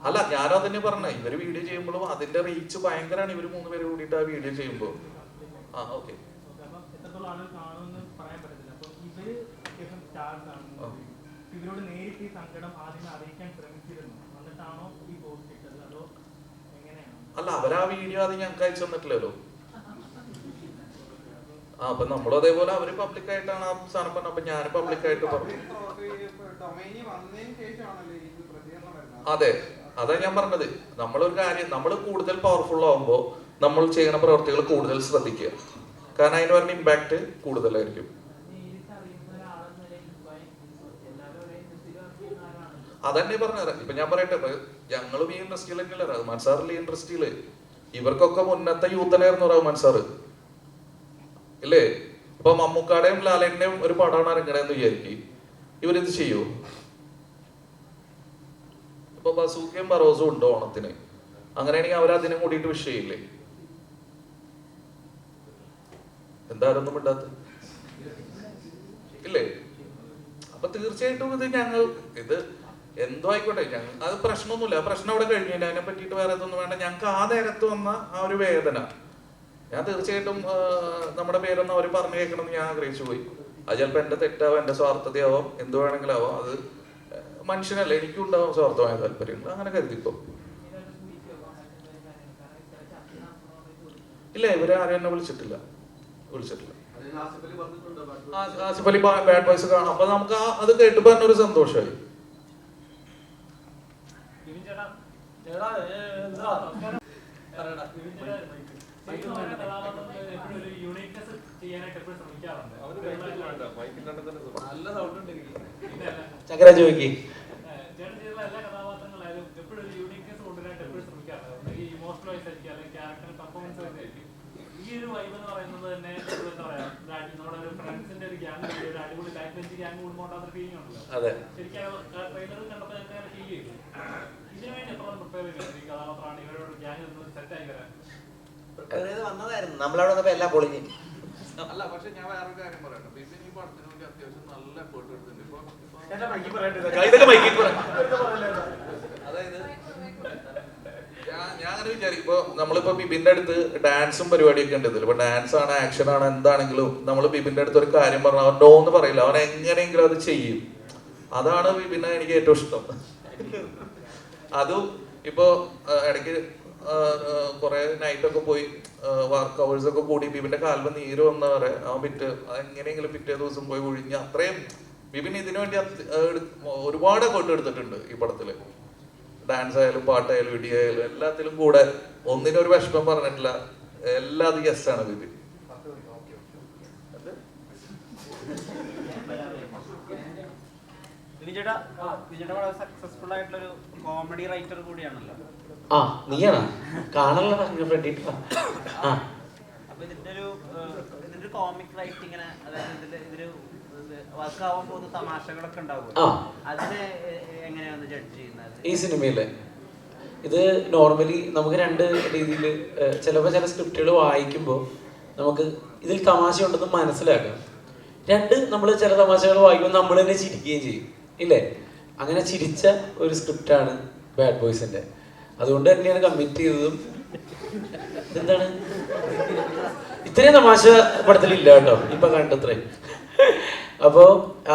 അല്ല, ഞാനും അതന്നെ പറഞ്ഞ, ഇവര് വീഡിയോ ചെയ്യുമ്പോഴും അതിന്റെ റീച്ച് ഭയങ്കരമാണ്. ഇവര് 3 പേര് കൂടിയിട്ട് ആ വീഡിയോ ചെയ്യുമ്പോ ഓക്കെ ഇവരോട് നേരിട്ട് ഈ സങ്കടം ആദ്യം അറിയിക്കാൻ ശ്രമിച്ചിരുന്നു, എന്നിട്ടാണോ ഈ പോസ്റ്റ് ഇട്ടത്, അതോ എങ്ങനെയാണ്? അല്ല, അവരാ വീഡിയോ അത് ഞങ്ങൾക്ക് അയച്ചു തന്നിട്ടില്ലല്ലോ. അപ്പൊ നമ്മളും അതേപോലെ അവര് പബ്ലിക്കായിട്ടാണ് ആ സാധനം പറഞ്ഞത്. അപ്പൊ ഞാൻ പബ്ലിക്കായിട്ട് പറഞ്ഞു. അതെ, അതാ ഞാൻ പറഞ്ഞത്. നമ്മളൊരു കാര്യം, നമ്മൾ കൂടുതൽ പവർഫുൾ ആവുമ്പോൾ നമ്മൾ ചെയ്യുന്ന പ്രവർത്തികൾ കൂടുതൽ ശ്രദ്ധിക്കുക. കാരണം അതിന് പറഞ്ഞ ഇമ്പാക്ട് കൂടുതലായിരിക്കും. അതന്നെ പറഞ്ഞത്. ഇപ്പൊ ഞാൻ പറയട്ടെ, ഞങ്ങളും ഈ ഇൻഡസ്ട്രിയിൽ തന്നെയല്ല, റഹ്മാൻ സാറിൽ ഈ ഇൻഡസ്ട്രിയില് ഇവർക്കൊക്കെ മുന്നത്തെ യൂത്തനായിരുന്നു റഹ്മാൻ സാറ് ഇല്ലേ? ഇപ്പൊ മമ്മൂക്കാടെയും ലാലേന്റെയും ഒരു പടമാണ് ഇറങ്ങണേന്ന് വിചാരിക്കും, ഇവരിത് ചെയ്യൂ? ഇപ്പൊ ബസൂക്കയും ബറോസും ഉണ്ട് ഓണത്തിന്, അങ്ങനെയാണെങ്കിൽ അവരതിനും കൂടിയിട്ട് വിഷയമില്ലേ? എന്താരൊന്നും ഇണ്ടാത്ത ഇല്ലേ? അപ്പൊ തീർച്ചയായിട്ടും ഇത് എന്തോ ആയിക്കോട്ടെ, അത് പ്രശ്നമൊന്നുമില്ല. ആ പ്രശ്നം അവിടെ കഴിഞ്ഞില്ല, അതിനെ പറ്റിയിട്ട് വേറെ ഇതൊന്നും വേണ്ട. ഞങ്ങൾക്ക് ആ നേരത്ത് വന്ന ആ ഒരു വേദന, ഞാൻ തീർച്ചയായിട്ടും നമ്മുടെ പേരൊന്നും അവർ പറഞ്ഞു കേൾക്കണമെന്ന് ഞാൻ ആഗ്രഹിച്ചു പോയി. അത് ചിലപ്പോൾ എന്റെ തെറ്റാവാം, എന്റെ സ്വാർത്ഥതയാവാം, എന്ത് വേണമെങ്കിലും ആവാം. അത് മനുഷ്യനല്ല, എനിക്കും ഉണ്ടാവും സ്വാർത്ഥമായ താല്പര്യങ്ങൾ, അങ്ങനെ കരുതിപ്പോ. ഇല്ല, ഇവരെ ആരും എന്നെ വിളിച്ചിട്ടില്ല. ആസിഫ് അലി ബാഡ് ബോയ്സ് കാണാം. അപ്പൊ നമുക്ക് അത് കേട്ടപ്പോ തന്നെ ഒരു സന്തോഷമായി. ചക്കര ചോദിക്കി ഈ ഒരു വൈബ് എന്ന് പറയുന്നത് തന്നെ എന്താ പറയാ, നമ്മുടെ ഒരു ഫ്രണ്ട്സിന്റെ ഒരു ഗ്യാങ്, ഒരു അടിപൊളി ബാക്ക് ബെഞ്ച് ഗ്യാങ് കൂടുമ്പോണ്ടാകുന്ന ഫീലിംഗ് ഉണ്ടല്ലോ. ശരിക്കും ട്രെയിലർ കണ്ടപ്പോൾ ഞങ്ങൾക്ക് ഫീൽ ചെയ്തു. ഇതിനു വേണ്ടി എത്ര പ്രിപ്പയർ ചെയ്തു ഈ കഥാപാത്രമാണ് ഇവരോട് ഗ്യാങ് സെറ്റ് ആയി വരാൻ? വന്നതായിരുന്നു, നമ്മളവിടെ വന്നപ്പോ എല്ലാം പൊളിഞ്ഞു. അല്ല, പക്ഷെ ഞാൻ വേറൊരു കാര്യം പറയട്ടെ. പിന്നെ ഈ പടത്തിന് വേണ്ടി അത്യാവശ്യം നല്ല എഫേർട്ട് എടുത്തിട്ടുണ്ട്. അതായത് ഞാൻ അങ്ങനെ വിചാരിക്കും, ഇപ്പൊ നമ്മളിപ്പോ ബിബിന്റെ അടുത്ത് ഡാൻസും പരിപാടിയൊക്കെ ഉണ്ട് ഇതിൽ. ഇപ്പൊ ഡാൻസ് ആണ്, ആക്ഷൻ ആണ്, എന്താണെങ്കിലും നമ്മൾ ബിബിന്റെ അടുത്ത് ഒരു കാര്യം പറഞ്ഞാൽ അവൻ നോ എന്ന് പറയില്ല, അവൻ എങ്ങനെയെങ്കിലും അത് ചെയ്യും. അതാണ് ബിബിനെ എനിക്ക് ഏറ്റവും ഇഷ്ടം. അതും ഇപ്പൊ ഇടയ്ക്ക് കുറെ നൈറ്റൊക്കെ പോയി വർക്ക് അവേഴ്സ് ഒക്കെ കൂടി ബിബിന്റെ കാൽമ നീര് വന്നവരെ അവൻ എങ്ങനെയെങ്കിലും പിറ്റേ ദിവസം പോയി ഒഴിഞ്ഞ് അത്രയും ബിബിൻ ഇതിനു വേണ്ടി ഒരുപാട് എഫേർട്ട് എടുത്തിട്ടുണ്ട് ഈ പടത്തില്. ഡാൻസ് ആയാലും പാട്ടായാലും ഇടി ആയാലും എല്ലാത്തിലും കൂടെ ഒന്നിനൊരു വിഷമം പറഞ്ഞിട്ടില്ല. എല്ലാതും യെസ് ആണ് ബിബിൻ. സക്സസ്ഫുൾ ആയിട്ടുള്ളൊരു കോമഡി റൈറ്റർ കൂടിയാണല്ലോ. ആ, നീയാണോ കാണാനുള്ള വേണ്ടിട്ട്. അപ്പൊ ഇതിന്റെ ഒരു കോമിക് റൈറ്റിങ്ങിന്, അതായത് ഇതില് വർക്ക് ആവാൻ പോകുന്ന തമാശകളൊക്കെ ഉണ്ടാവും, അതിനെ എങ്ങനെയാണ് ജഡ്ജ് ചെയ്യുന്നത്? ഈ സിനിമയിലെ ഇത് നോർമലി നമുക്ക് രണ്ട് രീതിയിൽ, ചിലപ്പോൾ ചില സ്ക്രിപ്റ്റുകൾ വായിക്കുമ്പോൾ നമുക്ക് ഇതിൽ തമാശ ഉണ്ടെന്ന് മനസ്സിലാക്കാം. രണ്ട്, നമ്മൾ ചില തമാശകൾ വായിക്കുമ്പോൾ നമ്മൾ തന്നെ ചിരിക്കുകയും ചെയ്യും ഇല്ലേ? അങ്ങനെ ചിരിച്ച ഒരു സ്ക്രിപ്റ്റാണ് ബാഡ് ബോയ്സിന്റെ. അതുകൊണ്ട് തന്നെയാണ് കമ്മിറ്റ് ചെയ്തതും. എന്താണ് ഇത്രയും തമാശ പടത്തിലില്ല കേട്ടോ, ഇപ്പൊ കണ്ടത്രയും. അപ്പോൾ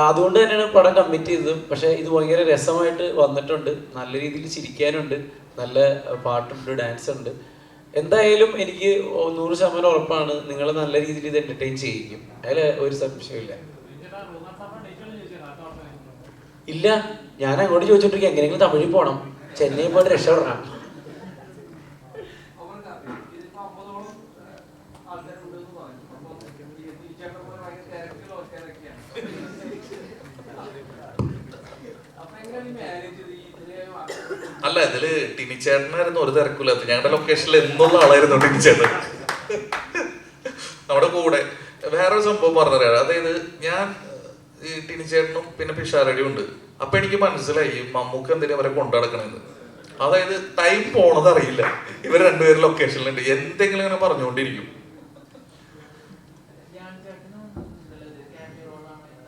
അതുകൊണ്ട് തന്നെയാണ് പടം കമ്മിറ്റ് ചെയ്തതും. പക്ഷെ ഇത് ഭയങ്കര രസമായിട്ട് വന്നിട്ടുണ്ട്, നല്ല രീതിയിൽ ചിരിക്കാനുണ്ട്, നല്ല പാട്ടുണ്ട്, ഡാൻസ് ഉണ്ട്. എന്തായാലും എനിക്ക് 100% ഉറപ്പാണ് നിങ്ങൾ നല്ല രീതിയിൽ ഇത് എന്റർടൈൻ ചെയ്യിക്കും, അതിൽ ഒരു സംശയമില്ല. ഇല്ല, ഞാൻ അങ്ങോട്ട് ചോദിച്ചോണ്ടിരിക്കും എങ്ങനെയെങ്കിലും തമിഴിൽ പോകണം, ചെന്നൈ പോയിട്ട് രക്ഷപ്പെടണം. അല്ല, ഇതില് ടിനിച്ചേട്ടനായിരുന്നു ഒരു തിരക്കില്ലാത്ത. ഞങ്ങളുടെ ലൊക്കേഷനിൽ എന്നുള്ള ആളായിരുന്നു ടിനിച്ചേട്ടൻ നമ്മുടെ കൂടെ. വേറൊരു സംഭവം പറഞ്ഞു തരാം. അതായത് ഞാൻ ഈ ടിനിച്ചേട്ടനും പിന്നെ പിഷാരടിയും ഉണ്ട്. അപ്പൊ എനിക്ക് മനസ്സിലായി മമ്മൂക്ക് എന്തിനാ അവരെ കൊണ്ടുനടക്കണെന്ന്. അതായത് ടൈം പോണത് അറിയില്ല. ഇവർ രണ്ടുപേരും ലൊക്കേഷനിലുണ്ട്, എന്തെങ്കിലും ഇങ്ങനെ പറഞ്ഞുകൊണ്ടിരിക്കും.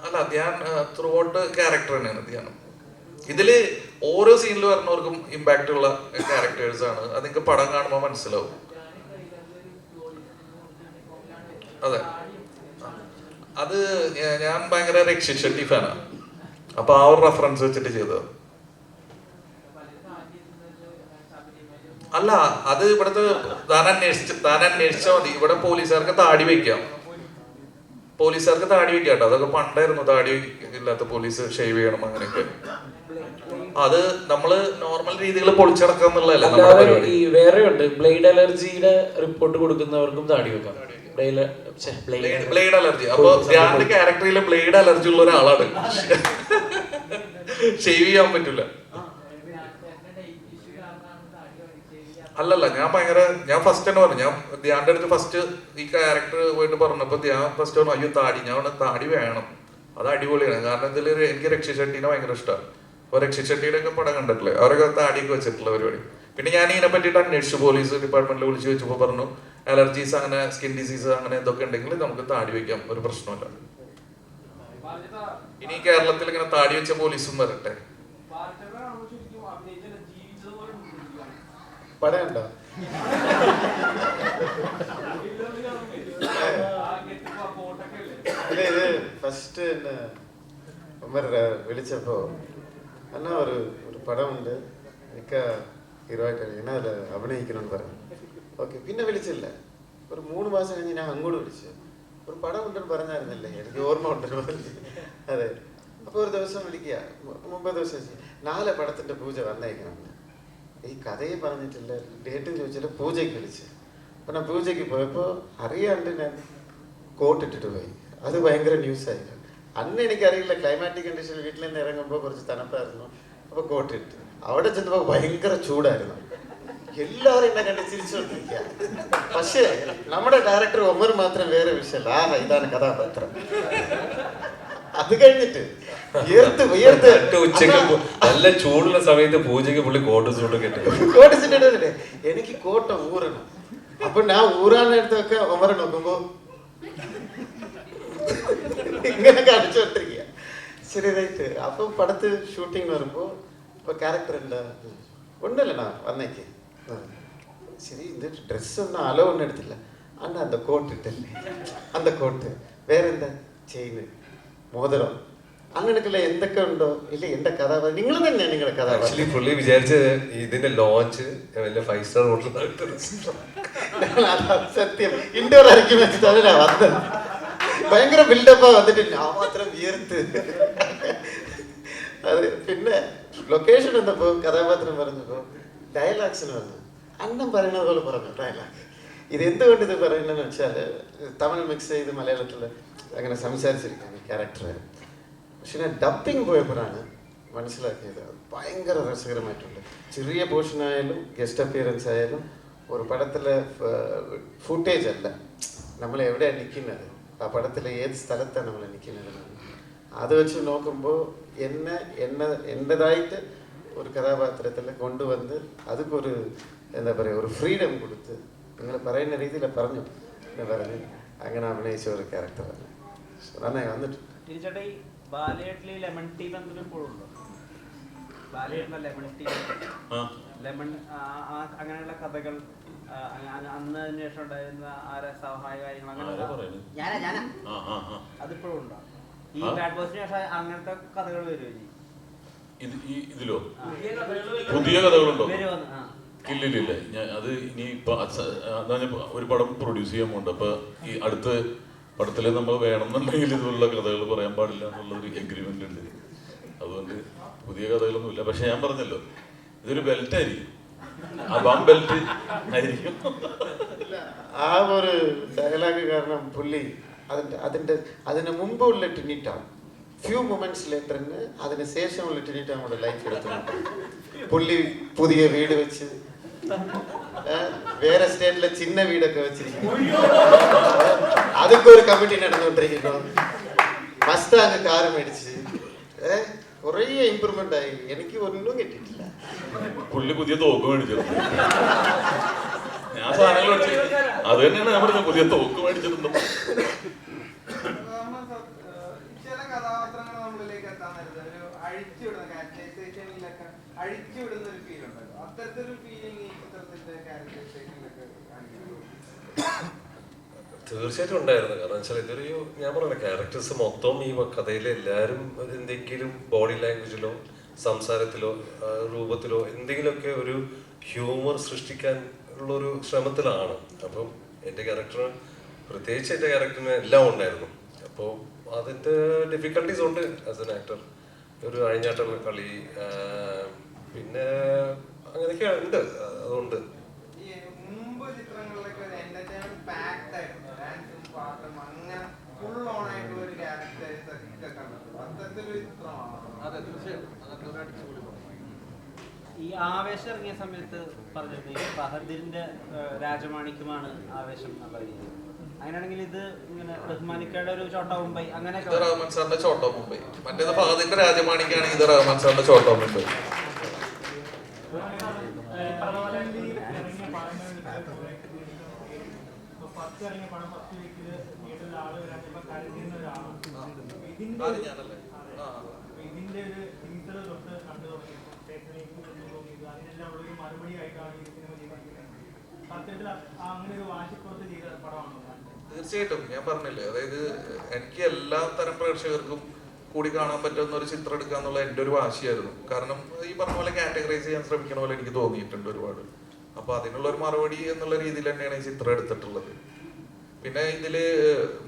അല്ല, ധ്യാൻ ത്രൂ ഔട്ട് ക്യാരക്ടർ തന്നെയാണ് ധ്യാനം. ഇതില് ഓരോ സീനിൽ വരുന്നവർക്കും ഇമ്പാക്റ്റ് ഉള്ള ക്യാരക്ടേഴ്സ് ആണ്. അത് നിങ്ങൾക്ക് പടം കാണുമ്പോൾ മനസ്സിലാവും. അതെ, അത് ഞാൻ ഭയങ്കര രക്ഷിത് ഷെട്ടി ഫാനാണ്. അപ്പൊ ആ ഒരു റെഫറൻസ് വെച്ചിട്ട് ചെയ്തത്. അല്ല, അത് ഇവിടുത്തെ താൻ അന്വേഷിച്ചാൽ മതി. ഇവിടെ പോലീസുകാർക്ക് താടി വെക്കാം. പോലീസുകാർക്ക് താടി വെക്കാട്ടോ, അതൊക്കെ പണ്ടായിരുന്നു. താടി ഇല്ലാത്ത പോലീസ് ഷേവ് ചെയ്യണം അങ്ങനെയൊക്കെ. അത് നമ്മള് നോർമൽ രീതികൾ പൊളിച്ചടക്കുക എന്നുള്ളതല്ല നമ്മുടെ പരിപാടി. ഈ വേറെ ഉണ്ട്, ബ്ലേഡ് അലർജിയുടെ റിപ്പോർട്ട് കൊടുക്കുന്നവർക്കും താടി വെക്കാം. Blade allergy. അപ്പൊ ധ്യാന്റെ ക്യാരക്ടറിലെ ബ്ലേഡ് അലർജി ഉള്ള ഒരാളാണ്. ഷേവ് ചെയ്യാൻ പറ്റില്ല. അല്ലല്ല, ഞാൻ ഫസ്റ്റ് തന്നെ പറഞ്ഞു. ഞാൻ ധ്യാന്റെ അടുത്ത് ഫസ്റ്റ് ഈ ക്യാരക്ടർ പോയിട്ട് പറഞ്ഞപ്പോ ധ്യാൻ ഫസ്റ്റ് പറഞ്ഞു അയ്യോ താടി. ഞാൻ പറഞ്ഞു താടി വേണം, അത് അടിപൊളിയാണ്. കാരണം ഇതിൽ എനിക്ക് രക്ഷി ഷെട്ടിനെ ഭയങ്കര ഇഷ്ടമാണ്. അപ്പൊ രക്ഷി ഷെട്ടിയുടെ ഒക്കെ പടം കണ്ടിട്ടില്ലേ, അവരൊക്കെ താടിയൊക്കെ വെച്ചിട്ടുള്ള പരിപാടി. പിന്നെ ഞാൻ ഇതിനെ പറ്റിയിട്ട് അന്വേഷിച്ചു, പോലീസ് ഡിപ്പാർട്ട്മെന്റിൽ വിളിച്ചു വെച്ചപ്പോൾ പറഞ്ഞു അലർജീസ് അങ്ങനെ സ്കിൻ ഡിസീസ് അങ്ങനെ എന്തൊക്കെ ഉണ്ടെങ്കിൽ നമുക്ക് താടി വെക്കാം, ഒരു പ്രശ്നമല്ല. ഇനി കേരളത്തിൽ ഇങ്ങനെ താടി വെച്ച പോലീസും വരട്ടെ. പടയുണ്ടോ? ഇത് ഫസ്റ്റ് എന്നെ ഉമ്മർ വിളിച്ചപ്പോ എന്നാ ഒരു പടമുണ്ട് എനിക്ക് ഹീറോ ആയിട്ട് എന്നാ അതിൽ അഭിനയിക്കണമെന്ന് പറഞ്ഞു. ഓക്കെ, പിന്നെ വിളിച്ചില്ല. ഒരു 3 മാസം കഴിഞ്ഞ് ഞാൻ അങ്ങോട്ട് വിളിച്ചു. ഒരു പടം ഉണ്ടെന്ന് പറഞ്ഞായിരുന്നില്ലേ, എനിക്ക് ഓർമ്മ ഉണ്ടെന്ന് പറഞ്ഞു. അതെ, അപ്പോൾ ഒരു ദിവസം വിളിക്കുക, മുമ്പേ ദിവസം 4 പടത്തിന്റെ പൂജ വന്നേക്കണം. ഈ കഥയെ പറഞ്ഞിട്ടില്ല, ഡേറ്റ് ചോദിച്ചില്ല, പൂജയ്ക്ക് വിളിച്ച്. അപ്പം ഞാൻ പൂജയ്ക്ക് പോയപ്പോൾ അറിയാണ്ട് ഞാൻ കോട്ടിട്ടിട്ട് പോയി. അത് ഭയങ്കര ന്യൂസായിരുന്നു. അന്ന് എനിക്കറിയില്ല, ക്ലൈമാറ്റിക് കണ്ടീഷൻ വീട്ടിൽ നിന്ന് ഇറങ്ങുമ്പോൾ കുറച്ച് തണുപ്പായിരുന്നു. അപ്പോൾ കോട്ടിട്ട് അവിടെ ചെന്നപ്പോൾ ഭയങ്കര ചൂടായിരുന്നു. എല്ലാവരും എന്നെ കണ്ട് ചിരിച്ചുകൊണ്ടിരിക്കുക. പക്ഷേ നമ്മുടെ ഡയറക്ടർ ഒമർ മാത്രം വേറെ വിഷയമല്ല. ഇതാണ് കഥാപാത്രം. അത് കഴിഞ്ഞിട്ട് നല്ല ചൂടുള്ള സമയത്ത് പൂജയ്ക്ക് പുള്ളി കോട്ട് സൂട്ടൊക്കെ കോട്ടിച്ചിട്ട് എനിക്ക് കോട്ട ഊറണം. അപ്പൊ ഞാൻ ഊറാനടുത്തൊക്കെ ഒമറെ നോക്കുമ്പോ ഇങ്ങനെ കാണിച്ചോണ്ടിരിക്കുക. ശരി, റൈറ്റ്. അപ്പൊ പടത്ത് ഷൂട്ടിങ് വരുമ്പോ ഇപ്പൊ ക്യാരക്ടർ എന്താ ഒന്നല്ലண்ணா വന്നേക്ക്. ശരി, இந்த ட்ரெஸ் ஒன்றும் அளவு ஒன்றும் எடுத்தில்ல. அண்ணா அந்த கோட் இட்டல்லே, அந்த கோட்டு வேற എന്താ ചെയിന് മോതിരം അങ്ങനെയൊക്കെയുള്ള എന്തൊക്കെ ഉണ്ടോ ഇല്ല. എന്റെ കഥാപാത്രം നിങ്ങൾ തന്നെയാണ് നിങ്ങളുടെ കഥാപാത്രം. ആക്ച്വലി പുള്ളി വിചാരിച്ചത് ഇതിന്റെ ലോഞ്ച് വലിയ 5 സ്റ്റാർ ഹോട്ടൽ സത്യം ഇൻഡോർ ആയിരിക്കും വെച്ചിട്ട് അതിനാ വന്നത്. ഭയങ്കര ബിൽഡപ്പാ വന്നിട്ട് ഞാൻ മാത്രം വിയർത്ത്. അത് പിന്നെ ലൊക്കേഷൻ വന്നപ്പോ കഥാപാത്രം പറഞ്ഞപ്പോ ഡയലോഗ്സിന് വന്നു. അന്നം പറയുന്നത് പോലെ പറഞ്ഞു ഡയലോഗ്. ഇത് എന്തുകൊണ്ട് ഇത് പറയുന്നതെന്ന് വെച്ചാൽ തമിഴ് മിക്സ് ചെയ്ത് മലയാളത്തിൽ അങ്ങനെ സംസാരിച്ചിരിക്കുന്നു ക്യാരക്ടർ. പക്ഷെ ഞാൻ ഡബിങ് പോയപ്പോഴാണ് മനസ്സിലാക്കിയത് ഭയങ്കര രസകരമായിട്ടുണ്ട്. ചെറിയ പോർഷൻ ആയാലും ഗസ്റ്റ് അപ്പിയറൻസ് ആയാലും ഒരു പടത്തിലെ ഫുട്ടേജ് അല്ല, നമ്മൾ എവിടെയാണ് നിൽക്കുന്നത്, ആ പടത്തിലെ ഏത് സ്ഥലത്താണ് നമ്മൾ നിൽക്കുന്നത്. അത് വെച്ച് നോക്കുമ്പോൾ എൻ്റെതായിട്ട് ഒരു കഥാപാത്രത്തിൽ കൊണ്ടുവന്ന് അതൊക്കെ എന്താ പറയുക ഒരു ഫ്രീഡം കൊടുത്ത് നിങ്ങൾ പറയുന്ന രീതിയിൽ പറഞ്ഞു എന്ന് പറഞ്ഞ് അങ്ങനെ അഭിനയിച്ച ഒരു ക്യാരക്ടറാണ്. നന്നായി വന്നിട്ടുണ്ട്. തിരിച്ചട്ടെ ഈ ബാലേട്ടിൽ ലെമൺ ടീ ബന്ധം ഇപ്പോഴും ഉണ്ടോ? ബാലേട്ടിന്റെ ലെമൺ ടീ, ലെമൺ അങ്ങനെയുള്ള കഥകൾ അന്ന് അതിന് ശേഷം ഉണ്ടായിരുന്ന സഹായ കാര്യങ്ങൾ അങ്ങനെ അതിപ്പോഴും ഉണ്ടോ? ഈ ബാഡ് ബോസിന് ശേഷം അങ്ങനത്തെ കഥകൾ വരുമോ? ഇതിലോ പുതിയ കഥകളുണ്ടോ? ഇല്ലില്ല. ഞാൻ അത് ഇനി ഇപ്പൊ ഒരു പടം പ്രൊഡ്യൂസ് ചെയ്യാൻ പോകുന്നുണ്ട്. അപ്പൊ ഈ അടുത്ത പടത്തില് നമ്മൾ വേണമെന്നുണ്ടെങ്കിൽ ഇതുപോലുള്ള കഥകൾ പറയാൻ പാടില്ല എന്നുള്ളൊരു എഗ്രിമെന്റ് ഉണ്ട്. അതുകൊണ്ട് പുതിയ കഥകളൊന്നുമില്ല. പക്ഷെ ഞാൻ പറഞ്ഞല്ലോ, ഇതൊരു ബെൽറ്റ് ആയിരിക്കും, അബാം ബെൽറ്റ് ആയിരിക്കും. ആ ഒരു ഡയലോഗ് കാരണം പുള്ളി അതിന് മുമ്പുള്ള ടിനിറ്റാണ് ഫ്യൂ മൊമെന്റ്സ് ലേറ്ററിന് അതിന് ശേഷമുള്ള ടിനിറ്റാണ് ലൈഫ് എടുത്തുകൊണ്ട് പുള്ളി പുതിയ വീട് വെച്ച് വേറെ സ്റ്റേറ്റിലെ ചിന്ന വീടൊക്കെ വെച്ചിരിക്കുന്നു. അതൊക്കെ ഒരു കമ്മിറ്റി നടന്നുകൊണ്ടിരിക്കുന്നു. മസ്താങ് കാറ് മേടിച്ച് കുറേ ഇമ്പ്രൂവ്മെന്റ് ആയി. എനിക്ക് ഒന്നും കിട്ടിയിട്ടില്ല. പുള്ളി പുതിയ തോക്ക് മേടിച്ചത് ഞാൻ സാധനങ്ങൾ അത് തന്നെയാണ് ഞാൻ പറഞ്ഞത്, പുതിയ തോക്ക് മേടിച്ചിട്ടുണ്ടോ. ചില കഥാപാത്രങ്ങൾ നമ്മളിലേക്ക് എത്താൻ നേരത്തെ ഒരു അഴിച്ചുവിടുന്ന ക്യാരക്ടറൈസേഷനിലൊക്കെ അഴിച്ചുവിടുന്ന ഒരു ഫീൽ ഉണ്ടല്ലോ. അത്തരത്തിലൊരു ഫീലിംഗ് ഈ ചിത്രത്തിന്റെ ക്യാരക്ടറൈസേഷനിലൊക്കെ തീർച്ചയായിട്ടും ഉണ്ടായിരുന്നു. കാരണം വെച്ചാൽ ഇതൊരു ഞാൻ പറയുന്ന ക്യാരക്ടേഴ്സ് മൊത്തം ഈ കഥയിലെ എല്ലാവരും എന്തെങ്കിലും ബോഡി ലാംഗ്വേജിലോ സംസാരത്തിലോ രൂപത്തിലോ എന്തെങ്കിലുമൊക്കെ ഒരു ഹ്യൂമർ സൃഷ്ടിക്കാൻ ഉള്ളൊരു ശ്രമത്തിലാണ്. അപ്പം എൻ്റെ ക്യാരക്ടർ പ്രത്യേകിച്ച് എൻ്റെ ക്യാരക്ടറിന് എല്ലാം ഉണ്ടായിരുന്നു. അപ്പോൾ അതിൻ്റെ ഡിഫിക്കൽട്ടീസ് ഉണ്ട് ആസ് എൻ ആക്ടർ. ഒരു അഴിഞ്ഞാട്ട കളി, പിന്നെ അങ്ങനെയൊക്കെ ഉണ്ട്. അതുകൊണ്ട് മുമ്പ് ചിത്രങ്ങളിലൊക്കെ ഒരു എന്റർടൈൻമെന്റ് പാക്ഡ് ആയിരുന്നു, ഡാൻസും പാട്ടും അങ്ങനെ ഫുൾ ഓൺ ആയിട്ടുള്ള ഒരു ക്യാരക്ടേഴ്സ് ഒക്കെ കണ്ടത് അത്തരത്തിലൊരു ചിത്രമാണ്. അതെ, തീർച്ചയായും അങ്ങനത്തെ ഒരു അടിച്ചുപൊളി പടം. ഈ ആവേശം ഇറങ്ങിയ സമയത്ത് പറഞ്ഞത് ഈ ഫഹദിന്റെ രാജമാണിക്യമാണ് ആവേശം എന്നുള്ള രീതി. അങ്ങനെയാണെങ്കിൽ ഇത് ഇങ്ങനെ റഹ്മാനിക്കയുടെ ഒരു ചോട്ടാ മുംബൈ അങ്ങനെ ഇത് റഹ്മാൻ സാറിന്റെ ചോട്ടാ മുംബൈ, മറ്റേത് ഫഹദിന്റെ രാജമാണിക്കാണെങ്കിൽ ഇത് റഹ്മാൻ സാറിന്റെ ചോട്ടാ മുംബൈ. ഇതിന്റെ ഒരു ടീച്ചർ തൊട്ട് കണ്ടു അതിനെല്ലാം ഉള്ള ഒരു മറുപടി ആയിട്ടാണ് ഈ സിനിമ ചെയ്തിരിക്കുന്നത്. സത്യത്തിൽ അങ്ങനെ ഒരു വാശിപ്പുറത്ത് ചെയ്ത പടമാണോ? തീർച്ചയായിട്ടും ഞാൻ പറഞ്ഞില്ലേ, അതായത് എനിക്ക് എല്ലാ തരം പ്രേക്ഷകർക്കും കൂടി കാണാൻ പറ്റുന്ന ഒരു ചിത്രം എടുക്കുക എന്നുള്ള എൻ്റെ ഒരു വാശിയായിരുന്നു. കാരണം ഈ പറഞ്ഞ പോലെ കാറ്റഗറൈസ് ചെയ്യാൻ ശ്രമിക്കുന്ന പോലെ എനിക്ക് തോന്നിയിട്ടുണ്ട് ഒരുപാട്. അപ്പൊ അതിനുള്ള ഒരു മറുപടി എന്നുള്ള രീതിയിൽ തന്നെയാണ് ഈ ചിത്രം എടുത്തിട്ടുള്ളത്. പിന്നെ ഇതില്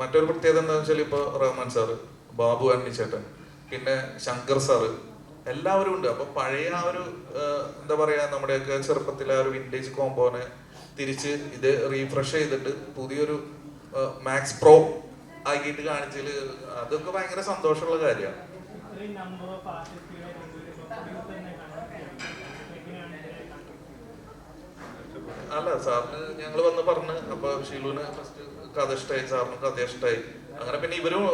മറ്റൊരു പ്രത്യേകത എന്താണെന്ന് വെച്ചാൽ ഇപ്പൊ റഹ്മാൻ സാറ്, ബാബു അന്നിച്ചേട്ടൻ, പിന്നെ ശങ്കർ സാറ് എല്ലാവരും ഉണ്ട്. അപ്പൊ പഴയ ആ ഒരു എന്താ പറയാ നമ്മുടെയൊക്കെ ചെറുപ്പത്തിലെ ആ ഒരു വിന്റേജ് കോമ്പോനെ തിരിച്ച് ഇത് റീഫ്രഷ് ചെയ്തിട്ട് പുതിയൊരു മാക്സ് പ്രോ ആക്കിയിട്ട് കാണിച്ചതിൽ അതൊക്കെ ഭയങ്കര സന്തോഷമുള്ള കാര്യമാണ്. അല്ല, സാറിന് ഞങ്ങൾ വന്ന് പറഞ്ഞ്, അപ്പൊ ഷീലുവിന് ഫസ്റ്റ് കഥ ഇഷ്ടമായി, സാറിന് കഥ ഇഷ്ടമായി. അങ്ങനെ പിന്നെ ഇവരും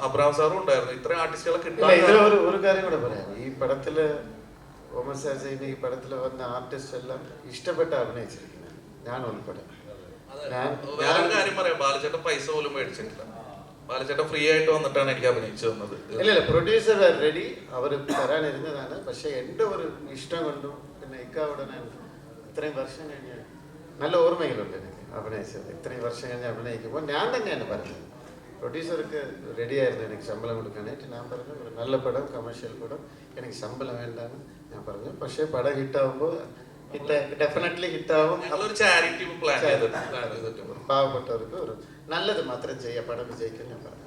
അബ്രാം സാറും ഉണ്ടായിരുന്നു. ഇത്ര ആർട്ടിസ്റ്റുകളെ കിട്ടില്ല. ഒരു കാര്യം കൂടെ പറയാം, ഈ പടത്തില് ഒമർ ഷാജീന് ഈ പടത്തിൽ വന്ന ആർട്ടിസ്റ്റ് എല്ലാം ഇഷ്ടപ്പെട്ട് അഭിനയിച്ചിരിക്കുന്നത്, ഞാൻ ഉൾപ്പെടെ. വേറൊരു കാര്യം പറയാം, ബാലചേട്ടൻ പൈസ പോലും മേടിച്ചിട്ടില്ല. ബാലചേട്ടൻ ഫ്രീ ആയിട്ട് വന്നിട്ടാണ് എനിക്ക് അഭിനയിച്ചു തന്നത്. ഇല്ല, പ്രൊഡ്യൂസർ റെഡി, അവർ തരാനിരുന്നതാണ്. പക്ഷെ എൻ്റെ ഒരു ഇഷ്ടം കൊണ്ടും പിന്നെ ഇക്കാവിടെ ഞാൻ ഇത്രയും വർഷം കഴിഞ്ഞ് നല്ല ഓർമ്മയിലുണ്ട് എനിക്ക് അഭിനയിച്ചത്. ഇത്രയും വർഷം കഴിഞ്ഞ് അഭിനയിക്കുമ്പോൾ ഞാൻ തന്നെയാണ് പറഞ്ഞത്, പ്രൊഡ്യൂസർക്ക് റെഡിയായിരുന്നു എനിക്ക് ശമ്പളം കൊടുക്കാനായിട്ട്. ഞാൻ പറഞ്ഞു ഒരു നല്ല പടം, കമേഴ്ഷ്യൽ പടം, എനിക്ക് ശമ്പളം വേണ്ടാന്ന് ഞാൻ പറഞ്ഞു. പക്ഷേ പടം ഹിറ്റാവുമ്പോൾ ഡെഫിനറ്റ്ലി ഹിറ്റാവും. പാവപ്പെട്ടവർക്ക് ഒരു നല്ലത് മാത്രം ചെയ്യാം, പടം വിജയിക്കാൻ ഞാൻ പറഞ്ഞു.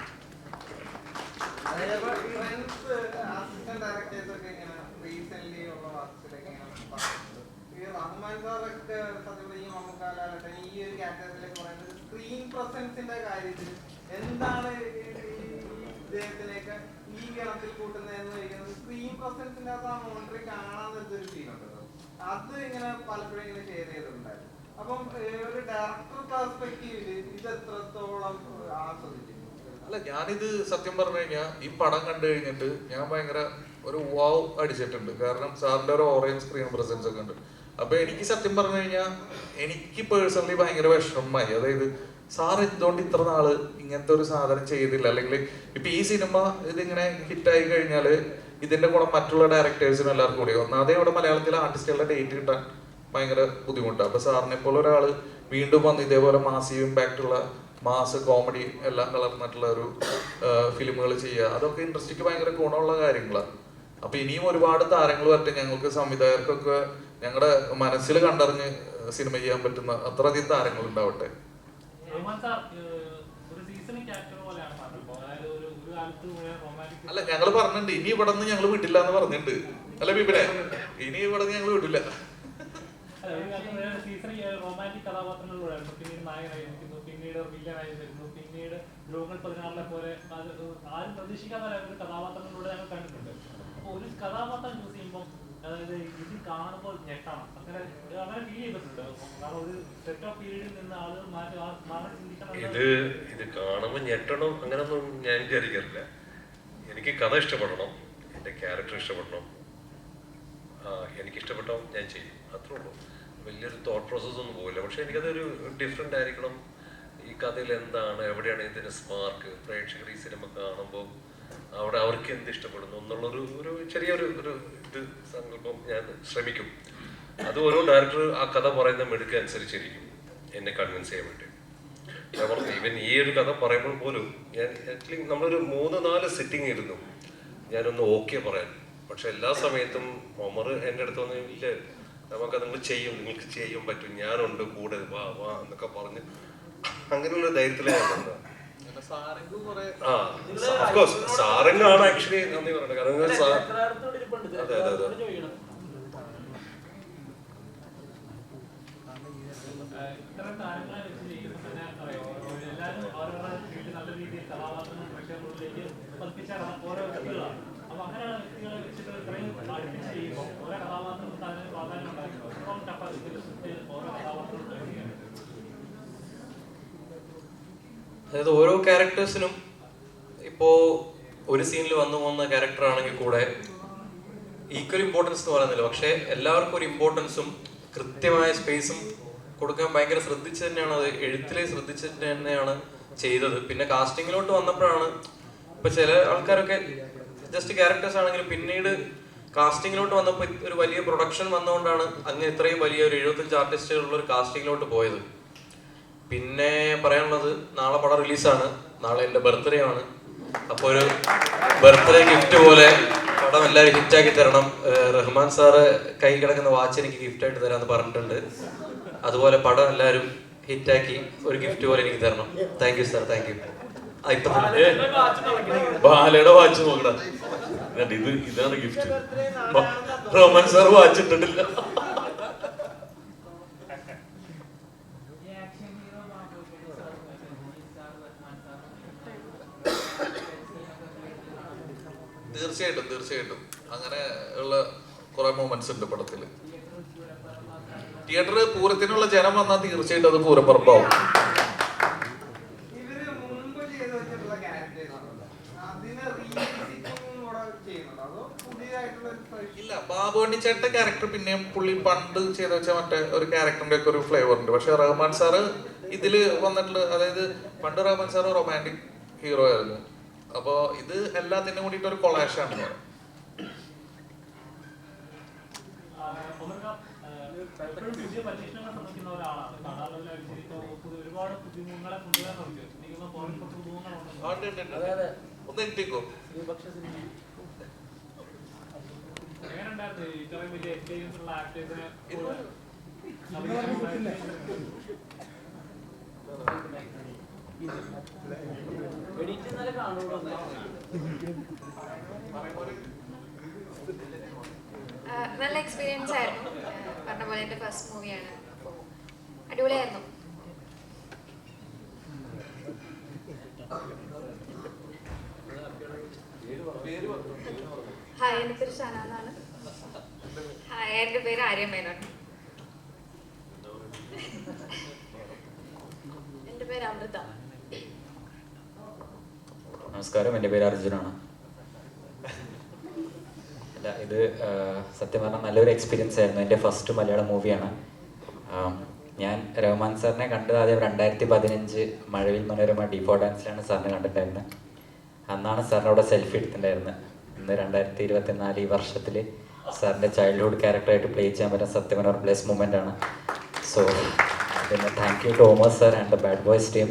റഹ്മാൻ സാറൊക്കെ സത്യത്തിൽ ഈ മമ്മൂക്കാലാകട്ടെ ഈ ഒരു കാറ്റഗറിയിലേക്ക് പറയുന്നത് സ്ക്രീൻ പ്രസൻസിന്റെ കാര്യത്തിൽ എന്താണ് ഇദ്ദേഹത്തിലേക്ക് ഈ ഗണത്തിൽ കൂട്ടുന്നതെന്ന് ചോദിക്കുന്നത്. സ്ക്രീൻ പ്രസൻസിന്റെ അകത്ത് ആ മോണിറ്ററിൽ കാണാൻ ഒരു സീനുണ്ട്, അത് ഇങ്ങനെ പലപ്പോഴും ഇങ്ങനെ ഷെയർ ചെയ്തിട്ടുണ്ടായിരുന്നു. അപ്പം ഒരു ഡയറക്ടർ പെർസ്പെക്റ്റീവില് ഇത് എത്രത്തോളം ആസ്വദിച്ചു? അല്ല, ഞാനിത് സത്യം പറഞ്ഞു കഴിഞ്ഞാൽ ഈ പടം കണ്ടു കഴിഞ്ഞിട്ട് ഞാൻ ഭയങ്കര ഒരു വാവ് അടിച്ചിട്ടുണ്ട്. കാരണം സാറിന്റെ ഒരു ഓറഞ്ച് സ്ക്രീൻ പ്രസൻസ് ഒക്കെ ഉണ്ട്. അപ്പൊ എനിക്ക് സത്യം പറഞ്ഞു കഴിഞ്ഞാൽ എനിക്ക് പേഴ്സണലി ഭയങ്കര വിഷമമായി. അതായത് സാർ എന്തുകൊണ്ട് ഇത്ര നാള് ഇങ്ങനത്തെ ഒരു സാധനം ചെയ്തില്ല, അല്ലെങ്കിൽ ഇപ്പൊ ഈ സിനിമ ഇതിങ്ങനെ ഹിറ്റായി കഴിഞ്ഞാല് ഇതിന്റെ കൂടെ മറ്റുള്ള ഡയറക്ടേഴ്സിനും എല്ലാവർക്കും കൂടി ഒന്നാമതേ ഇവിടെ മലയാളത്തിലെ ആർട്ടിസ്റ്റുകളുടെ ഡേറ്റ് കിട്ടാൻ ഭയങ്കര ബുദ്ധിമുട്ടാണ്. അപ്പൊ സാറിനെ പോലെ ഒരാള് വീണ്ടും വന്ന് ഇതേപോലെ മാസീവ് ഇമ്പാക്ട് ഉള്ള മാസ് കോമഡി എല്ലാം കലർന്നിട്ടുള്ള ഒരു ഫിലിമുകൾ ചെയ്യുക, അതൊക്കെ ഇൻഡസ്ട്രിക്ക് ഭയങ്കര ഗുണമുള്ള കാര്യങ്ങളാണ്. അപ്പൊ ഇനിയും ഒരുപാട് താരങ്ങൾ വരട്ടെ, ഞങ്ങൾക്ക് സംവിധായകർക്കൊക്കെ ഞങ്ങളുടെ മനസ്സിൽ കണ്ടറിഞ്ഞ് സിനിമ ചെയ്യാൻ പറ്റുന്ന അത്രയധികം താരങ്ങൾ ഉണ്ടാവട്ടെ. അല്ല, ഞങ്ങൾ പറഞ്ഞിട്ടുണ്ട് ഇനി ഇവിടെ നിന്ന് ഞങ്ങൾ വിടില്ല എന്ന് പറഞ്ഞിട്ടുണ്ട്. അല്ല ബിപിനെ, ഇനി ഇവിടെ നിന്ന് ഞങ്ങൾ വിടില്ല. റൊമാന്റിക് കഥാപാത്രങ്ങളിലൂടെയായിരുന്നു. പിന്നീട് നായകനായിരിക്കുന്നു, പിന്നീട് വില്ലനായി വരുന്നു, പിന്നീട് ലോകങ്ങൾ 16 പോലെ ആരും പ്രതീക്ഷിക്കാത്ത ഒരു കഥാപാത്രങ്ങളിലൂടെ ഞങ്ങൾ കണ്ടിട്ടുണ്ട്. അപ്പൊ ഒരു കഥാപാത്രം ചൂസ് ചെയ്യുമ്പോൾ അതായത് ഇത് കാണുമ്പോൾ ഞെട്ടണം, അങ്ങനെ ഫീൽ ചെയ്തിട്ടുണ്ട്. കാരണം ഒരു സെറ്റ് ഓഫ് പീരീഡിൽ നിന്ന് ആളുകൾ മാറി ചിന്തിക്കണം. ഇത് കാണുമ്പോൾ ഞെട്ടണം അങ്ങനൊന്നും ഞാൻ വിചാരിക്കാറില്ല. എനിക്ക് കഥ ഇഷ്ടപ്പെടണം, എൻ്റെ ക്യാരക്ടർ ഇഷ്ടപ്പെടണം, എനിക്കിഷ്ടപ്പെട്ടോ ഞാൻ ചെയ്യും, അത്രേ ഉള്ളൂ. വലിയൊരു തോട്ട് പ്രോസസ് ഒന്നും പോകില്ല. പക്ഷെ എനിക്കതൊരു ഡിഫറെൻ്റ് ആയിരിക്കണം. ഈ കഥയിൽ എന്താണ്, എവിടെയാണ് ഇതിൻ്റെ സ്പാർക്ക്, പ്രേക്ഷകർ ഈ സിനിമ കാണുമ്പോൾ അവിടെ അവർക്ക് എന്ത് ഇഷ്ടപ്പെടുന്നു എന്നുള്ളൊരു ചെറിയൊരു ഇത് സങ്കല്പം ഞാൻ ശ്രമിക്കും. അത് ഓരോ ഡയറക്ടർ ആ കഥ പറയുന്ന മെടുക്ക് അനുസരിച്ചിരിക്കും എന്നെ കൺവിൻസ് ചെയ്യാൻ വേണ്ടി. ഞാൻ പറഞ്ഞു, ഈവൻ ഈ ഒരു കഥ പറയുമ്പോൾ പോലും ഞാൻ അറ്റ്ലീസ്റ്റ് നമ്മളൊരു 3-4 സിറ്റിംഗ് ഇരുന്നു ഞാനൊന്ന് ഓക്കെ പറയാൻ. പക്ഷെ എല്ലാ സമയത്തും ഒമർ എൻ്റെ അടുത്ത് വന്ന് ഇല്ല, നമുക്കത് നിങ്ങൾക്ക് ചെയ്യാൻ പറ്റും, ഞാനുണ്ട് കൂടെ, വാ വാ എന്നൊക്കെ പറഞ്ഞ് അങ്ങനെയുള്ള ധൈര്യത്തിലാണ് ഞാൻ വന്നത്. സാരംഗാണ് ആക്ച്വലി നന്ദി പറയുന്നത്. കാരണം അതെ അതെ അതെ ഇത്തരം താരങ്ങളെ വെച്ച് ചെയ്യുമ്പോൾ തന്നെ അറിയോ, എല്ലാവരും അവരുടെ ഫീൽഡ് നല്ല രീതിയിൽ കഥാപാത്രങ്ങൾ പ്രേക്ഷകരിലേക്ക് പതിപ്പിച്ച ഓരോ വ്യക്തികളാണ്. അപ്പൊ അങ്ങനെയുള്ള വ്യക്തികളെ വെച്ചിട്ട് ഇത്രയും അടുപ്പിച്ച് ചെയ്യുമ്പോൾ ഓരോ കഥാപാത്രങ്ങൾക്ക് അതിന് പ്രാധാന്യം ഉണ്ടായിരുന്നു. എത്രത്തോളം ടഫായിട്ട് ഓരോ കഥാപാത്രങ്ങളും ചെയ്യാൻ. അതായത് ഓരോ ക്യാരക്ടേഴ്സിനും ഇപ്പോൾ ഒരു സീനിൽ വന്നു പോകുന്ന ക്യാരക്ടർ ആണെങ്കിൽ കൂടെ ഈക്വൽ ഇമ്പോർട്ടൻസ് എന്ന് പറയുന്നില്ല, പക്ഷേ എല്ലാവർക്കും ഒരു ഇമ്പോർട്ടൻസും കൃത്യമായ സ്പേസും കൊടുക്കാൻ ഭയങ്കര ശ്രദ്ധിച്ച് തന്നെയാണ്, അത് എഴുത്തിലെ ശ്രദ്ധിച്ചിട്ട് തന്നെയാണ് ചെയ്തത്. പിന്നെ കാസ്റ്റിങ്ങിലോട്ട് വന്നപ്പോഴാണ് ഇപ്പൊ ചില ആൾക്കാരൊക്കെ ജസ്റ്റ് ക്യാരക്ടേഴ്സ് ആണെങ്കിലും പിന്നീട് കാസ്റ്റിങ്ങിലോട്ട് വന്നപ്പോൾ ഒരു വലിയ പ്രൊഡക്ഷൻ വന്നുകൊണ്ടാണ് അങ്ങനെ ഇത്രയും വലിയ ഒരു 75 ആർട്ടിസ്റ്റുകളുള്ള ഒരു കാസ്റ്റിങ്ങിലോട്ട് പോയത്. പിന്നെ പറയാനുള്ളത്, നാളെ പടം റിലീസാണ്, നാളെ എൻ്റെ ബർത്ത്ഡേ ആണ്. അപ്പോൾ ഒരു ബർത്ത്ഡേ ഗിഫ്റ്റ് പോലെ പടം എല്ലാവരും ഹിറ്റാക്കി തരണം. റഹ്മാൻ സാറ് കൈ കിടക്കുന്ന വാച്ച് എനിക്ക് ഗിഫ്റ്റായിട്ട് തരാമെന്ന് പറഞ്ഞിട്ടുണ്ട്. അതുപോലെ പടം എല്ലാവരും ഹിറ്റാക്കി ഒരു ഗിഫ്റ്റ് പോലെ എനിക്ക് തരണം. Thank you sir, thank you. ബാലയുടെ വാച്ച് നോക്കടാ, ഇതാണ് ഗിഫ്റ്റ്. റഹ്മാൻ സാർ വാച്ച് ഇട്ടിട്ടില്ല. തീർച്ചയായിട്ടും തീർച്ചയായിട്ടും അങ്ങനെ ഉള്ള കുറെ മൂമെന്റ്സ് ഉണ്ട് പടത്തില്. തിയേറ്ററിൽ പൂരത്തിനുള്ള ജനം വന്നാൽ തീർച്ചയായിട്ടും അത് പൂരപ്പറമ്പാവും. ഇല്ല, ബാബുവണ്ണിച്ചേട്ടന്റെ ക്യാരക്ടർ പിന്നെയും പുള്ളി പണ്ട് ചെയ്ത വെച്ചാൽ മറ്റേ ഒരു ക്യാരക്ടറിന്റെ ഒക്കെ ഒരു ഫ്ലേവർ ഉണ്ട്. പക്ഷെ റഹ്മാൻ സാറ് ഇതില് വന്നിട്ടുള്ള, അതായത് പണ്ട് റഹ്മാൻ സാറ് റൊമാൻറ്റിക് ഹീറോ ആയിരുന്നു. അപ്പോ ഇത് എല്ലാത്തിനും കൂടിയിട്ട് ഒരു കൊളാഷാണ്. പുതിയ പരീക്ഷണങ്ങൾ ശ്രമിക്കുന്ന ഒരാളാണ്. കഥാലോചന ഒരുപാട് പുതുമുഖങ്ങളെ കൊണ്ടുവരാൻ ശ്രമിച്ചു. എങ്ങനെയുണ്ടായിരുന്നു ഇത്രയും വലിയ എക്സ്പീരിയൻസ് ഉള്ള ആക്ടേഴ്സിനെ? നല്ല എക്സ്പീരിയൻസ് ആയിരുന്നു. പറഞ്ഞ പോലെ എൻ്റെ ഫസ്റ്റ് മൂവിയാണ്. അടിപൊളിയായിരുന്നു. ഹായ്, എൻ്റെ പേര് ഷാന എന്നാണ്. ഹായ്, എൻ്റെ പേര് ആര്യ മേനോൻ. എൻ്റെ പേര് അമൃത. നമസ്കാരം, എൻ്റെ പേര് അർജുനാണ്. അല്ല, ഇത് സത്യം പറഞ്ഞാൽ നല്ലൊരു എക്സ്പീരിയൻസ് ആയിരുന്നു. എൻ്റെ ഫസ്റ്റ് മലയാളം മൂവിയാണ്. ഞാൻ റഹ്മാൻ സാറിനെ കണ്ടത് ആദ്യം 2015 മഴവിൽ മനോരമ D4 ഡാൻസിലാണ് സാറിനെ കണ്ടിട്ടുണ്ടായിരുന്നത്. അന്നാണ് സാറിനോട് സെൽഫി എടുത്തിട്ടുണ്ടായിരുന്നത്. ഇന്ന് 2024 ഈ വർഷത്തിൽ സാറിൻ്റെ ചൈൽഡ്ഹുഡ് ക്യാരക്ടറായിട്ട് പ്ലേ ചെയ്യാൻ പറ്റുന്ന സത്യം പറഞ്ഞ ബ്ലെസ് മൂമെൻ്റ് ആണ്. സോ പിന്നെ thank you to Omar sir and the bad boys team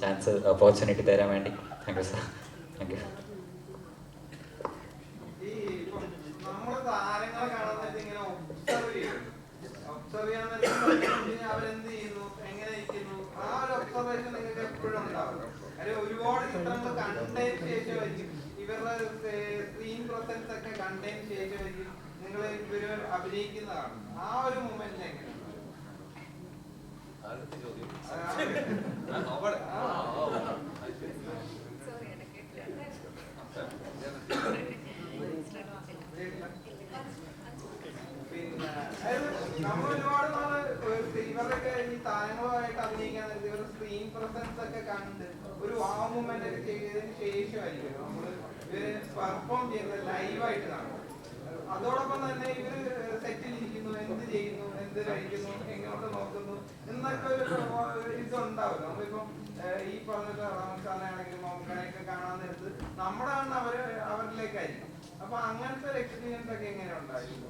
chance opportunity തരാൻ വേണ്ടി. Thank you sir, thank you. അവരെന്ത് ചെയ്യുന്നു, എങ്ങനെ ഇരിക്കുന്നു, ആ ഒരു ഒബ്സർവേഷൻ നിങ്ങൾക്ക് എപ്പോഴും ഉണ്ടാവും. ഒരുപാട് ചിത്രങ്ങൾ കണ്ടതിന് ശേഷമായിരിക്കും, ഇവരുടെ സ്ക്രീൻ പ്രസൻസ് ഒക്കെ കണ്ടതിന് ശേഷമായിരിക്കും നിങ്ങൾ ഇവര് അഭിനയിക്കുന്നതാണ്. ആ ഒരു മൊമെന്റ് എങ്ങനെയാണ്? നമ്മൾ ഒരുപാട് നാള് ഇവരൊക്കെ ഈ താരങ്ങളുമായിട്ട് അഭിനയിക്കാൻ ഇവരുടെ സ്ക്രീൻ പ്രസൻസ് ഒക്കെ കണ്ട് ഒരു വാ മൂവ്മെന്റ് ഒക്കെ ചെയ്തതിന് ശേഷമായിരിക്കും നമ്മള് ഇവര് പെർഫോം ചെയ്യുന്നത് ലൈവായിട്ട് കാണും. അതോടൊപ്പം തന്നെ ഇവര് സെറ്റിൽ ഇരിക്കുന്നു, എന്ത് ചെയ്യുന്നു, എന്ത് കഴിക്കുന്നു, എങ്ങോട്ട് നോക്കുന്നു എന്നൊക്കെ ഒരു ഇതുണ്ടാവില്ല. നമ്മളിപ്പം ഈ പറഞ്ഞിട്ട് റമസാനാണെങ്കിലും മമ്മൂക്കാനെയൊക്കെ കാണാൻ നേരത്ത് നമ്മുടെ കണ്ണ് അവരിലേക്കായിരിക്കും. അപ്പൊ അങ്ങനത്തെ ഒരു എക്സ്പീരിയൻസ് ഒക്കെ എങ്ങനെ ഉണ്ടായിരുന്നു?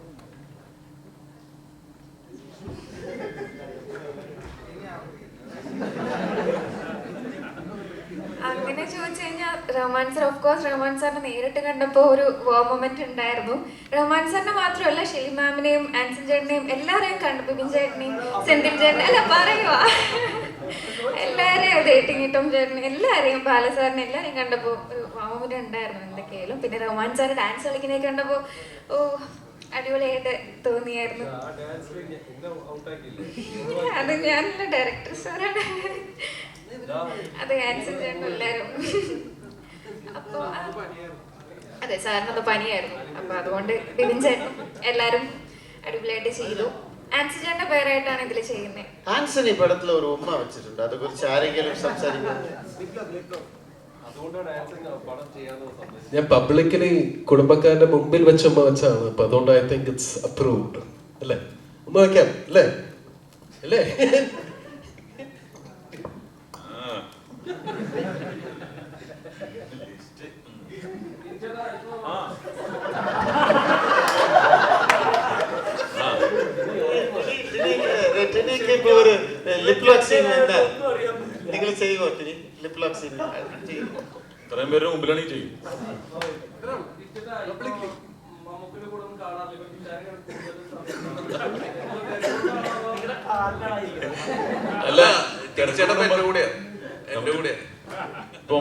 അങ്ങനെ ചോദിച്ചു കഴിഞ്ഞാൽ Rahman sir, of course Rahman സാറിനെ നേരിട്ട് കണ്ടപ്പോൾ ഒരു വോ മൊമെന്റ് ഉണ്ടായിരുന്നു. റഹ്മാൻ സാറിനെ മാത്രമല്ല, ഷെലി മാമിനെയും ആൻസൺ ചേട്ടനെയും എല്ലാവരെയും കണ്ടു, ബിബിൻ ചേട്ടനെയും സെന്തിൽ ചേട്ടനെയും അല്ല പറയുവാ എല്ലാരെയും ഡേറ്റിംഗ് ടോം ചേട്ടനെ എല്ലാരെയും ബാലസാറിനെ എല്ലാരെയും കണ്ടപ്പോ ഒരു വാമൂര് ഉണ്ടായിരുന്നു എന്തൊക്കെയായാലും. പിന്നെ റഹ്മാൻ സാറ് ഡാൻസ് കളിക്കുന്നതൊക്കെ കണ്ടപ്പോ ഓ അടിപൊളിയായിട്ട് തോന്നിയായിരുന്നു. അത് ഞാനല്ല, ഡയറക്ടർ സാറാണ്. അത് ആൻസർ ചേട്ടനും എല്ലാരും. അപ്പൊ അതെ, സാറിനത് പനിയായിരുന്നു. അപ്പൊ അതുകൊണ്ട് ബിബിൻ ചേട്ടനും എല്ലാരും അടിപൊളിയായിട്ട് ചെയ്തു. ആൻസി ചേട്ടന്റെ പേരായിട്ടാണ് ഇതിൽ ചെയ്യുന്നത്. ആൻസണി പടത്തിൽ ഒരു ഉമ്മ വെച്ചിട്ടുണ്ട്, അതേ കുറിച്ച് ആരെങ്കിലും സംസാരിക്കുന്നു? ഞാൻ പബ്ലിക്കലി കുടുംബക്കാരുടെ മുമ്പിൽ വെച്ച് ഉമ്മ വെച്ചാണ്. അപ്പൊ അതുകൊണ്ട് ഐ തിങ്ക് ഇറ്റ്സ് അപ്രൂവ്ഡ് അല്ലേ? ഉമ്മ വെക്കാം അല്ലേ? അല്ലേ? ഒരു ലിപ് ലോക്ക് സീൻ എന്താ നിങ്ങൾ ചെയ്യുമോ? ലിപ് ലോക്ക് സീൻ ഇത്രയും പേരുടെ മുമ്പിലാണ് ഈ ചെയ്യും. അല്ല, ചേട്ടൻ എന്റെ കൂടെയാ. ഇപ്പൊ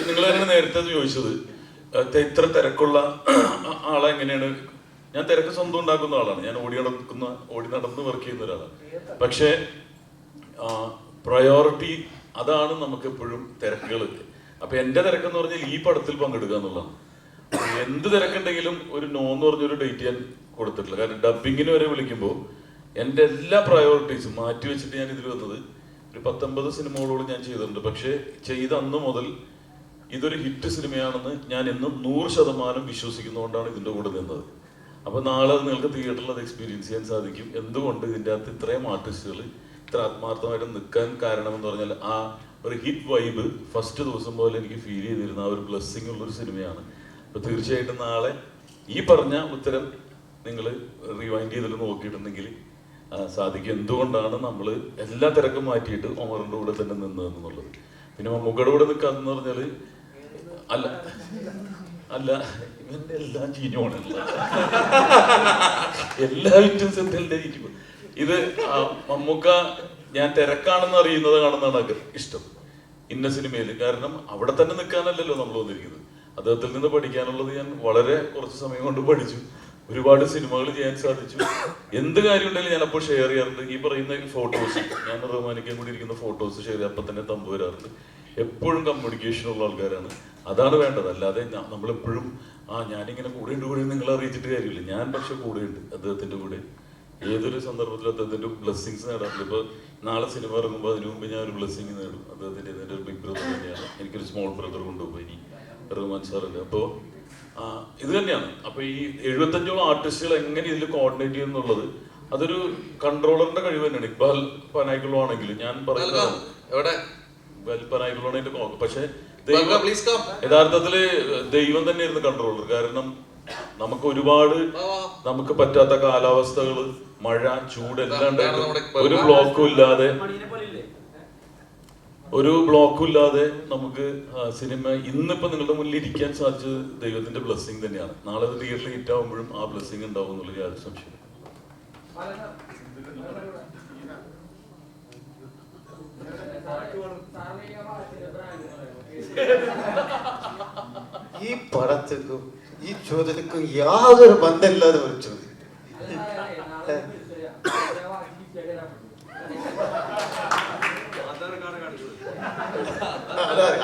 നിങ്ങൾ തന്നെ നേരത്തെ ചോദിച്ചത് ഇത്ര തിരക്കുള്ള ആളെ എങ്ങനെയാണ്. ഞാൻ തിരക്ക് സ്വന്തം ഉണ്ടാക്കുന്ന ആളാണ്. ഞാൻ ഓടി നടന്ന് വർക്ക് ചെയ്യുന്ന ഒരാളാണ്. പക്ഷേ പ്രയോറിറ്റി അതാണ് നമുക്ക് എപ്പോഴും തിരക്കുകൾ. അപ്പൊ എന്റെ തിരക്കെന്ന് പറഞ്ഞാൽ ഈ പടത്തിൽ പങ്കെടുക്കുക എന്നുള്ളതാണ്. എന്ത് തിരക്കുണ്ടെങ്കിലും ഒരു നോ എന്ന് പറഞ്ഞൊരു ഡേറ്റ് ഞാൻ കൊടുത്തിട്ടില്ല. കാരണം ഡബിങ്ങിന് വരെ വിളിക്കുമ്പോൾ എൻ്റെ എല്ലാ പ്രയോറിറ്റീസും മാറ്റി വെച്ചിട്ട് ഞാൻ ഇതിൽ വന്നത്. ഒരു 19 സിനിമകളോട് ഞാൻ ചെയ്തിട്ടുണ്ട്. പക്ഷേ ചെയ്ത അന്ന് മുതൽ ഇതൊരു ഹിറ്റ് സിനിമയാണെന്ന് ഞാൻ എന്നും 100% വിശ്വസിക്കുന്നതുകൊണ്ടാണ് ഇതിൻ്റെ കൂടെ നിന്നത്. അപ്പോൾ നാളെ നിങ്ങൾക്ക് തിയേറ്ററിൽ അത് എക്സ്പീരിയൻസ് ചെയ്യാൻ സാധിക്കും. എന്തുകൊണ്ട് ഇതിൻ്റെ അകത്ത് ഇത്രയും ആർട്ടിസ്റ്റുകൾ ഇത്ര ആത്മാർത്ഥമായിട്ട് നിൽക്കാൻ കാരണമെന്ന് പറഞ്ഞാൽ ആ ഒരു ഹിറ്റ് വൈബ് ഫസ്റ്റ് ദിവസം പോലെ എനിക്ക് ഫീൽ ചെയ്തിരുന്ന ആ ഒരു ബ്ലെസ്സിങ് ഉള്ളൊരു സിനിമയാണ്. അപ്പോൾ തീർച്ചയായിട്ടും നാളെ ഈ പറഞ്ഞ ഉത്തരം നിങ്ങൾ റിവൈൻഡ് ചെയ്തിട്ട് നോക്കിയിട്ടുണ്ടെങ്കിൽ സാധിക്കും എന്തുകൊണ്ടാണ് നമ്മൾ എല്ലാ തിരക്കും മാറ്റിയിട്ട് ഒമറിൻ്റെ കൂടെ തന്നെ നിന്നതെന്നുള്ളത്. പിന്നെ മമ്മൂക്കയുടെ കൂടെ നിൽക്കാന്ന് പറഞ്ഞാൽ അല്ല ഇവന്റെ എല്ലാം ചീഞ്ഞോണല്ല, എല്ലാ വിറ്റൻസ് എന്തെല്ലാം ഇരിക്കും. ഇത് മമ്മൂക്ക ഞാൻ തിരക്കാണെന്ന് അറിയുന്നത് കാണുന്നതാണ് ഇഷ്ടം ഇന്ന സിനിമയിൽ. കാരണം അവിടെ തന്നെ നിൽക്കാനല്ലല്ലോ നമ്മൾ വന്നിരിക്കുന്നത്. അദ്ദേഹത്തിൽ നിന്ന് പഠിക്കാനുള്ളത് ഞാൻ വളരെ കുറച്ച് സമയം കൊണ്ട് പഠിച്ചു. ഒരുപാട് സിനിമകൾ ചെയ്യാൻ സാധിച്ചു. എന്ത് കാര്യം ഉണ്ടെങ്കിലും ഞാൻ അപ്പോൾ ഷെയർ ചെയ്യാറുണ്ട്. ഈ പറയുന്ന ഫോട്ടോസ്, ഞാൻ റഹ്മാനിക്കാൻ കൂടി ഇരിക്കുന്ന ഫോട്ടോസ് ഷെയർ ചെയ്യാൻ അപ്പം തന്നെ തമ്പ് വരാറുണ്ട്. എപ്പോഴും കമ്മ്യൂണിക്കേഷൻ ഉള്ള ആൾക്കാരാണ്. അതാണ് വേണ്ടത്. അല്ലാതെ നമ്മളെപ്പോഴും ഞാനിങ്ങനെ കൂടെയുണ്ട് നിങ്ങളെ അറിയിച്ചിട്ട് കാര്യമില്ല. ഞാൻ പക്ഷെ കൂടെയുണ്ട് അദ്ദേഹത്തിൻ്റെ കൂടെ. ഏതൊരു സന്ദർഭത്തിലും അദ്ദേഹത്തിൻ്റെ ബ്ലെസ്സിങ്സ് നേടാറുണ്ട്. ഇപ്പോൾ നാളെ സിനിമ ഇറങ്ങുമ്പോൾ അതിനു മുമ്പ് ഞാൻ ഒരു ബ്ലെസ്സിങ് നേടും. അദ്ദേഹത്തിൻ്റെ എൻ്റെ ഒരു ബിഗ് ബ്രദർ തന്നെയാണ്. എനിക്കൊരു സ്മോൾ ബ്രദർ കൊണ്ടുപോയി ഇനി റഹ്മാൻ സാറുണ്ട്. അപ്പോൾ ഇത് തന്നെയാണ്. അപ്പോൾ ഈ 75ഓളം ആർട്ടിസ്റ്റുകൾ എങ്ങനെ ഇതിൽ കോർഡിനേറ്റ് ചെയ്യുന്നുള്ളത് അതൊരു കൺട്രോളറിന്റെ കഴിവ് തന്നെയാണ്. ഇക്ബാൽ പനായിക്കുള്ള ആണെങ്കിലും ഞാൻ പറയുന്നത് പനായിക്കുള്ള പക്ഷെ യഥാർത്ഥത്തില് ദൈവം തന്നെയായിരുന്നു കൺട്രോളർ. കാരണം നമുക്ക് ഒരുപാട് നമുക്ക് പറ്റാത്ത കാലാവസ്ഥകള്, മഴ, ചൂട് എല്ലാം ഉണ്ടായിരുന്നു. ഒരു ബ്ലോക്കും ഇല്ലാതെ നമുക്ക് സിനിമ ഇന്നിപ്പോ നിങ്ങളുടെ മുന്നിൽ ഇരിക്കാൻ സാധിച്ചത് ദൈവത്തിന്റെ ബ്ലെസ്സിങ് തന്നെയാണ്. നാളെ അത് തിയേറ്ററിൽ ഹിറ്റ് ആവുമ്പോഴും ആ ബ്ലെസ്സിങ് ഉണ്ടാവും എന്നുള്ളത് യാതൊരു സംശയം. ഈ പടത്തിനും ഈ ചോദ്യത്തിനും യാതൊരു ബന്ധമില്ലാതെ ഒരു ചോദ്യം.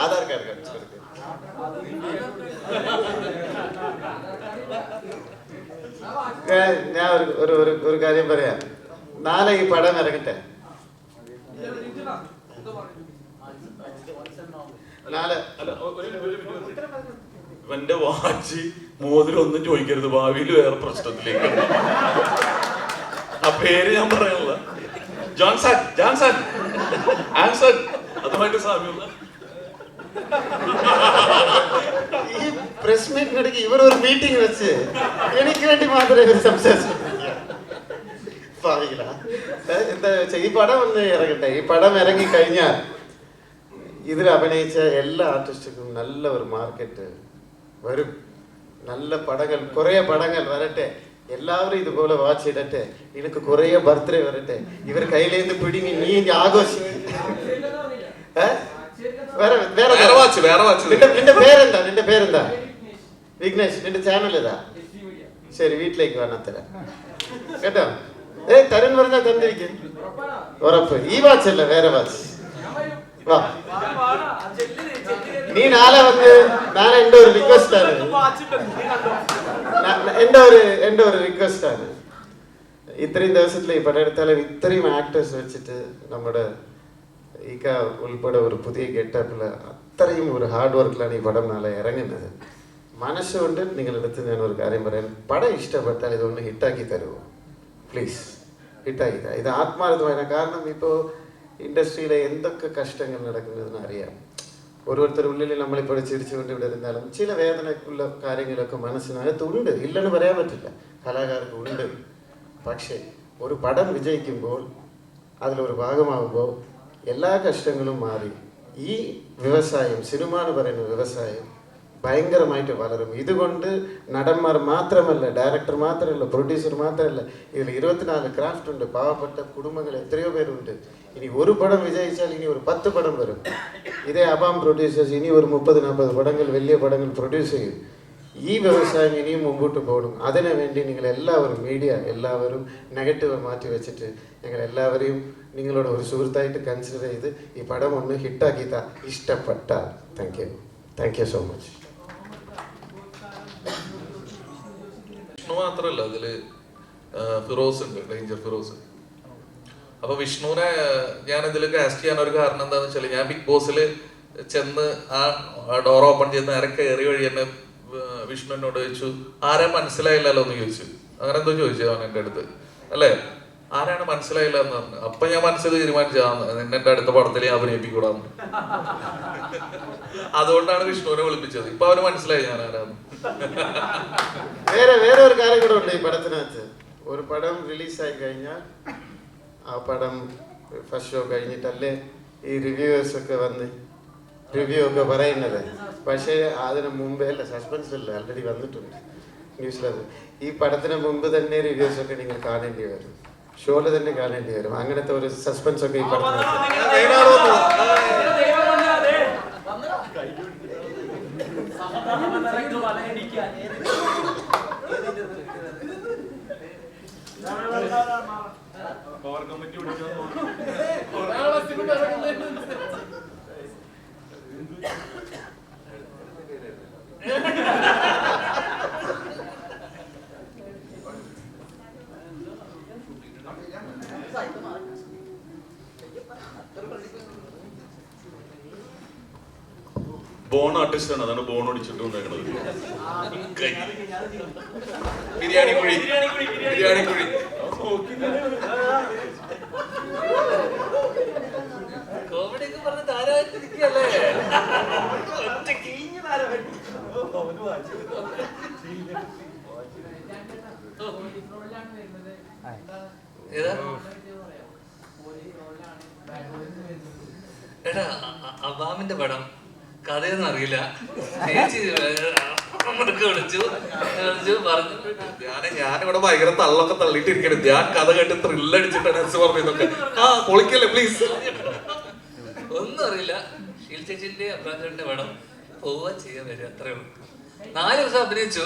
ആധാർ കാർഡ് കാണിച്ചു കൊടുക്കുക. ഞാൻ ഒരു കാര്യം പറയാം. നാളെ ഈ പടം ഇറങ്ങട്ടെ. ഇവന്റെ വാച്ച് മോതിരം ഒന്നും ചോദിക്കരുത്, ഭാവിയിൽ വേറെ പ്രശ്നത്തിലേക്ക്. ആ പേര് ഞാൻ പറയാനുള്ള ജോൺസൺ ജോൺസൺ ആൻസൺ അതുമായിട്ട് സാമ്യമുള്ള ഈ പ്രസ് മീറ്റിനിടയ്ക്ക് ഇവർ ഒരു മീറ്റിംഗ് വെച്ച് എനിക്ക് വേണ്ടി മാത്രമേ ഇവർ സംസാരിച്ചു. എന്താ വെച്ചാൽ ഈ പടം ഒന്ന് ഇറങ്ങട്ടെ. ഈ പടം ഇറങ്ങി കഴിഞ്ഞാൽ ഇതിൽ അഭിനയിച്ച എല്ലാ ആർട്ടിസ്റ്റുക്കും നല്ല ഒരു മാർക്കറ്റ് വരും. നല്ല പടങ്ങൾ, കുറേ പടങ്ങൾ വരട്ടെ. എല്ലാവരും ഇതുപോലെ വാച്ച് ചെയ്തിട്ട് എനിക്ക് കുറേ ബർത്ത്ഡേ വരട്ടെ, ഇവർ കയ്യിലേന്ന് പിടിങ്ങി നീ ആഘോഷിക്കും. നിന്റെ പേരെന്താ? വിഘ്നേഷ്. നിന്റെ ചാനൽ ഏതാ? ശരി, വീട്ടിലേക്ക് വന്നത്തര കേട്ടോ. തരുൺ പറഞ്ഞാൽ തന്നിരിക്കും ഉറപ്പ്. ഈ വാച്ച് അല്ല, വേറെ വാച്ച്. വാ, നീ നാളെ വന്ന് ഞാൻ എൻ്റെ ഒരു റിക്വസ്റ്റ് ആണ്, എൻ്റെ ഒരു റിക്വസ്റ്റ് ആണ്. ഇത്രയും ദിവസത്തിൽ ഈ പടം എടുത്താലും ഇത്രയും ആക്ടേഴ്സ് വെച്ചിട്ട് നമ്മുടെ ഈക്ക ഉൾപ്പെടെ ഒരു പുതിയ ഗെറ്റപ്പിൽ അത്രയും ഒരു ഹാർഡ് വർക്കിലാണ് ഈ പടം നാളെ ഇറങ്ങുന്നത്. മനസ്സുകൊണ്ട് നിങ്ങളെടുത്ത് ഞാൻ ഒരു കാര്യം പറയാം, പടം ഇഷ്ടപ്പെട്ടാൽ ഇതൊന്ന് ഹിറ്റാക്കി തരുമോ പ്ലീസ്? ഹിറ്റാക്കി തരാം. ഇത് ആത്മാർത്ഥമായ, കാരണം ഇപ്പോൾ ഇൻഡസ്ട്രിയിലെ എന്തൊക്കെ കഷ്ടങ്ങൾ നടക്കുന്നതെന്ന് അറിയാം. ഓരോരുത്തരുടെ ഉള്ളിൽ നമ്മളിപ്പോൾ ചിരിച്ചുകൊണ്ട് ഇവിടെ ഇരുന്നാലും ചില വേദനക്കുള്ള കാര്യങ്ങളൊക്കെ മനസ്സിനകത്തുണ്ട്, ഇല്ലെന്ന് പറയാൻ പറ്റില്ല, കലാകാർക്ക് ഉണ്ട്. പക്ഷേ ഒരു പടം വിജയിക്കുമ്പോൾ അതിലൊരു ഭാഗമാകുമ്പോൾ എല്ലാ കഷ്ടങ്ങളും മാറി ഈ വ്യവസായം, സിനിമ എന്ന് പറയുന്ന വ്യവസായം ഭയങ്കരമായിട്ട് വളരും. ഇതുകൊണ്ട് നടന്മാർ മാത്രമല്ല, ഡയറക്ടർ മാത്രമല്ല, പ്രൊഡ്യൂസർ മാത്രമല്ല, ഇതിൽ 24 ക്രാഫ്റ്റ് ഉണ്ട്. പാവപ്പെട്ട കുടുംബങ്ങൾ എത്രയോ പേരുണ്ട്. ഇനി ഒരു പടം വിജയിച്ചാൽ ഇനി ഒരു 10 പടം വരും. ഇതേ അബാം പ്രൊഡ്യൂസേഴ്സ് ഇനി ഒരു 30-40 പടങ്ങൾ, വലിയ പടങ്ങൾ പ്രൊഡ്യൂസ് ചെയ്യും. ഈ വ്യവസായം ഇനിയും മുമ്പോട്ട് പോകണം. അതിനു വേണ്ടി നിങ്ങൾ എല്ലാവരും, മീഡിയ എല്ലാവരും നെഗറ്റീവ് മാറ്റി വെച്ചിട്ട് ഞങ്ങൾ എല്ലാവരെയും നിങ്ങളോട് ഒരു സുഹൃത്തായിട്ട് കൺസിഡർ ചെയ്ത് ഈ പടം ഒന്ന് ഹിറ്റാക്കി ഇഷ്ടപ്പെട്ടാൽ. Thank you so much. Vishnu മാത്രല്ല, അതില് ഫിറോസ് ഉണ്ട്, ഡേഞ്ചർ ഫിറോസ്. അപ്പൊ വിഷ്ണുവിനെ ഞാൻ ഇതിൽ കാസ്റ്റ് ചെയ്യാൻ ഒരു കാരണം എന്താന്ന് വെച്ചാൽ, ഞാൻ ബിഗ് ബോസിൽ ചെന്ന് ആ ഡോർ ഓപ്പൺ ചെയ്ത് നേരെ കയറി വഴി തന്നെ വിഷ്ണു എന്നോട് ചോദിച്ചു, ആരെ മനസ്സിലായില്ലല്ലോ എന്ന് ചോദിച്ചു. അങ്ങനെ എന്തോ ചോദിച്ചു അവൻ എൻ്റെ അടുത്ത്, അല്ലേ ആരാണ് മനസ്സിലായില്ല എന്ന് പറഞ്ഞു. അപ്പൊ ഞാൻ മനസ്സിൽ തീരുമാനിച്ചാന്ന് നിന്നെ എൻ്റെ അടുത്ത പടത്തിൽ ഞാൻ അഭിനയിപ്പിക്കൂടാന്ന്. അതുകൊണ്ടാണ് വിഷ്ണുവിനെ വിളിപ്പിച്ചത്. ഇപ്പൊ അവന് മനസ്സിലായി ഞാൻ ആരാന്ന്. വേറെ ഒരു കാര്യം കൂടെ ഉണ്ട് ഈ പടത്തിനകത്ത്. ഒരു പടം റിലീസായി കഴിഞ്ഞാൽ ആ പടം ഫസ്റ്റ് ഷോ കഴിഞ്ഞിട്ടല്ലേ ഈ റിവ്യൂവേഴ്സ് ഒക്കെ വന്ന് റിവ്യൂ ഒക്കെ പറയുന്നത്. പക്ഷേ അതിന് മുമ്പേ അല്ല, സസ്പെൻസ് അല്ല, ആൾറെഡി വന്നിട്ടുണ്ട് ന്യൂസിലത്. ഈ പടത്തിന് മുമ്പ് തന്നെ റിവ്യൂസ് ഒക്കെ നിങ്ങൾ കാണേണ്ടി വരും, ഷോയിൽ തന്നെ കാണേണ്ടി വരും. അങ്ങനത്തെ ഒരു സസ്പെൻസ് ഒക്കെ ഈ പടത്തിനകത്ത്. ബോൺ ആർട്ടിസ്റ്റ് ആണ്, അതാണ് ബോൺ ഒടിച്ചിട്ട് വന്നേക്കണത്. ബിരിയാണി കുഴി. കോമഡി ഒക്കെ പറഞ്ഞ് താരമായിട്ടിരിക്കല്ലേ. എടാ അബാമിന്റെ പടം കഥയൊന്നും അറിയില്ല, ചേച്ചി വിളിച്ചു പറഞ്ഞു. ഞാനിവിടെ ഭയങ്കര തള്ളൊക്കെ തള്ളിയിട്ടിരിക്കണേ. ഞാൻ കഥ കേട്ട് ത്രില്ലടിച്ചിട്ടാണ് എസ് പറഞ്ഞതൊക്കെ. ആ പൊളിക്കല്ലേ പ്ലീസ്. ഒന്നും അറിയില്ല. ഷീൽ ചേച്ചിന്റെ അബ്രാജന്റെ പടം പോവാ ചെയ്യാൻ വരും, അത്രേ ഉള്ളൂ. 4 ദിവസം അഭിനയിച്ചു,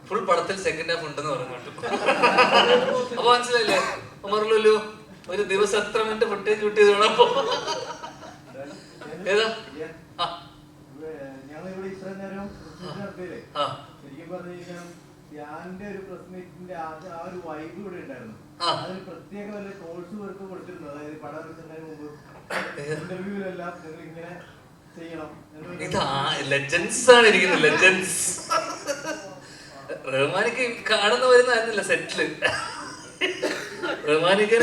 ഫുൾ പടത്തിൽ സെക്കൻഡ് ഹാഫ് ഉണ്ടെന്ന് പറഞ്ഞു. അപ്പൊ മനസ്സിലായില്ലേ ഉമർലുലു, ഒരു ദിവസം എത്ര മിനിറ്റ് ഫുട്ടേജ് ഷൂട്ട് ചെയ്ത് വേണം. അപ്പൊ ഏതാ ഞങ്ങളിവിടെ ഇത്ര നേരം ശരിക്കും പറഞ്ഞു കഴിഞ്ഞാൽ ധ്യാന്റെ ഒരു പ്രസ് മീറ്റിന്റെ ആ ഒരു വൈബ് ഇവിടെ ഉണ്ടായിരുന്നു. അതിന് പ്രത്യേക വല്ല കോഴ്സ് വർക്ക് കൊടുത്തിരുന്നു. അതായത് പടം ഇറങ്ങുന്നതിന് മുമ്പ് ഇന്റർവ്യൂവിലെല്ലാം നിങ്ങൾ ഇങ്ങനെ ചെയ്യണം. ഇതാ ലെജൻസ് ആണ് ഇരിക്കുന്നത്, ലെജൻസ്. റഹ്മാനിക്ക് കാണുന്ന വരുന്നതായിരുന്നില്ല സെറ്റില്. റഹ്മാനിക്ക്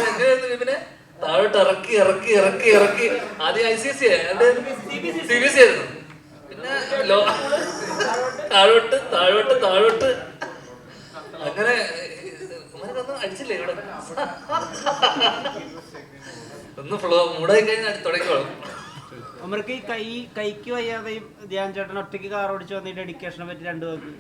പിന്നെ താഴോട്ട് ഇറക്കി ഇറക്കി ഇറക്കി ഇറക്കി ആദ്യം ICSE CBSE ആയിരുന്നു, പിന്നെ താഴോട്ട് താഴോട്ട് താഴോട്ട് അങ്ങനെ ഒന്നും അടിച്ചില്ലേ ഇവിടെ. ഒന്ന് ഫ്ലോ മൂടായി കഴിഞ്ഞാൽ തുടങ്ങിക്കോളും. അവർക്ക് ഈ കൈക്ക് വയ്യാതെയും ധ്യാൻ ചേട്ടൻ ഒറ്റയ്ക്ക് കാർ ഓടിച്ചു വന്ന ഡെഡിക്കേഷനെ പറ്റി രണ്ടു പേർക്ക്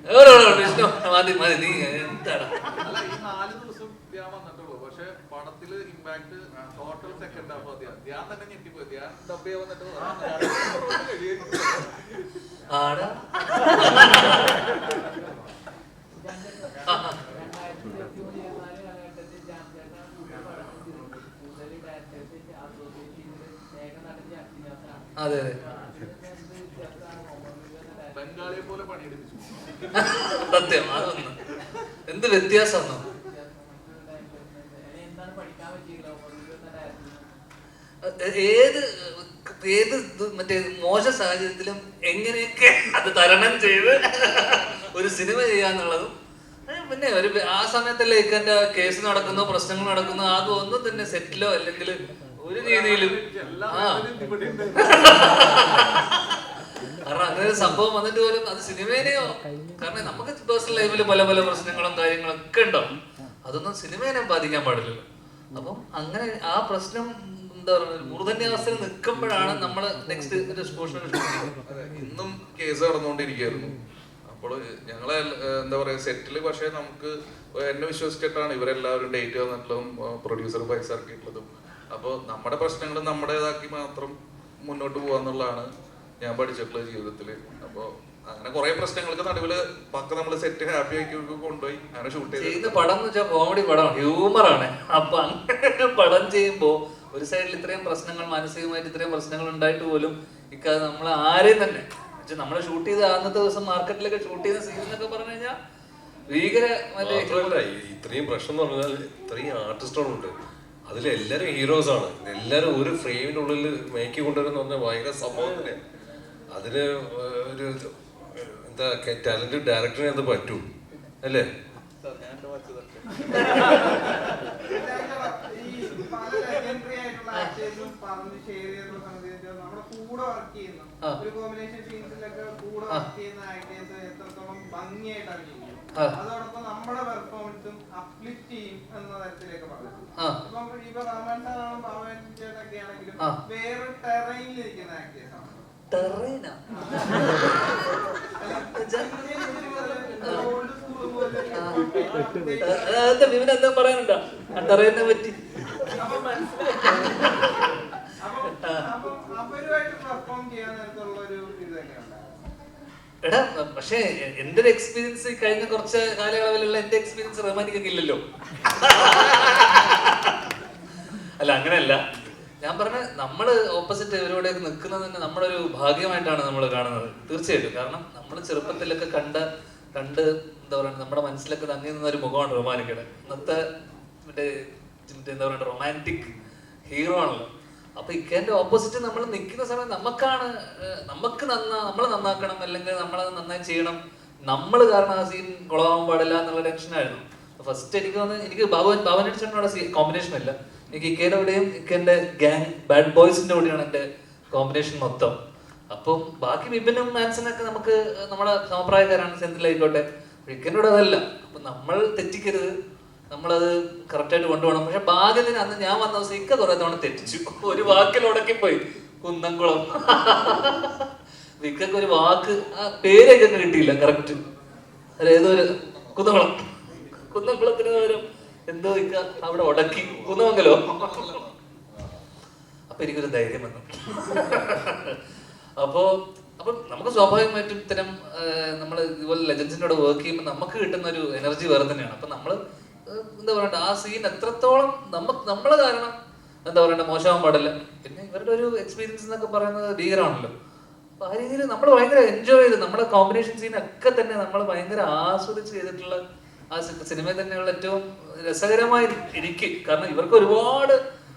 അല്ല, ഈ 4 ദിവസം ധ്യാൻ വന്നിട്ടുള്ളൂ. പക്ഷെ പടത്തില് impact total second half Dhyan തന്നെ ഞെട്ടിപ്പോയി. ധ്യാൻ ഡബ്ബിയെ വന്നിട്ട് അതെ അതെ ബംഗാളിയെ പോലെ പണിയെടുപ്പിച്ചു. സത്യം, അതൊന്ന് എന്ത് വ്യത്യാസം. ഏത് ഏത് മറ്റേ മോശ സാഹചര്യത്തിലും എങ്ങനെയൊക്കെ അത് തരണം ചെയ്ത് ഒരു സിനിമ ചെയ്യാന്നുള്ളതും പിന്നെ ഒരു ആ സമയത്തല്ലേ ഇക്കന്റെ കേസ് നടക്കുന്നു, പ്രശ്നങ്ങൾ നടക്കുന്നു, അതൊന്നും തന്നെ സെറ്റിലോ അല്ലെങ്കിൽ ഒരു രീതിയിലും കാരണം അങ്ങനെ ഒരു സംഭവം വന്നിട്ട് പോലും അത് സിനിമേനെയോ, കാരണം നമുക്ക് പേഴ്സണൽ ലൈഫിൽ പല പല പ്രശ്നങ്ങളും കാര്യങ്ങളൊക്കെ ഉണ്ടാവും, അതൊന്നും സിനിമേനെ ബാധിക്കാൻ പാടില്ലല്ലോ. അപ്പം അങ്ങനെ ആ പ്രശ്നം എന്താ പറയുക മൂർധന്യാവസ്ഥയിൽ നിൽക്കുമ്പോഴാണ് നമ്മൾ നെക്സ്റ്റ് ഒരു എക്സ്പോഷണൽ ഇന്നും കേസ് നടന്നുകൊണ്ടിരിക്കുകയായിരുന്നു. അപ്പോൾ ഞങ്ങളെ എന്താ പറയാ സെറ്റില്, പക്ഷെ നമുക്ക് എന്നെ വിശ്വസിച്ചിട്ടാണ് ഇവരെല്ലാവരും ഡേറ്റ് തന്നിട്ടുള്ളതും പ്രൊഡ്യൂസർ പൈസ ഇറക്കിയിട്ടുള്ളതും. അപ്പോൾ നമ്മുടെ പ്രശ്നങ്ങൾ നമ്മുടേതാക്കി മാത്രം മുന്നോട്ട് പോകാന്നുള്ളതാണ് ഞാൻ പഠിച്ചിട്ടുള്ള ജീവിതത്തിൽ. അപ്പോൾ അങ്ങനെ കുറെ പ്രശ്നങ്ങൾക്ക് നടുവില് പക്ക നമ്മള് സെറ്റ് ഹാപ്പി ആക്കി കൊണ്ടുപോയി അങ്ങനെ ഷൂട്ട് ചെയ്ത് പടം എന്ന് വെച്ചാൽ കോമഡി പടമാണ്, ഹ്യൂമറാണ്. അപ്പൊ അങ്ങനെ പടം ചെയ്യുമ്പോ ഒരു സൈഡിൽ ഇത്രയും പ്രശ്നങ്ങൾ, മാനസികമായിട്ട് ഇത്രയും പ്രശ്നങ്ങൾ ഉണ്ടായിട്ട് പോലും ഇക്കാതെ നമ്മൾ ആരെയും തന്നെ നമ്മൾ ഷൂട്ട് ചെയ്ത് അന്നത്തെ ദിവസം മാർക്കറ്റിലൊക്കെ ഷൂട്ട് ചെയ്ത സീൻ എന്നൊക്കെ പറഞ്ഞു കഴിഞ്ഞാൽ ഭീകര ഇത്രയും പ്രശ്നം എന്ന് പറഞ്ഞാൽ ഇത്രയും ആർട്ടിസ്റ്റുകളുണ്ട്, അതിലെല്ലാരും ഹീറോസ് ആണ്. എല്ലാരും ഒരു ഫ്രെയിമിനുള്ളിൽ മേക്കി കൊണ്ടുവരുന്ന പറഞ്ഞാൽ ഭയങ്കര സംഭവം തന്നെ. അതിന് ഒരു എന്താ ടാലന്റഡ് ഡയറക്ടറിനെ അത് പറ്റൂ അല്ലേ? നമ്മുടെ കൂടെ വർക്ക് ചെയ്യുന്ന ഒരു കോമ്പിനേഷൻ സീൻസിലൊക്കെ കൂടെ വർക്ക് ചെയ്യുന്ന ആക്ടേഴ്സ് എത്രത്തോളം ഭംഗിയായിട്ടാണ് ചെയ്യുന്നത്, അതോടൊപ്പം നമ്മുടെ പെർഫോമൻസും അപ്ലിഫ്റ്റ് ചെയ്യും എന്ന തരത്തിലേക്ക് പറഞ്ഞു. ഇപ്പം ഇപ്പൊ റഹ്മാൻ സാറാണ്, ബാബൻ ചേട്ടൊക്കെ ആണെങ്കിലും വേറെ ടെറൈനിൽ ഇരിക്കുന്ന ആക്ടേഴ്സ് ആണ്. വിവനെന്താ പറയാനുണ്ടോ ടെറൈനെ പറ്റി? എടാ പക്ഷേ എന്റെ ഒരു എക്സ്പീരിയൻസ് കഴിഞ്ഞ കുറച്ച് കാലയളവിലുള്ള എന്റെ എക്സ്പീരിയൻസ് റഹ്മാനിക്കൊക്കെ ഇല്ലല്ലോ. അല്ല അങ്ങനെയല്ല, ഞാൻ പറഞ്ഞ നമ്മള് ഓപ്പോസിറ്റ് ഇവരോടെയൊക്കെ നിൽക്കുന്നത് തന്നെ നമ്മുടെ ഒരു ഭാഗ്യമായിട്ടാണ് നമ്മൾ കാണുന്നത് തീർച്ചയായിട്ടും. കാരണം നമ്മൾ ചെറുപ്പത്തിലൊക്കെ കണ്ട് എന്താ പറയുക നമ്മുടെ മനസ്സിലൊക്കെ തങ്ങി നിന്ന ഒരു മുഖമാണ് റഹ്മാനിക്കയുടെ. ഇന്നത്തെ മറ്റേ എന്താ പറയുക റൊമാൻറ്റിക് ഹീറോ ആണല്ലോ. അപ്പൊ ഇക്കേന്റെ ഓപ്പോസിറ്റ് നമ്മൾ നിൽക്കുന്ന സമയം നമുക്ക് നമ്മൾ നന്നാക്കണം, അല്ലെങ്കിൽ നമ്മളത് നന്നായി ചെയ്യണം, നമ്മൾ കാരണം ആ സീൻ കുളമാവാൻ പാടില്ല എന്നുള്ള ടെൻഷനായിരുന്നു ഫസ്റ്റ്. എനിക്ക് ബാബുവിന്റെ ചേട്ടനോട് കോമ്പിനേഷൻ ഇല്ല, എനിക്ക് ഇക്കേന്റെ കൂടെയും ഇക്കേന്റെ ഗാങ് ബാഡ് ബോയ്സിന്റെ കൂടെയാണ് എന്റെ കോമ്പിനേഷൻ മൊത്തം. അപ്പം ബാക്കി വിപിനും മാൻസനൊക്കെ നമുക്ക് നമ്മുടെ സമപ്രായക്കാരാണ്, സെന്തിലായിക്കോട്ടെ. ഇക്കേന്റെ കൂടെ അതല്ല. അപ്പൊ നമ്മൾ തെറ്റിക്കരുത്, നമ്മളത് കറക്റ്റായിട്ട് കൊണ്ടുപോകണം. പക്ഷെ ഭാഗ്യത്തിന് അന്ന് ഞാൻ വന്ന ദിവസം ഇക്ക കുറെ തവണ തെറ്റിച്ചു, ഒരു വാക്കിൽ ഉടക്കിപ്പോയി. കുന്നംകുളം ഇക്കൊക്കെ ഒരു വാക്ക് ആ പേരൊക്കെ കിട്ടിയില്ല കറക്റ്റ്. ഏതൊരു കുന്നംകുളത്തിന് പകരം എന്തോ ഇക്ക അവിടെ ഉടക്കി കുന്നമംഗലോ. അപ്പൊ എനിക്കൊരു ധൈര്യം വന്നു. അപ്പം നമുക്ക് സ്വാഭാവികമായിട്ടും ഇത്തരം നമ്മൾ ഇതുപോലെ ലെജൻസിനോട് വർക്ക് ചെയ്യുമ്പോൾ നമുക്ക് കിട്ടുന്ന ഒരു എനർജി വേറെ തന്നെയാണ്. അപ്പൊ നമ്മള് എന്താ പറയണ്ട ആ സീൻ എത്രത്തോളം നമ്മള് കാരണം എന്താ പറയണ്ട മോശമാവാൻ പാടില്ല. പിന്നെ ഇവരുടെ ഒരു എക്സ്പീരിയൻസ് എന്നൊക്കെ പറയുന്നത് ഭീകരമാണല്ലോ. അപ്പൊ ആ രീതിയിൽ നമ്മൾ ഭയങ്കര എൻജോയ് ചെയ്ത് നമ്മുടെ കോമ്പിനേഷൻ സീനൊക്കെ തന്നെ നമ്മൾ ഭയങ്കര ആസ്വദിച്ച് ചെയ്തിട്ടുള്ള ആ സിനിമയിൽ തന്നെയുള്ള ഏറ്റവും രസകരമായ എനിക്ക്. കാരണം ഇവർക്ക് ഒരുപാട്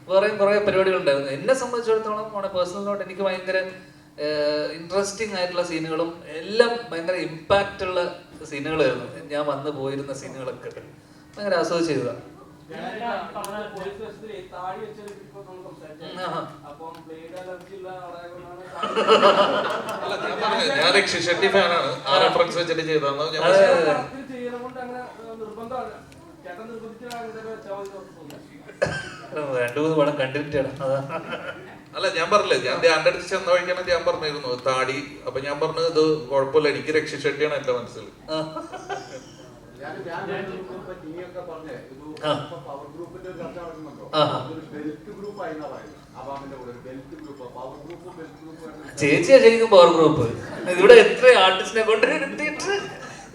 വേറെയും കുറെ പരിപാടികൾ ഉണ്ടായിരുന്നു. എന്നെ സംബന്ധിച്ചിടത്തോളം നമ്മുടെ പേഴ്സണൽ നോട്ട് എനിക്ക് ഭയങ്കര ഇൻട്രസ്റ്റിംഗ് ആയിട്ടുള്ള സീനുകളും എല്ലാം ഭയങ്കര ഇമ്പാക്റ്റ് ഉള്ള സീനുകളായിരുന്നു. ഞാൻ വന്നു പോയിരുന്ന സീനുകളൊക്കെ ഭയങ്കര ആസ്വദിച്ച് ചെയ്തതാണ്. ഞാൻ രക്ഷി ഷെട്ടി ഫാനാണ്, ആ റെഫറൻസ് വെച്ചിട്ട് ചെയ്തതാണ്. രണ്ടു മൂന്ന് പടം കണ്ടിട്ടാണ്. അല്ല അല്ല ഞാൻ പറഞ്ഞില്ലേ, ഞാൻ ധ്യാന്റെ അടുത്ത് ചെന്ന വഴിക്കാണ് ഞാൻ പറഞ്ഞിരുന്നു താടി. അപ്പൊ ഞാൻ പറഞ്ഞത് ഇത് കുഴപ്പമില്ല, എനിക്ക് രക്ഷി ഷെട്ടിയാണ് എന്റെ മനസ്സിൽ. ചേച്ചിയാ ശരിക്കും പവർ ഗ്രൂപ്പ്. ഇവിടെ എത്ര ആർട്ടിസ്റ്റിനെ കൊണ്ട് എടുത്തിട്ട്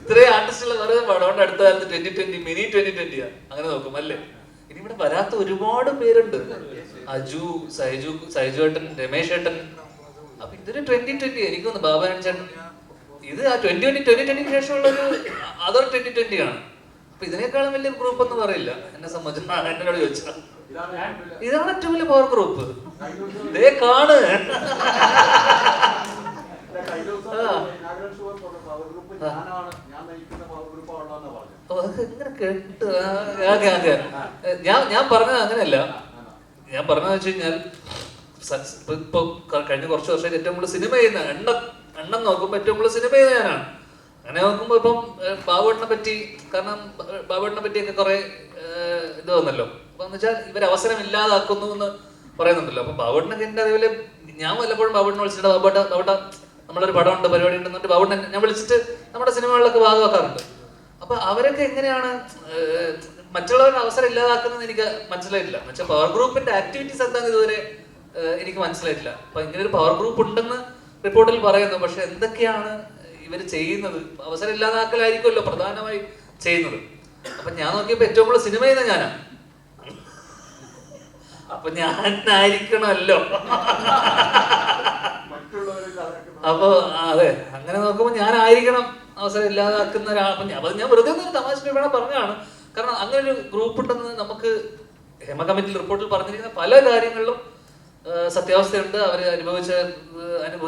ഇത്രയും ആർട്ടിസ്റ്റുകൾ വെറുതെ പടം അടുത്ത കാലത്ത് 2020 മിനി 2020 അങ്ങനെ നോക്കും അല്ലേ. ഇനി ഇവിടെ വരാത്ത ഒരുപാട് പേരുണ്ട്. അജു, സൈജു ഏട്ടൻ, രമേശ് ഏട്ടൻ. അപ്പൊ ഇതൊരു 2020 എനിക്കൊന്ന് ബാബാനൻ ചേട്ടൻ. ഇത് ആ 2020 ശേഷമുള്ളൊരു അതൊരു 2020 ആണ്. അപ്പൊ ഇതിനേക്കാളും വലിയ ഗ്രൂപ്പ് ഒന്നും പറയില്ല എന്നെ സംബന്ധിച്ച്. എന്നോട് ചോദിച്ചാൽ ഇതാണ് ഏറ്റവും വലിയ പവർ ഗ്രൂപ്പ്. ദേ കാണ്. ഞാൻ പറഞ്ഞത് അങ്ങനെയല്ല. ഞാൻ പറഞ്ഞതെന്ന് വെച്ച് കഴിഞ്ഞാൽ ഇപ്പൊ കഴിഞ്ഞ കുറച്ച് വർഷമായിട്ട് ഏറ്റവും കൂടുതൽ സിനിമ ചെയ്യുന്ന എണ്ണം നോക്കുമ്പോ ഏറ്റവും കൂടുതൽ സിനിമ ചെയ്യുന്ന ഞാനാണ്. അങ്ങനെ നോക്കുമ്പോ ഇപ്പം ബാബുവേട്ടനെ പറ്റി, കാരണം ബാബുവേട്ടനെ പറ്റിയൊക്കെ കുറെ ഇത് വന്നല്ലോ. അപ്പൊ എന്ന് വെച്ചാൽ ഇവർ അവസരം ഇല്ലാതാക്കുന്നു എന്ന് പറയുന്നുണ്ടല്ലോ. അപ്പൊ ബാബുവേട്ടനൊക്കെ എന്റെ അറിവില് ഞാൻ വല്ലപ്പോഴും ബാബുവേട്ടനെ വിളിച്ചിട്ട് ബാബുവേട്ട നമ്മളൊരു പടമുണ്ട്, പരിപാടി ഉണ്ടെന്നിട്ട് ബാബുവേട്ടൻ ഞാൻ വിളിച്ചിട്ട് നമ്മുടെ സിനിമകളിലൊക്കെ ഭാഗമാക്കാറുണ്ട്. അപ്പൊ അവരൊക്കെ എങ്ങനെയാണ് മറ്റുള്ളവരുടെ അവസരം ഇല്ലാതാക്കുന്നത് എനിക്ക് മനസ്സിലായിട്ടില്ല. എന്നുവെച്ചാൽ പവർ ഗ്രൂപ്പിന്റെ ആക്ടിവിറ്റീസ് എന്താണെന്ന് ഇതുവരെ എനിക്ക് മനസ്സിലായിട്ടില്ല. അപ്പൊ ഇങ്ങനെ ഒരു പവർ ഗ്രൂപ്പ് ഉണ്ടെന്ന് റിപ്പോർട്ടിൽ പറയുന്നു. പക്ഷെ എന്തൊക്കെയാണ് ഇവർ ചെയ്യുന്നത്? അവസരം ഇല്ലാതാക്കലായിരിക്കുമല്ലോ പ്രധാനമായി ചെയ്യുന്നത്. അപ്പൊ ഞാൻ നോക്കിയപ്പോ ഏറ്റവും കൂടുതൽ സിനിമ ചെയ്യുന്ന ഞാനാ. അപ്പൊ ഞാനായിരിക്കണമല്ലോ. അപ്പൊ അതെ, അങ്ങനെ നോക്കുമ്പോ ഞാനായിരിക്കണം അവസരം ഇല്ലാതാക്കുന്ന ഒരാൾ. അപ്പൊ ഞാൻ വെറുതെ ഒരു തമാശ വേണം പറഞ്ഞാണ്. കാരണം അങ്ങനെ ഒരു ഗ്രൂപ്പ് ഉണ്ടെന്ന് നമുക്ക് ഹേമ കമ്മിറ്റി റിപ്പോർട്ടിൽ പറഞ്ഞിരിക്കുന്ന പല കാര്യങ്ങളിലും സത്യാവസ്ഥയുണ്ട്. അവർ അനുഭവിച്ച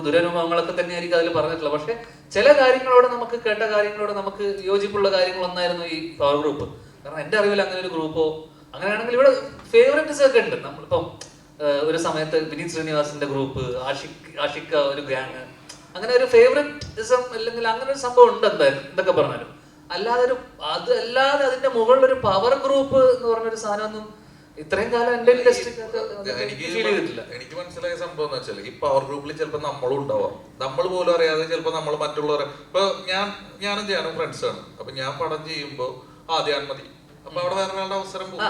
ദുരനുഭവങ്ങളൊക്കെ തന്നെയായിരിക്കും അതിൽ പറഞ്ഞിട്ടുള്ളത്. പക്ഷെ ചില കാര്യങ്ങളോട് നമുക്ക് കേട്ട കാര്യങ്ങളോട് നമുക്ക് യോജിപ്പുള്ള കാര്യങ്ങളൊന്നായിരുന്നു ഈ പവർ ഗ്രൂപ്പ്. കാരണം എന്റെ അറിവിൽ അങ്ങനെ ഒരു ഗ്രൂപ്പോ അങ്ങനെയാണെങ്കിൽ ഇവിടെ ഫേവറേറ്റ്സ് ഒക്കെ ഉണ്ട്. നമ്മളിപ്പം ഒരു സമയത്ത് വിനീത് ശ്രീനിവാസിന്റെ ഗ്രൂപ്പ്, ആഷിക്ക ഒരു ഗ്യാങ്, അങ്ങനെ ഒരു ഫേവറേറ്റിസം അല്ലെങ്കിൽ അങ്ങനെ ഒരു സംഭവം ഉണ്ട് എന്തായാലും എന്തൊക്കെ പറഞ്ഞാലും. അല്ലാതെ അതിന്റെ മുകളിൽ ഒരു പവർ ഗ്രൂപ്പ് എന്ന് പറഞ്ഞൊരു സാധനമൊന്നും ഇത്രയും കാലം എന്റെ എനിക്ക് മനസ്സിലായ സംഭവം എന്ന് വെച്ചാൽ ഈ പവർ ഗ്രൂപ്പിൽ ചിലപ്പോൾ നമ്മളും ഉണ്ടാവാം. നമ്മൾ പോലും അറിയാതെ ചിലപ്പോൾ നമ്മൾ മറ്റുള്ളവരെ, ഇപ്പൊ ഞാനും ധ്യാനും ഫ്രണ്ട്സാണ്. അപ്പൊ ഞാൻ പടം ചെയ്യുമ്പോ ധ്യാൻ മതി, അപ്പൊ അവിടെ വേറെ ഒരാളുടെ അവസരം പോകും.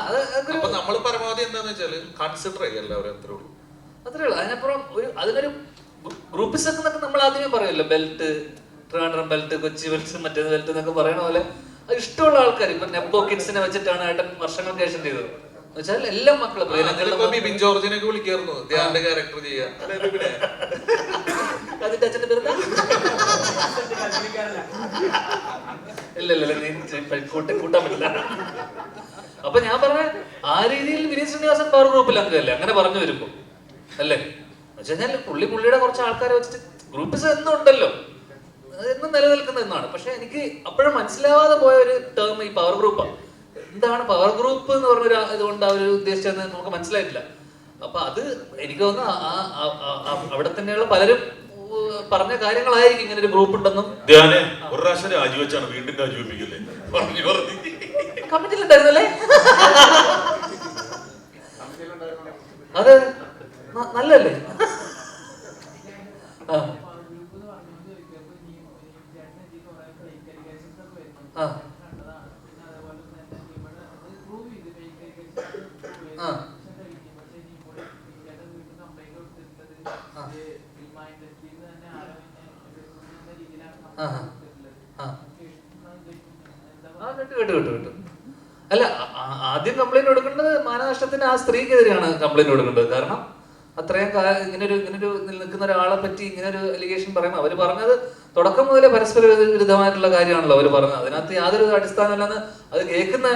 അപ്പൊ നമ്മൾ പരമാവധി എന്താന്ന് വെച്ചാൽ കൺസിഡർ ചെയ്യും എല്ലാവരും. അത്രേ ഉള്ളൂ. അതിനപ്പുറം അതിനൊരു ഗ്രൂപ്പിസം എന്നൊക്കെ നമ്മൾ ആദ്യമേ പറയുമല്ലോ. Belt, Trivandrum belt, Kochi belt, മറ്റേത് ബെൽറ്റ് എന്നൊക്കെ പറയണ പോലെ ഇഷ്ടമുള്ള ആൾക്കാർ. ഇപ്പൊ നെപ്പോ കിഡ്സിനെ വെച്ചിട്ടാണ് ഏട്ടൻ വർഷങ്ങൾക്ക് ശേഷം ചെയ്തത്. എന്നുവെച്ചാൽ എല്ലാ മക്കളും ബിബിൻ ജോർജിനൊക്കെ വിളിക്കായിരുന്നു ധ്യാന്റെ ക്യാരക്ടർ ചെയ്യാൻ. അതിന്റെ അച്ഛന്റെ പേരെന്താ? ഇല്ല കൂട്ടാൻ പറ്റില്ല. അപ്പൊ ഞാൻ പറഞ്ഞ ആ രീതിയിൽ വിനീത് ശ്രീനിവാസൻ പവർ ഗ്രൂപ്പിൽ അംഗമല്ലേ അങ്ങനെ പറഞ്ഞു വരുമ്പോ അല്ലേ. എന്നുവെച്ചാൽ പുള്ളിയുടെ കുറച്ച് ആൾക്കാരെ വെച്ചിട്ട് ഗ്രൂപ്പിസ് എന്നും ഉണ്ടല്ലോ, എന്നും നിലനിൽക്കുന്ന എന്നാണ്. പക്ഷെ എനിക്ക് അപ്പോഴും മനസ്സിലാവാതെ പോയ ഒരു ടേം ഈ പവർ ഗ്രൂപ്പാണ്. എന്താണ് പവർ ഗ്രൂപ്പ് എന്ന് പറഞ്ഞ ഇതുകൊണ്ട് അവർ ഉദ്ദേശിച്ചതെന്ന് നമുക്ക് മനസ്സിലായിട്ടില്ല. അപ്പൊ അത് എനിക്ക് തോന്നുന്നു അവിടെ തന്നെയുള്ള പലരും പറഞ്ഞ കാര്യങ്ങളായിരിക്കും ഇങ്ങനെ ഒരു ഗ്രൂപ്പ് ഉണ്ടെന്നും. ഒരു പ്രാവശ്യം രാജിവെച്ചാണ് വീണ്ടും രാജിവെപ്പിക്കല്ലേ കമ്മിറ്റിയിലുണ്ടായിരുന്നല്ലേ? അത് നല്ലല്ലേ? അല്ല, ആദ്യം കംപ്ലൈന്റ് കൊടുക്കേണ്ടത് മാനനഷ്ടത്തിന് ആ സ്ത്രീക്കെതിരെയാണ് കംപ്ലൈന്റ് കൊടുക്കേണ്ടത്. കാരണം അത്രയും ഇങ്ങനൊരു നിൽക്കുന്ന ഒരാളെ പറ്റി ഇങ്ങനൊരു അലിഗേഷൻ പറയുമ്പോൾ അവർ പറഞ്ഞത് തുടക്കം മുതലേ പരസ്പര വിരുദ്ധമായിട്ടുള്ള കാര്യമാണല്ലോ അവർ പറഞ്ഞത്. അതിനകത്ത് യാതൊരു അടിസ്ഥാനമില്ലെന്ന് അത് കേൾക്കുന്ന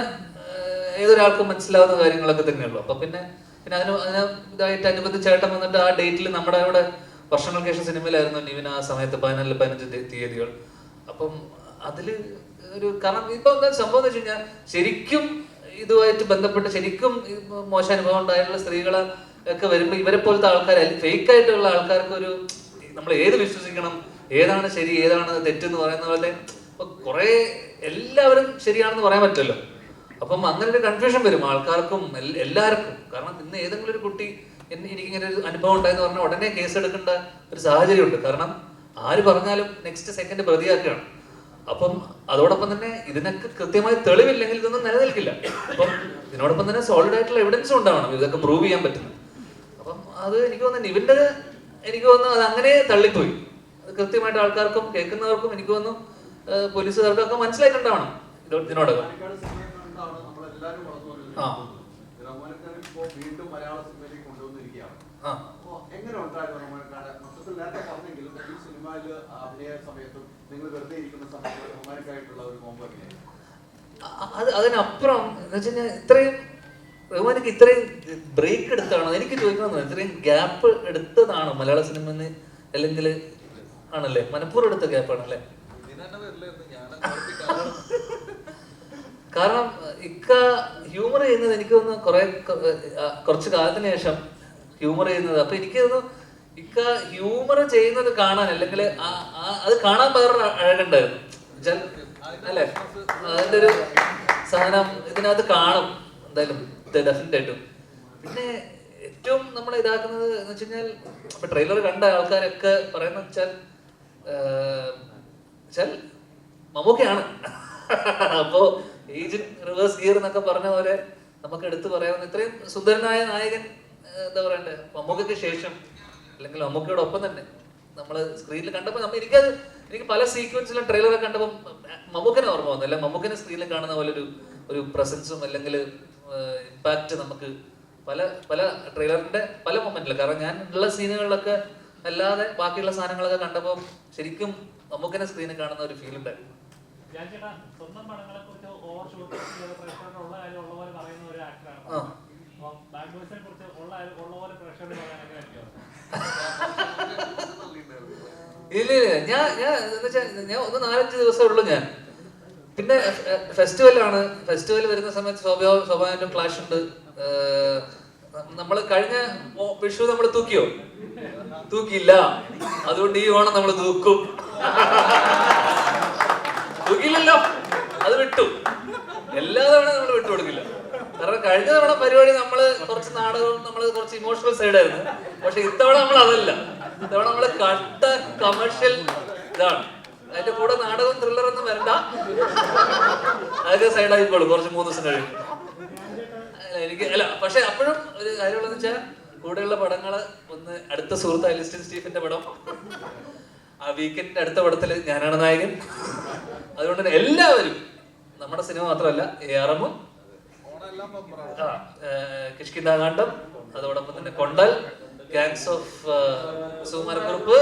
ഏതൊരാൾക്കും മനസ്സിലാവുന്ന കാര്യങ്ങളൊക്കെ തന്നെയുള്ളൂ. അപ്പൊ പിന്നെ അതിന് ഇതായിട്ട് അനുബന്ധിച്ചേട്ടൻ വന്നിട്ട് ആ ഡേറ്റിൽ നമ്മുടെ അവിടെ വർഷങ്ങൾക്ക് ശേഷം സിനിമയിലായിരുന്നു നിവിൻ ആ സമയത്ത് 14-15 തീയതികൾ. അപ്പം അതില് ഒരു കാരണം ഇപ്പൊ എന്താ സംഭവം എന്ന് വെച്ച് കഴിഞ്ഞാൽ ശരിക്കും ഇതുമായിട്ട് ബന്ധപ്പെട്ട് ശരിക്കും മോശം അനുഭവം ഉണ്ടായിട്ടുള്ള സ്ത്രീകളെ ഒക്കെ വരുമ്പോൾ ഇവരെ പോലത്തെ ആൾക്കാർ ഫേക്ക് ആയിട്ടുള്ള ആൾക്കാർക്ക് ഒരു നമ്മൾ ഏത് വിശ്വസിക്കണം, ഏതാണ് ശരി ഏതാണ് തെറ്റെന്ന് പറയുന്ന പോലെ കുറെ എല്ലാവരും ശരിയാണെന്ന് പറയാൻ പറ്റില്ലല്ലോ. അപ്പം അങ്ങനെ ഒരു കൺഫ്യൂഷൻ വരും ആൾക്കാർക്കും എല്ലാവർക്കും. കാരണം ഇന്ന് ഏതെങ്കിലും ഒരു കുട്ടി എനിക്കിങ്ങനെ ഒരു അനുഭവം ഉണ്ടായെന്ന് പറഞ്ഞാൽ ഉടനെ കേസ് എടുക്കേണ്ട ഒരു സാഹചര്യമുണ്ട്. കാരണം ആര് പറഞ്ഞാലും നെക്സ്റ്റ് സെക്കൻഡ് പ്രതിയാക്കുകയാണ്. അപ്പം അതോടൊപ്പം തന്നെ ഇതിനൊക്കെ കൃത്യമായി തെളിവില്ലെങ്കിൽ ഇതൊന്നും നിലനിൽക്കില്ല. അപ്പം ഇതിനോടൊപ്പം തന്നെ സോളിഡ് ആയിട്ടുള്ള എവിഡൻസും ഉണ്ടാവണം ഇതൊക്കെ പ്രൂവ് ചെയ്യാൻ പറ്റുന്നത്. അപ്പം അത് എനിക്ക് തോന്നുന്നു നിവിൻ്റെ എനിക്ക് തോന്നുന്നു അത് അങ്ങനെ തള്ളിപ്പോയി. അത് കൃത്യമായിട്ട് ആൾക്കാർക്കും കേൾക്കുന്നവർക്കും എനിക്ക് തോന്നുന്നു പോലീസുകാർക്കൊക്കെ മനസ്സിലായിട്ടുണ്ടാവണം ഇതിനോടകം. വീണ്ടും മലയാള സിനിമയിലേക്ക് കൊണ്ടുവന്നിരിക്കുകയാണ്. എങ്ങനെ ഉണ്ടായിരുന്നു റഹ്മാൻഖാൻ? മൊത്തത്തിൽ നേരത്തെ പറഞ്ഞെങ്കിലും ഈ സിനിമയിൽ അഭിനയ സമയത്തും നിങ്ങൾ വെറുതെ ഇരിക്കുന്ന സമയത്ത് റഹ്മാൻഖായിട്ടുള്ള ഒരു കോംബോ എങ്ങനെയാണ്? അതിനപ്പുറം എന്ന് വെച്ച് കഴിഞ്ഞാൽ ഇത്രയും റഹ്മാനിക്ക് ഇത്രയും ബ്രേക്ക് എടുത്താണോ എനിക്ക് ചോദിക്കണമെന്ന്. ഇത്രയും ഗ്യാപ്പ് എടുത്തതാണോ മലയാള സിനിമ അല്ലെങ്കിൽ ആണല്ലേ? മനഃപൂർവ്വം എടുത്ത ഗ്യാപ്പാണല്ലേ? കാരണം ഇക്ക ഹ്യൂമർ ചെയ്യുന്നത് എനിക്ക് തോന്നുന്നു കുറച്ച് കാലത്തിന് ശേഷം ഹ്യൂമർ ചെയ്യുന്നത്. അപ്പൊ എനിക്ക് തോന്നുന്നു ഇക്ക ഹ്യൂമർ ചെയ്യുന്നത് കാണാൻ അല്ലെങ്കിൽ അത് കാണാൻ വേറൊരു അഴകുണ്ടായിരുന്നു അല്ലേ? അതിന്റെ ഒരു സാധനം ഇതിനകത്ത് കാണും എന്തായാലും ഡെഫിനറ്റ് ആയിട്ടും. പിന്നെ ഏറ്റവും നമ്മൾ ഇതാക്കുന്നത് എന്ന് വെച്ച് കഴിഞ്ഞാൽ ഇപ്പൊ ട്രെയിലർ കണ്ട ആൾക്കാരൊക്കെ പറയുന്ന വെച്ചാൽ മമ്മൂക്കയാണ്. അപ്പോ ഏജന്റ് റിവേഴ്സ് ഗിയർ എന്നൊക്കെ പറഞ്ഞ പോലെ നമുക്ക് എടുത്തു പറയാവുന്ന ഇത്രയും സുന്ദരനായ നായകൻ എന്താ പറയണ്ടേ മമ്മൂക്കയ്ക്ക് ശേഷം അല്ലെങ്കിൽ മമ്മൂക്കയോടൊപ്പം തന്നെ നമ്മൾ സ്ക്രീനിൽ കണ്ടപ്പോൾ എനിക്ക് പല സീക്വൻസിലും ട്രെയിലറൊക്കെ കണ്ടപ്പോൾ മമ്മൂക്കനെ ഓർമ്മ വന്നു. അല്ലെ മമ്മൂക്കനെ സ്ക്രീനിൽ കാണുന്ന പോലെ ഒരു പ്രസൻസും അല്ലെങ്കിൽ ഇമ്പാക്റ്റ് നമുക്ക് പല ട്രെയിലറിന്റെ പല മൊമെന്റിലും. കാരണം ഞാൻ ഉള്ള സീനുകളിലൊക്കെ അല്ലാതെ ബാക്കിയുള്ള സാധനങ്ങളൊക്കെ കണ്ടപ്പോൾ ശരിക്കും മമ്മൂക്കനെ സ്ക്രീനിൽ കാണുന്ന ഒരു ഫീൽ ഉണ്ടായിരുന്നു. സ്വന്തം പടങ്ങളെ കുറിച്ച് ഓവർ ഷൂട്ട് ഉള്ള കാര്യം ഉള്ള പോലെ പറയുന്ന ഒരു ആക്ടറാണ്. ബാഡ് ബോയ്സിനെ കുറിച്ച് ഉള്ള പോലെ പ്രഷർ പറയാനൊക്കെ പറ്റുമോ? ഇല്ല ഞാൻ ഒന്ന് 4-5 ദിവസമേ ഉള്ളൂ ഞാൻ. പിന്നെ ഫെസ്റ്റിവൽ വരുന്ന സമയത്ത് സ്വാഭാവികമായിട്ടും ക്ലാഷ് ഉണ്ട്. നമ്മൾ കഴിഞ്ഞ വിഷു നമ്മൾ തൂക്കിയില്ല. അതുകൊണ്ട് ഈ ഓണം നമ്മൾ തൂക്കില്ലല്ലോ, അത് വിട്ടു. എല്ലാ തവണ നമ്മൾ വിട്ടുകൊടുക്കില്ല. കാരണം കഴിഞ്ഞ തവണ പരിപാടി നമ്മള് കുറച്ച് നാടകവും കുറച്ച് ഇമോഷണൽ സൈഡ് ആയിരുന്നു. പക്ഷെ ഇത്തവണ നമ്മൾ അതല്ല. ഇത്തവണ നമ്മള് കട്ട കമേഴ്ഷ്യൽ ഇതാണ്. അതിന്റെ കൂടെ നാടകവും ത്രില്ലർ ഒന്നും വരണ്ട, അതൊക്കെ സൈഡായിക്കോളും കുറച്ച് 3 ദിവസം കഴിയും. പക്ഷെ അപ്പോഴും ഒരു കാര്യമുള്ളതെന്ന് വെച്ചാൽ കൂടെയുള്ള പടങ്ങള് ഒന്ന് അടുത്ത സുഹൃത്ത് അലിസ്റ്റൻ സ്റ്റീഫന്റെ പടം, ആ വീക്കെൻഡിന്റെ അടുത്ത പടത്തില് ഞാനാണ് നായകൻ. അതുകൊണ്ട് തന്നെ എല്ലാവരും നമ്മുടെ സിനിമ മാത്രമല്ല ARM, കിഷ്കിന്താകാന്ഡം, അതോടൊപ്പം തന്നെ കൊണ്ടൽ, ഗാങ്സ് ഓഫ് സുകുമാരക്കുറുപ്പ്,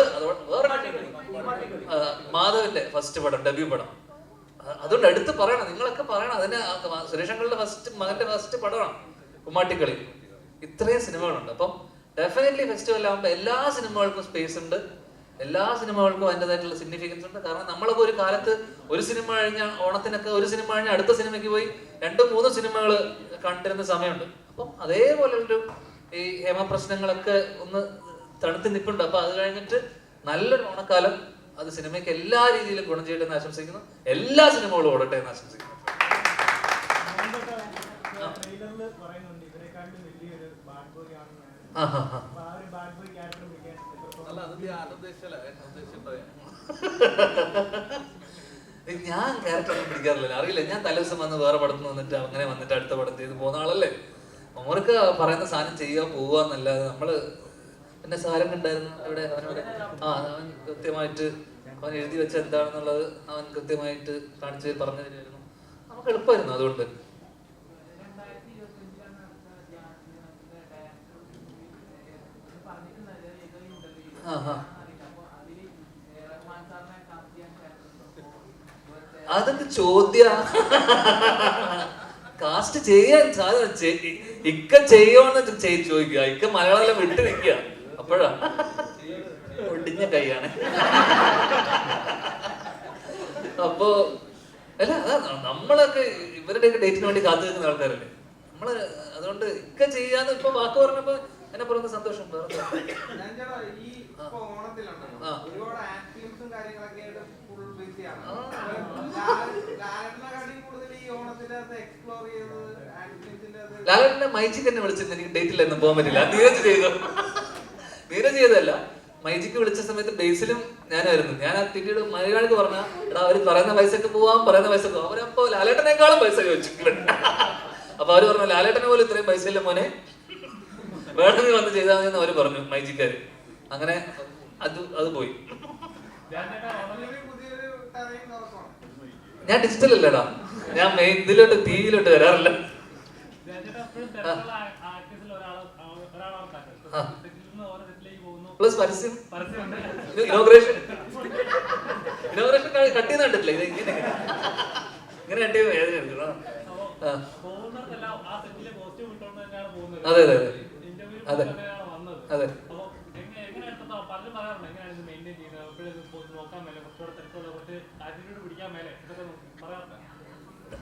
മാധവന്റെ ഫസ്റ്റ് പടം, ഡെബ്യൂ പടം. അതുകൊണ്ട് എടുത്ത് പറയണം, നിങ്ങളൊക്കെ പറയണം. അതിന് സുരേഷങ്ങളുടെ മകന്റെ ഫസ്റ്റ് പടമാണ് കുമ്മാട്ടിക്കളി. ഇത്രയും സിനിമകളുണ്ട്. അപ്പം ഡെഫിനറ്റ്ലി ഫെസ്റ്റിവൽ ആകുമ്പോൾ എല്ലാ സിനിമകൾക്കും സ്പേസ് ഉണ്ട്, എല്ലാ സിനിമകൾക്കും അതിൻ്റെതായിട്ടുള്ള സിഗ്നിഫിക്കൻസ് ഉണ്ട്. കാരണം നമ്മളൊക്കെ ഒരു കാലത്ത് ഒരു സിനിമ കഴിഞ്ഞ ഓണത്തിനൊക്കെ ഒരു സിനിമ കഴിഞ്ഞ അടുത്ത സിനിമയ്ക്ക് പോയി 2-3 സിനിമകൾ കണ്ടിരുന്ന സമയമുണ്ട്. അപ്പം അതേപോലുള്ളൊരു ഈ ഹേമപ്രശ്നങ്ങളൊക്കെ ഒന്ന് തണുത്ത് നിൽപ്പുണ്ട്. അപ്പൊ അത് കഴിഞ്ഞിട്ട് നല്ലൊരു ഓണക്കാലം അത് സിനിമയ്ക്ക് എല്ലാ രീതിയിലും ഗുണം ചെയ്യട്ടെ എന്ന് ആശംസിക്കുന്നു. എല്ലാ സിനിമകളും ഓടട്ടെ എന്ന് ആശംസിക്കുന്നു. ഞാൻ ക്യാരക്ടർ ഒന്നും പിടിക്കാറില്ല, അറിയില്ല. ഞാൻ തലേദിവസം വന്ന് വേറെ പടത്തിന് വന്നിട്ട് അങ്ങനെ വന്നിട്ട് അടുത്ത പടം ചെയ്ത് പോകുന്ന ആളല്ലേ. അവർക്ക് പറയുന്ന സാധനം ചെയ്യുക പോവാന്നല്ലാതെ നമ്മള് പിന്നെ സാരം ഉണ്ടായിരുന്നു ഇവിടെ. അവൻ കൃത്യമായിട്ട് അവൻ എഴുതി വെച്ച എന്താണെന്നുള്ളത് അവൻ കൃത്യമായിട്ട് കാണിച്ച് പറഞ്ഞു തരുമായിരുന്നു. നമുക്ക് എളുപ്പമായിരുന്നു. അതുകൊണ്ട് അതൊക്കെ ചോദ്യ കാസ്റ്റ് ചെയ്യാൻ ഇക്ക ചെയ്യുമെന്ന് ചോദിക്കുക. ഇക്ക മലയാളം വിട്ടു നിൽക്കുക. അപ്പോഴാ ഒടിഞ്ഞ കൈയാണ്. അപ്പോ അല്ല, അതാ നമ്മളൊക്കെ ഇവരുടെയൊക്കെ ഡേറ്റിന് വേണ്ടി കാത്തു നിൽക്കുന്ന ആൾക്കാരല്ലേ നമ്മള്. അതുകൊണ്ട് ഇക്ക ചെയ്യാന്ന് ഇപ്പൊ വാക്ക് പറഞ്ഞപ്പോ എന്നെ പറയുന്ന സന്തോഷം. ലാലേട്ടനെ മൈജിക്ക് എന്നെ വിളിച്ചിട്ട് എനിക്ക് ഡേറ്റിലായിരുന്നു പോകാൻ പറ്റില്ല. നീരജ് ചെയ്തല്ല, മൈജിക്ക് വിളിച്ച സമയത്ത് ബേസിലും ഞാനായിരുന്നു. ഞാൻ ആ തിരിയുടെ മലയാളിക്ക് പറഞ്ഞ എടാ അവർ പറയുന്ന പൈസക്ക് പോവാം, അവരപ്പോ ലാലേട്ടനേക്കാളും പൈസ ചോദിച്ചിട്ടുണ്ട്. അപ്പൊ അവര് പറഞ്ഞു ലാലേട്ടനെ പോലും ഇത്രയും പൈസ ഇല്ല മോനെ, വേണമെങ്കിൽ വന്ന് ചെയ്താൽ മതി എന്ന് അവര് പറഞ്ഞു മൈജിക്കാര്. അങ്ങനെ അത് പോയി. ഞാൻ ഡിജിറ്റൽ അല്ലേടാ, ഞാൻ ഇതിലോട്ട് ടിവിയിലോട്ട് വരാറില്ല. പ്ലസ് പരസ്യം, ഇനോഗ്രേഷൻ കട്ട് ചെയ്യുന്ന കണ്ടിട്ടില്ല. ഇത് ഇങ്ങനെ കട്ട് ചെയ്ത് വേദന എടുക്കണം. അതെ അതെ അതെ അതെ.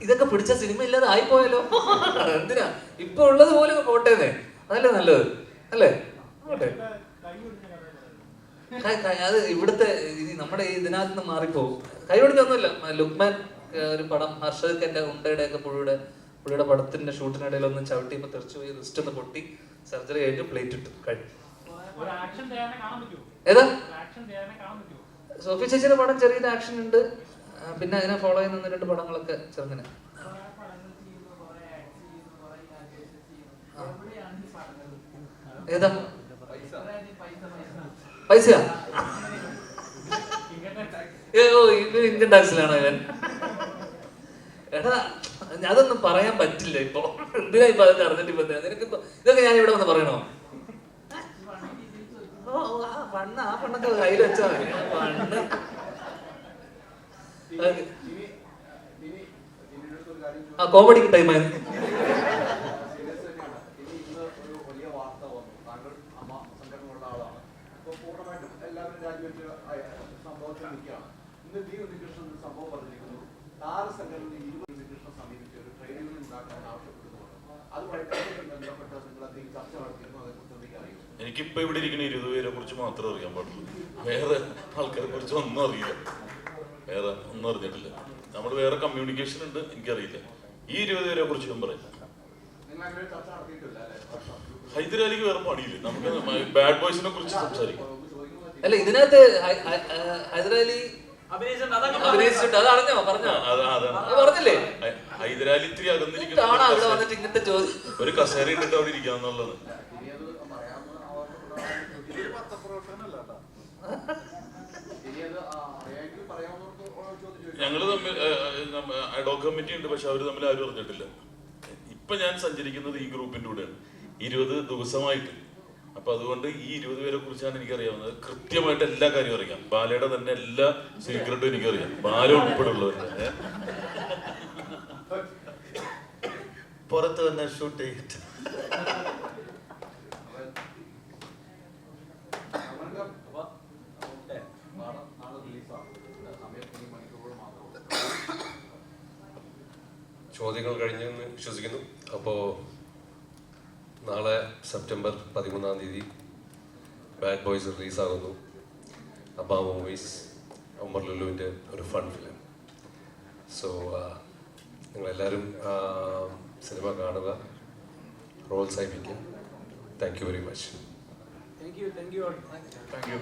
ഇതൊക്കെ പിടിച്ച സിനിമ ഇല്ലാതെ ആയിപ്പോയല്ലോ. എന്തിനാ ഇപ്പൊ ഉള്ളത് പോലെ പോട്ടേന്നേ, അതല്ലേ നല്ലത് അല്ലേ? അത് ഇവിടുത്തെ നമ്മുടെ ഇതിനകത്ത് നിന്ന് മാറിപ്പോകും. കൈ ഒടിഞ്ഞൊന്നുമില്ല. ലുക്മാൻ ഒരു പടം ഹർഷദ് എന്റെ ഉണ്ടയുടെ ഒക്കെ പുള്ളിയുടെ പടത്തിന്റെ ഷൂട്ടിനിടയിൽ ഒന്ന് ചവിട്ടിയപ്പോ തെറിച്ചു പോയി, റിസ്റ്റ് ഒന്ന് പൊട്ടി, സർജറി കഴിഞ്ഞു, പ്ലേറ്റ് ഇട്ടു കഴിഞ്ഞു. ഏതാ സോഫി ചേച്ചിയുടെ പടം ചെറിയൊരു ആക്ഷൻ ഉണ്ട്. പിന്നെ അതിനെ ഫോളോ ചെയ്യുന്ന 1-2 പടങ്ങളൊക്കെ ചെറുങ്ങനെ. ഏതാ പൈസയാ? ഇന്ത്യൻ ടാക്സിലാണോ ഞാൻ? എടാ അതൊന്നും പറയാൻ പറ്റില്ല ഇപ്പൊ. എന്തിനാ ഇപ്പൊ അതൊക്കെ അറിഞ്ഞിട്ട് ഇപ്പൊ നിനക്കിപ്പോ ഇതൊക്കെ ഞാൻ ഇവിടെ വന്ന് പറയണോ? ആ പണ്ണൊക്കെ കയ്യിൽ വെച്ചാ മതി. ആ കോമഡിക്ക് ടൈമായിരുന്നു. എനിക്കിപ്പോ ഇവിടെ ഇരിക്കുന്ന 20 പേരെ കുറിച്ച് മാത്രമേ അറിയാൻ പാടുള്ളൂ. വേറെ ആൾക്കാരെ കുറിച്ച് ഒന്നും അറിയില്ല, വേറെ ഒന്നും അറിഞ്ഞിട്ടില്ല. നമ്മൾ വേറെ കമ്മ്യൂണിക്കേഷൻ ഉണ്ട്, എനിക്കറിയില്ല. ഈ 20 പേരെ കുറിച്ച് ഞാൻ പറയാം. ഹൈദരാലിക്ക് വേറെ പണിയില്ലേ, നമുക്ക് ബാഡ് ബോയ്സിനെ കുറിച്ച് സംസാരിക്കാം. അല്ല ഇതിനകത്ത് ഹൈദരാലി അഭിനയിച്ചിട്ടുണ്ട്, അത് അറിഞ്ഞോ? പറഞ്ഞില്ലേ? ഹൈദരാലി ഇത്തിരി അകന്നിരിക്കുന്ന അവിടെ വന്നിട്ട് ഇങ്ങനത്തെ ചോദ്യം, ഒരു കസേര ഇട്ടിട്ട് അവിടെ ഇരിക്കാന്നുള്ളത്. ഞങ്ങള് തമ്മിൽ അഡോക് കമ്മിറ്റി ഉണ്ട്, പക്ഷെ അവര് തമ്മിൽ ആരും അറിഞ്ഞിട്ടില്ല. ഇപ്പൊ ഞാൻ സഞ്ചരിക്കുന്നത് ഈ ഗ്രൂപ്പിന്റെ കൂടെയാണ് 20 ദിവസമായിട്ട്. അപ്പൊ അതുകൊണ്ട് ഈ 20 പേരെ കുറിച്ചാണ് എനിക്കറിയാവുന്നത്. കൃത്യമായിട്ട് എല്ലാ കാര്യവും അറിയാം. ബാലയുടെ തന്നെ എല്ലാ സീക്രട്ടും എനിക്കറിയാം, ബാല ഉൾപ്പെടെയുള്ളവരുടെ. പുറത്ത് വന്ന് ഷൂട്ട് ചെയ്തിട്ട് ചോദ്യങ്ങൾ കഴിഞ്ഞെന്ന് വിശ്വസിക്കുന്നു. അപ്പോൾ നാളെ സെപ്റ്റംബർ 13-ാം തീയതി ബാഡ് ബോയ്സ് റിലീസാകുന്നു. അബ്ബ മൂവീസ്, ഉമർ ലുലുവിൻ്റെ ഒരു ഫൺ ഫിലിം. സോ നിങ്ങളെല്ലാവരും സിനിമ കാണുക, പ്രോത്സാഹിപ്പിക്കുക. Thank you very much. Thank you.